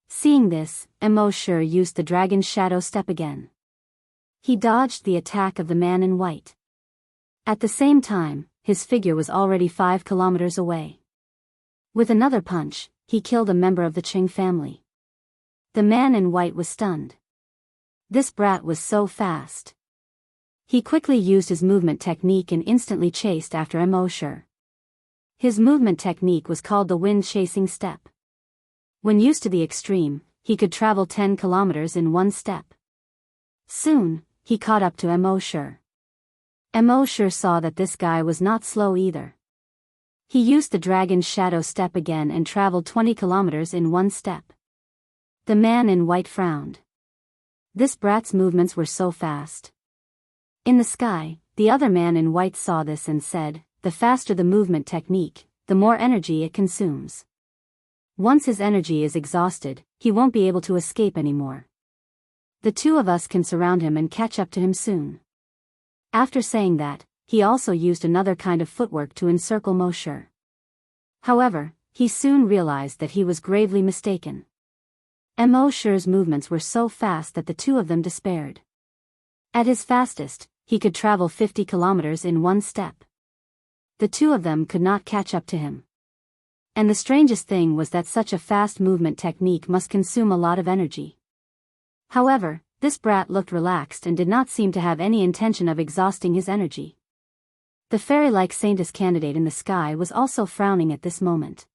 Seeing this, Immersive used the dragon's shadow step again. He dodged the attack of the man in white. At the same time, his figure was already 5 kilometers away. With another punch, he killed a member of the Qing family. The man in white was stunned. This brat was so fast. He quickly used his movement technique and instantly chased after Immersive. His movement technique was called the wind-chasing step. When used to the extreme, he could travel 10 kilometers in one step. Soon, he caught up to Immersive. Immersive saw that this guy was not slow either. He used the dragon's shadow step again and traveled 20 kilometers in one step. The man in white frowned. This brat's movements were so fast. In the sky, the other man in white saw this and said, "The faster the movement technique, the more energy it consumes. Once his energy is exhausted, he won't be able to escape anymore. The two of us can surround him and catch up to him soon." After saying that, he also used another kind of footwork to encircle Immersive. However, he soon realized that he was gravely mistaken. Immersive's movements were so fast that the two of them despaired. At his fastest, he could travel 50 kilometers in one step. The two of them could not catch up to him. And the strangest thing was that such a fast movement technique must consume a lot of energy. However, this brat looked relaxed and did not seem to have any intention of exhausting his energy. The fairy-like saintess candidate in the sky was also frowning at this moment.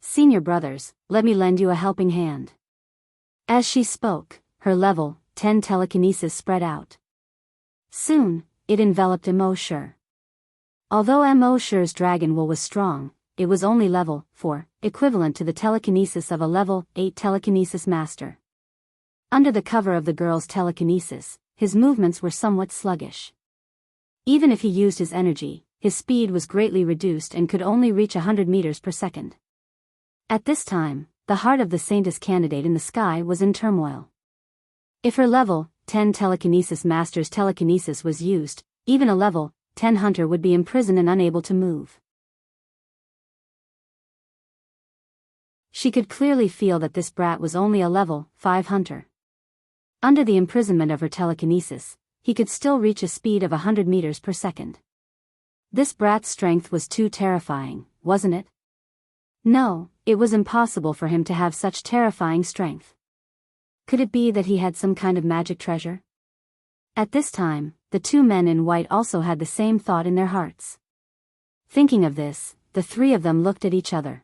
"Senior brothers, let me lend you a helping hand." As she spoke, her level 10 telekinesis spread out. Soon, it enveloped Immersive. Although Immersive's dragon will was strong, it was only level 4, equivalent to the telekinesis of a level 8 telekinesis master. Under the cover of the girl's telekinesis, his movements were somewhat sluggish. Even if he used his energy, his speed was greatly reduced and could only reach 100 meters per second. At this time, the heart of the saintess candidate in the sky was in turmoil. If her level 10 telekinesis master's telekinesis was used, even a level 10 hunter would be imprisoned and unable to move. She could clearly feel that this brat was only a level 5 hunter. Under the imprisonment of her telekinesis, he could still reach a speed of 100 meters per second. This brat's strength was too terrifying, wasn't it? No, it was impossible for him to have such terrifying strength. Could it be that he had some kind of magic treasure? At this time, the two men in white also had the same thought in their hearts. Thinking of this, the three of them looked at each other.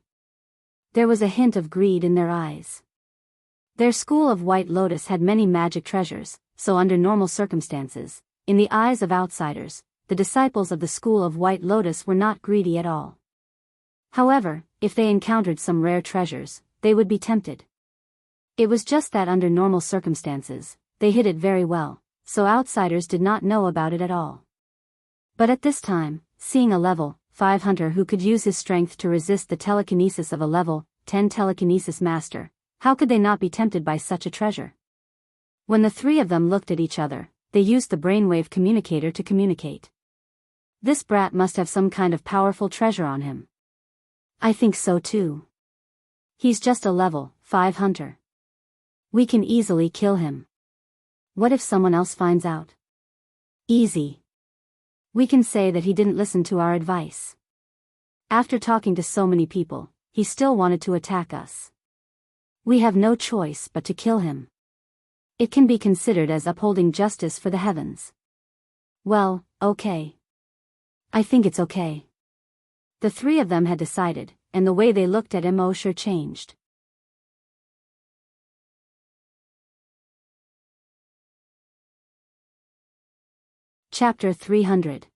There was a hint of greed in their eyes. Their school of White Lotus had many magic treasures, so under normal circumstances, in the eyes of outsiders, the disciples of the school of White Lotus were not greedy at all. However, if they encountered some rare treasures, they would be tempted. It was just that under normal circumstances, they hid it very well, so outsiders did not know about it at all. But at this time, seeing a level 5 hunter who could use his strength to resist the telekinesis of a level 10 telekinesis master, how could they not be tempted by such a treasure? When the three of them looked at each other, they used the brainwave communicator to communicate. This brat must have some kind of powerful treasure on him. I think so too. He's just a level 5 hunter. We can easily kill him. What if someone else finds out? Easy. We can say that he didn't listen to our advice. After talking to so many people, he still wanted to attack us. We have no choice but to kill him. It can be considered as upholding justice for the heavens. Well, okay. I think it's okay. The three of them had decided, and the way they looked at Immersive changed. Chapter 300.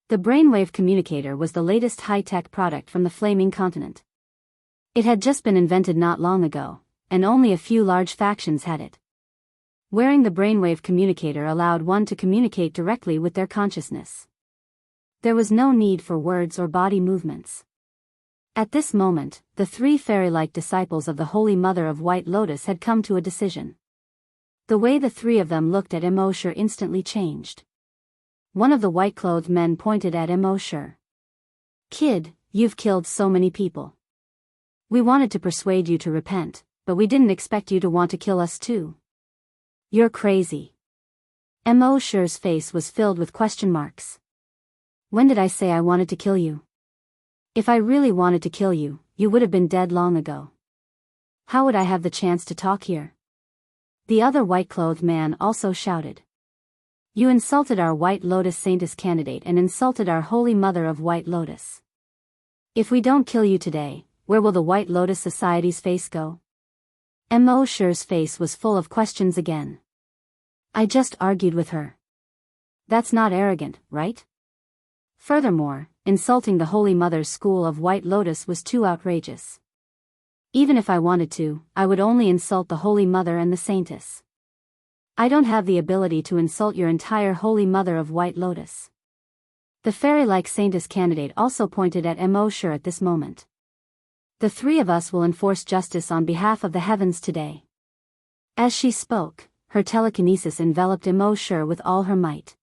The brainwave communicator was the latest high-tech product from the Flaming Continent. It had just been invented not long ago, and only a few large factions had it. Wearing the brainwave communicator allowed one to communicate directly with their consciousness. There was no need for words or body movements. At this moment, the three fairy-like disciples of the Holy Mother of White Lotus had come to a decision. The way the three of them looked at Immersive instantly changed. One of the white-clothed men pointed at Immersive. "Kid, you've killed so many people. We wanted to persuade you to repent, but we didn't expect you to want to kill us too. You're crazy." Immersive's face was filled with question marks. "When did I say I wanted to kill you? If I really wanted to kill you, you would have been dead long ago. How would I have the chance to talk here?" The other white-clothed man also shouted. "You insulted our White Lotus Saintess candidate and insulted our Holy Mother of White Lotus. If we don't kill you today, where will the White Lotus Society's face go?" Immersive's face was full of questions again. "I just argued with her. That's not arrogant, right? Furthermore, insulting the Holy Mother's school of White Lotus was too outrageous. Even if I wanted to, I would only insult the Holy Mother and the Saintess. I don't have the ability to insult your entire Holy Mother of White Lotus." The fairy-like Saintess candidate also pointed at Immersive at this moment. "The three of us will enforce justice on behalf of the heavens today." As she spoke, her telekinesis enveloped Immersive with all her might.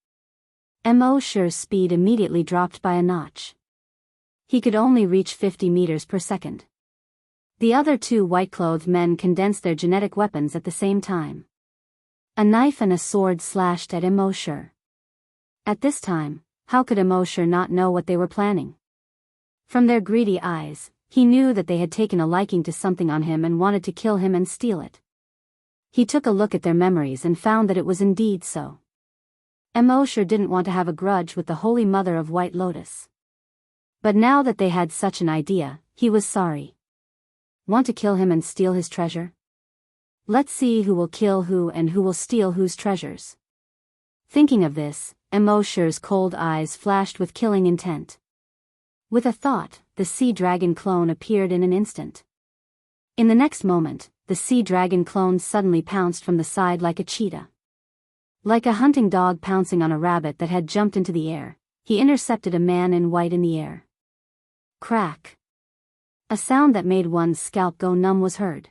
Immersive's speed immediately dropped by a notch. He could only reach 50 meters per second. The other two white-clothed men condensed their genetic weapons at the same time. A knife and a sword slashed at Immersive. At this time, how could Immersive not know what they were planning? From their greedy eyes, he knew that they had taken a liking to something on him and wanted to kill him and steal it. He took a look at their memories and found that it was indeed so. Immersive didn't want to have a grudge with the Holy Mother of White Lotus. But now that they had such an idea, he was sorry. Want to kill him and steal his treasure? Let's see who will kill who and who will steal whose treasures. Thinking of this, Immersive's cold eyes flashed with killing intent. With a thought, the sea dragon clone appeared in an instant. In the next moment, the sea dragon clone suddenly pounced from the side like a cheetah. Like a hunting dog pouncing on a rabbit that had jumped into the air, he intercepted a man in white in the air. Crack! A sound that made one's scalp go numb was heard.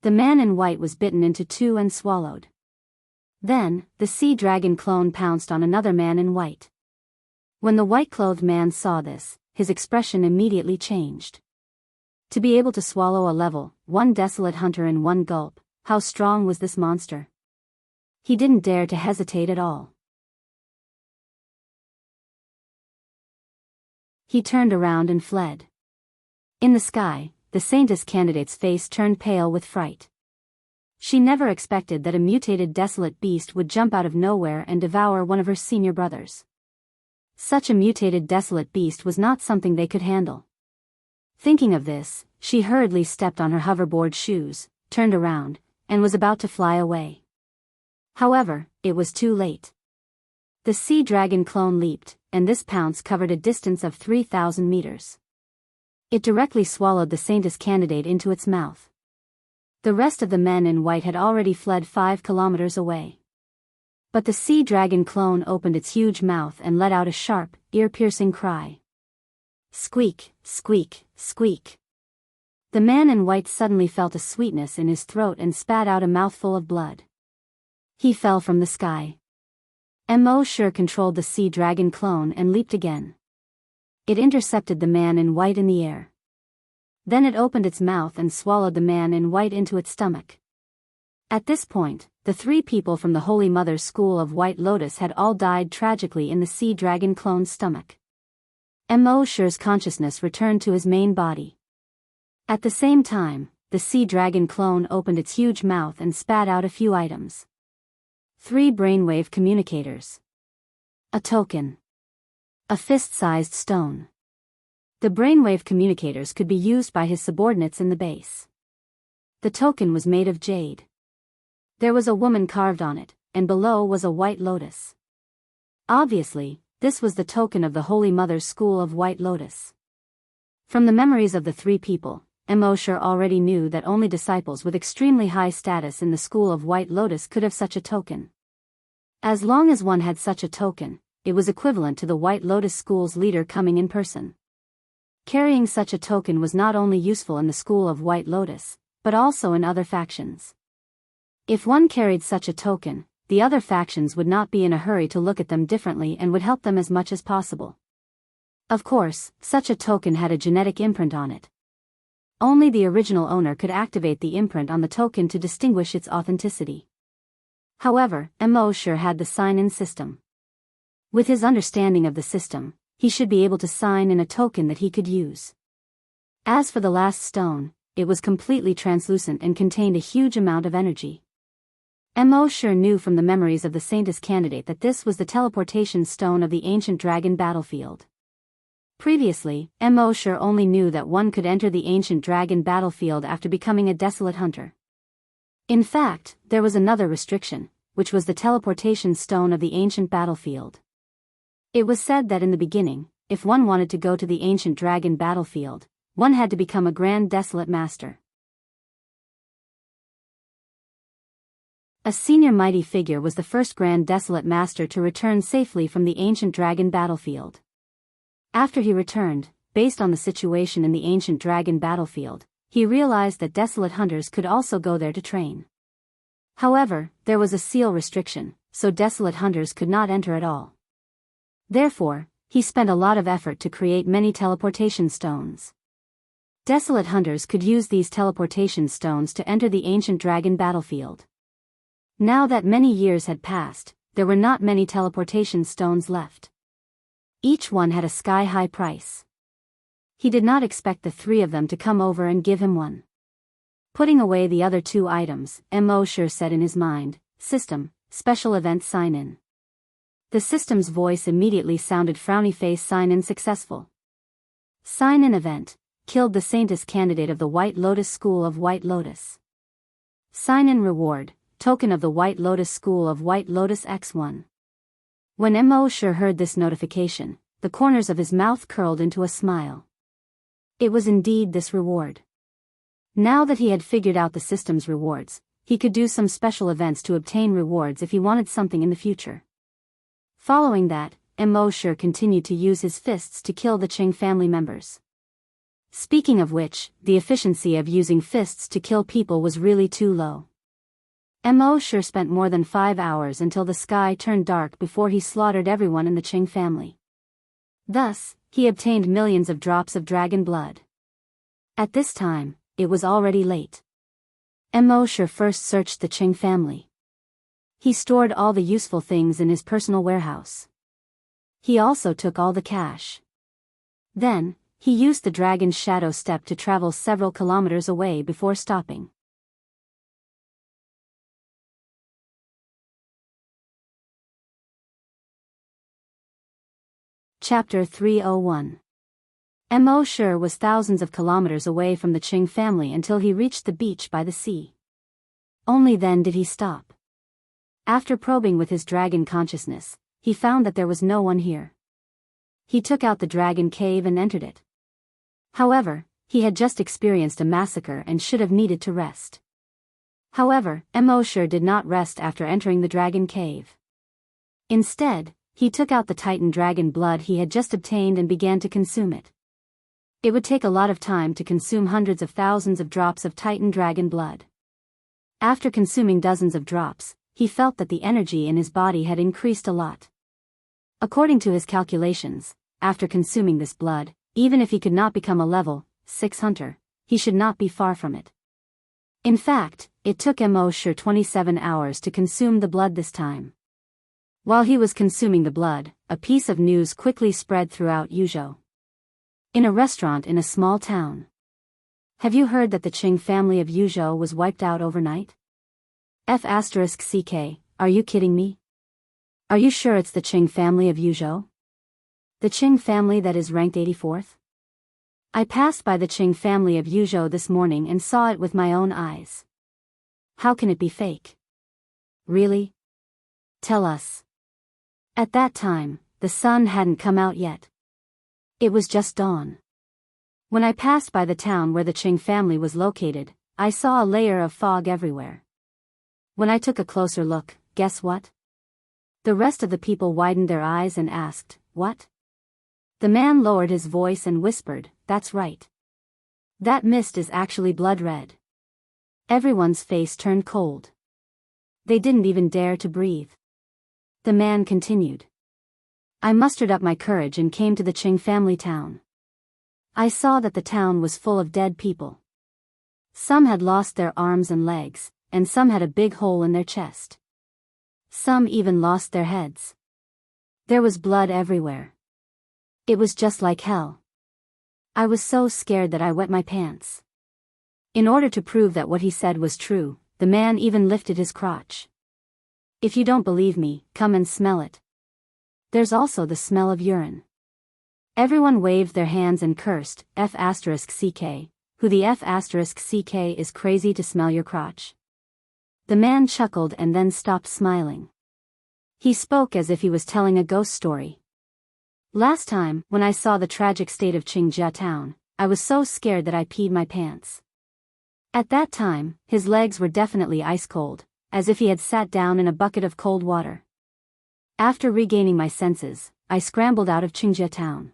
The man in white was bitten into two and swallowed. Then, the sea dragon clone pounced on another man in white. When the white-clothed man saw this, his expression immediately changed. To be able to swallow a level 1 desolate hunter in one gulp, how strong was this monster? He didn't dare to hesitate at all. He turned around and fled. In the sky, the Saintess candidate's face turned pale with fright. She never expected that a mutated desolate beast would jump out of nowhere and devour one of her senior brothers. Such a mutated desolate beast was not something they could handle. Thinking of this, she hurriedly stepped on her hoverboard shoes, turned around, and was about to fly away. However, it was too late. The sea dragon clone leaped, and this pounce covered a distance of 3,000 meters. It directly swallowed the Saintess candidate into its mouth. The rest of the men in white had already fled 5 kilometers away. But the sea dragon clone opened its huge mouth and let out a sharp, ear-piercing cry. Squeak, squeak, squeak. The man in white suddenly felt a sweetness in his throat and spat out a mouthful of blood. He fell from the sky. Immersive controlled the sea dragon clone and leaped again. It intercepted the man in white in the air. Then it opened its mouth and swallowed the man in white into its stomach. At this point, the 3 people from the Holy Mother's school of White Lotus had all died tragically in the sea dragon clone's stomach. Immersive's consciousness returned to his main body. At the same time, the sea dragon clone opened its huge mouth and spat out a few items. 3 brainwave communicators. A token. A fist-sized stone. The brainwave communicators could be used by his subordinates in the base. The token was made of jade. There was a woman carved on it, and below was a white lotus. Obviously, this was the token of the Holy Mother's school of White Lotus. From the memories of the 3 people, Immersive already knew that only disciples with extremely high status in the school of White Lotus could have such a token. As long as one had such a token, it was equivalent to the White Lotus School's leader coming in person. Carrying such a token was not only useful in the school of White Lotus, but also in other factions. If one carried such a token, the other factions would not be in a hurry to look at them differently and would help them as much as possible. Of course, such a token had a genetic imprint on it. Only the original owner could activate the imprint on the token to distinguish its authenticity. However, Mosher had the sign-in system. With his understanding of the system, he should be able to sign in a token that he could use. As for the last stone, it was completely translucent and contained a huge amount of energy. Mosher knew from the memories of the Saintess candidate that this was the teleportation stone of the ancient dragon battlefield. Previously, Mosher only knew that one could enter the ancient dragon battlefield after becoming a desolate hunter. In fact, there was another restriction, which was the teleportation stone of the ancient battlefield. It was said that in the beginning, if one wanted to go to the ancient dragon battlefield, one had to become a grand desolate master. A senior mighty figure was the first grand desolate master to return safely from the ancient dragon battlefield. After he returned, based on the situation in the ancient dragon battlefield, he realized that desolate hunters could also go there to train. However, there was a seal restriction, so desolate hunters could not enter at all. Therefore, he spent a lot of effort to create many teleportation stones. Desolate hunters could use these teleportation stones to enter the ancient dragon battlefield. Now that many years had passed, there were not many teleportation stones left. Each one had a sky-high price. He did not expect the three of them to come over and give him one. Putting away the other two items, Mosher said in his mind, "System, special event sign-in." The system's voice immediately sounded frowny face sign-in successful. Sign-in event, killed the Saintess candidate of the White Lotus School of White Lotus. Sign-in reward, token of the White Lotus School of White Lotus X1. When Mosher heard this notification, the corners of his mouth curled into a smile. It was indeed this reward. Now that he had figured out the system's rewards, he could do some special events to obtain rewards if he wanted something in the future. Following that, Mosher continued to use his fists to kill the Qing family members. Speaking of which, the efficiency of using fists to kill people was really too low. Mosher spent more than 5 hours until the sky turned dark before he slaughtered everyone in the Qing family. Thus, he obtained millions of drops of dragon blood. At this time, it was already late. Mosher first searched the Qing family. He stored all the useful things in his personal warehouse. He also took all the cash. Then, he used the dragon's shadow step to travel several kilometers away before stopping. Chapter 301. Mosher was thousands of kilometers away from the Qing family until he reached the beach by the sea. Only then did he stop. After probing with his dragon consciousness, he found that there was no one here. He took out the dragon cave and entered it. However, he had just experienced a massacre and should have needed to rest. However, Mosher did not rest after entering the dragon cave. Instead, he took out the Titan dragon blood he had just obtained and began to consume it. It would take a lot of time to consume hundreds of thousands of drops of Titan dragon blood. After consuming dozens of drops, he felt that the energy in his body had increased a lot. According to his calculations, after consuming this blood, even if he could not become a level 6 hunter, he should not be far from it. In fact, it took Mosher 27 hours to consume the blood this time. While he was consuming the blood, a piece of news quickly spread throughout Yuzhou. In a restaurant in a small town. Have you heard that the Qing family of Yuzhou was wiped out overnight? F***ck, are you kidding me? Are you sure it's the Qing family of Yuzhou? The Qing family that is ranked 84th? I passed by the Qing family of Yuzhou this morning and saw it with my own eyes. How can it be fake? Really? Tell us. At that time, the sun hadn't come out yet. It was just dawn. When I passed by the town where the Qing family was located, I saw a layer of fog everywhere. When I took a closer look, guess what? The rest of the people widened their eyes and asked, "What?" The man lowered his voice and whispered, that's right. That mist is actually blood red. Everyone's face turned cold. They didn't even dare to breathe. The man continued. I mustered up my courage and came to the Qing family town. I saw that the town was full of dead people. Some had lost their arms and legs, and some had a big hole in their chest. Some even lost their heads. There was blood everywhere. It was just like hell. I was so scared that I wet my pants. In order to prove that what he said was true, the man even lifted his crotch. If you don't believe me, come and smell it. There's also the smell of urine. Everyone waved their hands and cursed, F***ck, who the F***ck is crazy to smell your crotch. The man chuckled and then stopped smiling. He spoke as if he was telling a ghost story. Last time, when I saw the tragic state of Qingjia town, I was so scared that I peed my pants. At that time, his legs were definitely ice cold, as if he had sat down in a bucket of cold water. After regaining my senses, I scrambled out of Qingjia town.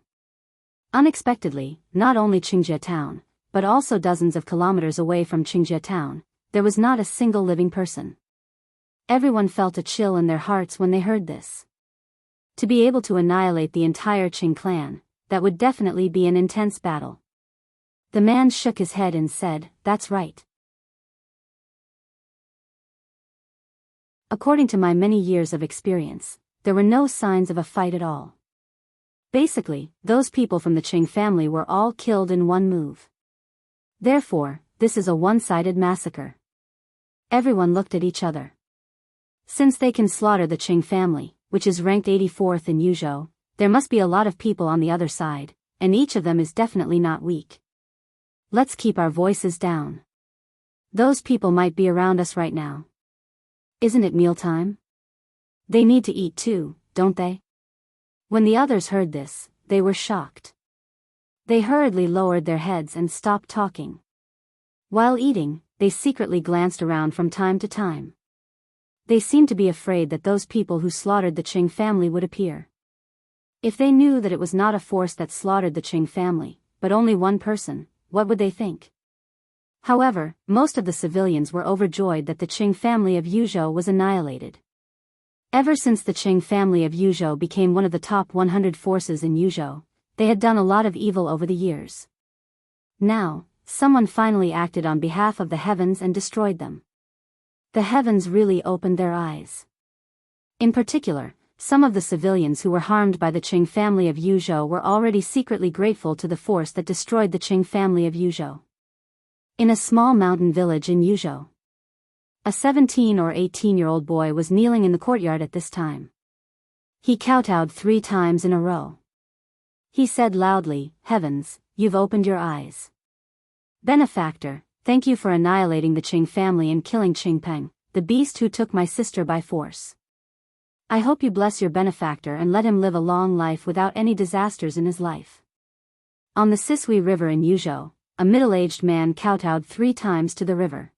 Unexpectedly, not only Qingjia town, but also dozens of kilometers away from Qingjia town, there was not a single living person. Everyone felt a chill in their hearts when they heard this. To be able to annihilate the entire Qing clan, that would definitely be an intense battle. The man shook his head and said, that's right. According to my many years of experience, there were no signs of a fight at all. Basically, those people from the Qing family were all killed in one move. Therefore, this is a one-sided massacre. Everyone looked at each other. Since they can slaughter the Qing family, which is ranked 84th in Yuzhou, there must be a lot of people on the other side, and each of them is definitely not weak. Let's keep our voices down. Those people might be around us right now. Isn't it mealtime? They need to eat too, don't they? When the others heard this, they were shocked. They hurriedly lowered their heads and stopped talking. While eating, they secretly glanced around from time to time. They seemed to be afraid that those people who slaughtered the Qing family would appear. If they knew that it was not a force that slaughtered the Qing family, but only one person, what would they think? However, most of the civilians were overjoyed that the Qing family of Yuzhou was annihilated. Ever since the Qing family of Yuzhou became one of the top 100 forces in Yuzhou, they had done a lot of evil over the years. Now, someone finally acted on behalf of the heavens and destroyed them. The heavens really opened their eyes. In particular, some of the civilians who were harmed by the Qing family of Yuzhou were already secretly grateful to the force that destroyed the Qing family of Yuzhou. In a small mountain village in Yuzhou, a 17 or 18-year-old boy was kneeling in the courtyard at this time. He kowtowed 3 times in a row. He said loudly, "Heavens, you've opened your eyes. Benefactor, thank you for annihilating the Qing family and killing Qingpeng, the beast who took my sister by force. I hope you bless your benefactor and let him live a long life without any disasters in his life." On the Sisui River in Yuzhou, a middle-aged man kowtowed 3 times to the river.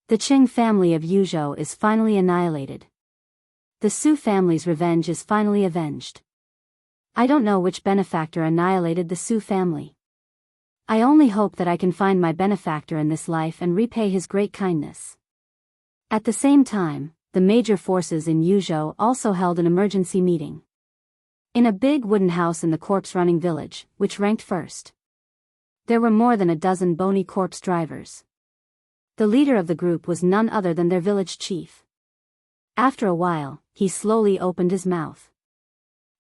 The Qing family of Yuzhou is finally annihilated. The Su family's revenge is finally avenged. I don't know which benefactor annihilated the Su family. I only hope that I can find my benefactor in this life and repay his great kindness. At the same time, the major forces in Yuzhou also held an emergency meeting. In a big wooden house in the corpse-running village, which ranked first. There were more than a dozen bony corpse drivers. The leader of the group was none other than their village chief. After a while, he slowly opened his mouth.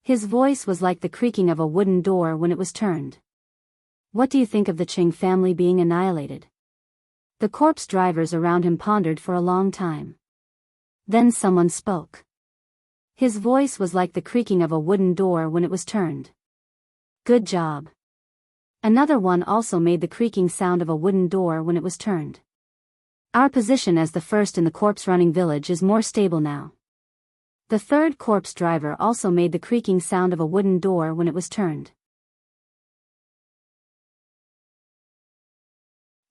His voice was like the creaking of a wooden door when it was turned. What do you think of the Qing family being annihilated? The corpse drivers around him pondered for a long time. Then someone spoke. His voice was like the creaking of a wooden door when it was turned. Good job. Another one also made the creaking sound of a wooden door when it was turned. Our position as the first in the corpse-running village is more stable now. The third corpse driver also made the creaking sound of a wooden door when it was turned.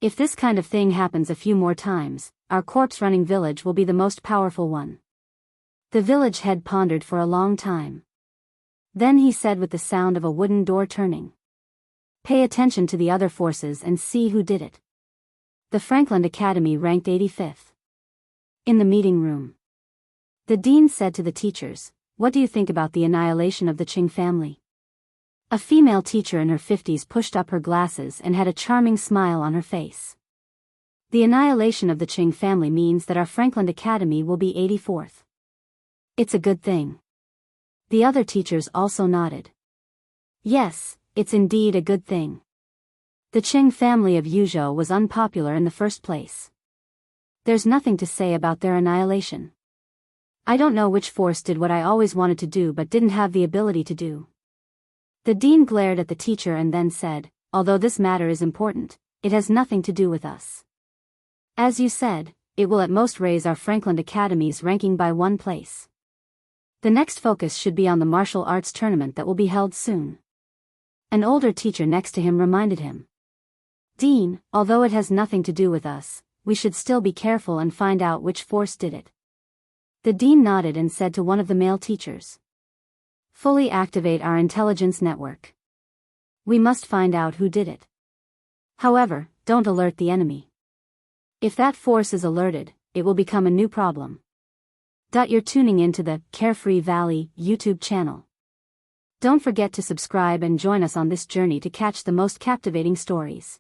If this kind of thing happens a few more times, our corpse-running village will be the most powerful one. The village head pondered for a long time. Then he said with the sound of a wooden door turning. Pay attention to the other forces and see who did it. The Franklin Academy ranked 85th. In the meeting room, the dean said to the teachers, "What do you think about the annihilation of the Qing family?" A female teacher in her 50s pushed up her glasses and had a charming smile on her face. "The annihilation of the Qing family means that our Franklin Academy will be 84th. It's a good thing." The other teachers also nodded. Yes, it's indeed a good thing. The Qing family of Yuzhou was unpopular in the first place. There's nothing to say about their annihilation. I don't know which force did what I always wanted to do but didn't have the ability to do. The dean glared at the teacher and then said, "Although this matter is important, it has nothing to do with us. As you said, it will at most raise our Franklin Academy's ranking by 1 place. The next focus should be on the martial arts tournament that will be held soon." An older teacher next to him reminded him. "Dean, although it has nothing to do with us, we should still be careful and find out which force did it." The dean nodded and said to one of the male teachers, "Fully activate our intelligence network. We must find out who did it. However, don't alert the enemy. If that force is alerted, it will become a new problem." You're tuning into the Carefree Valley YouTube channel. Don't forget to subscribe and join us on this journey to catch the most captivating stories.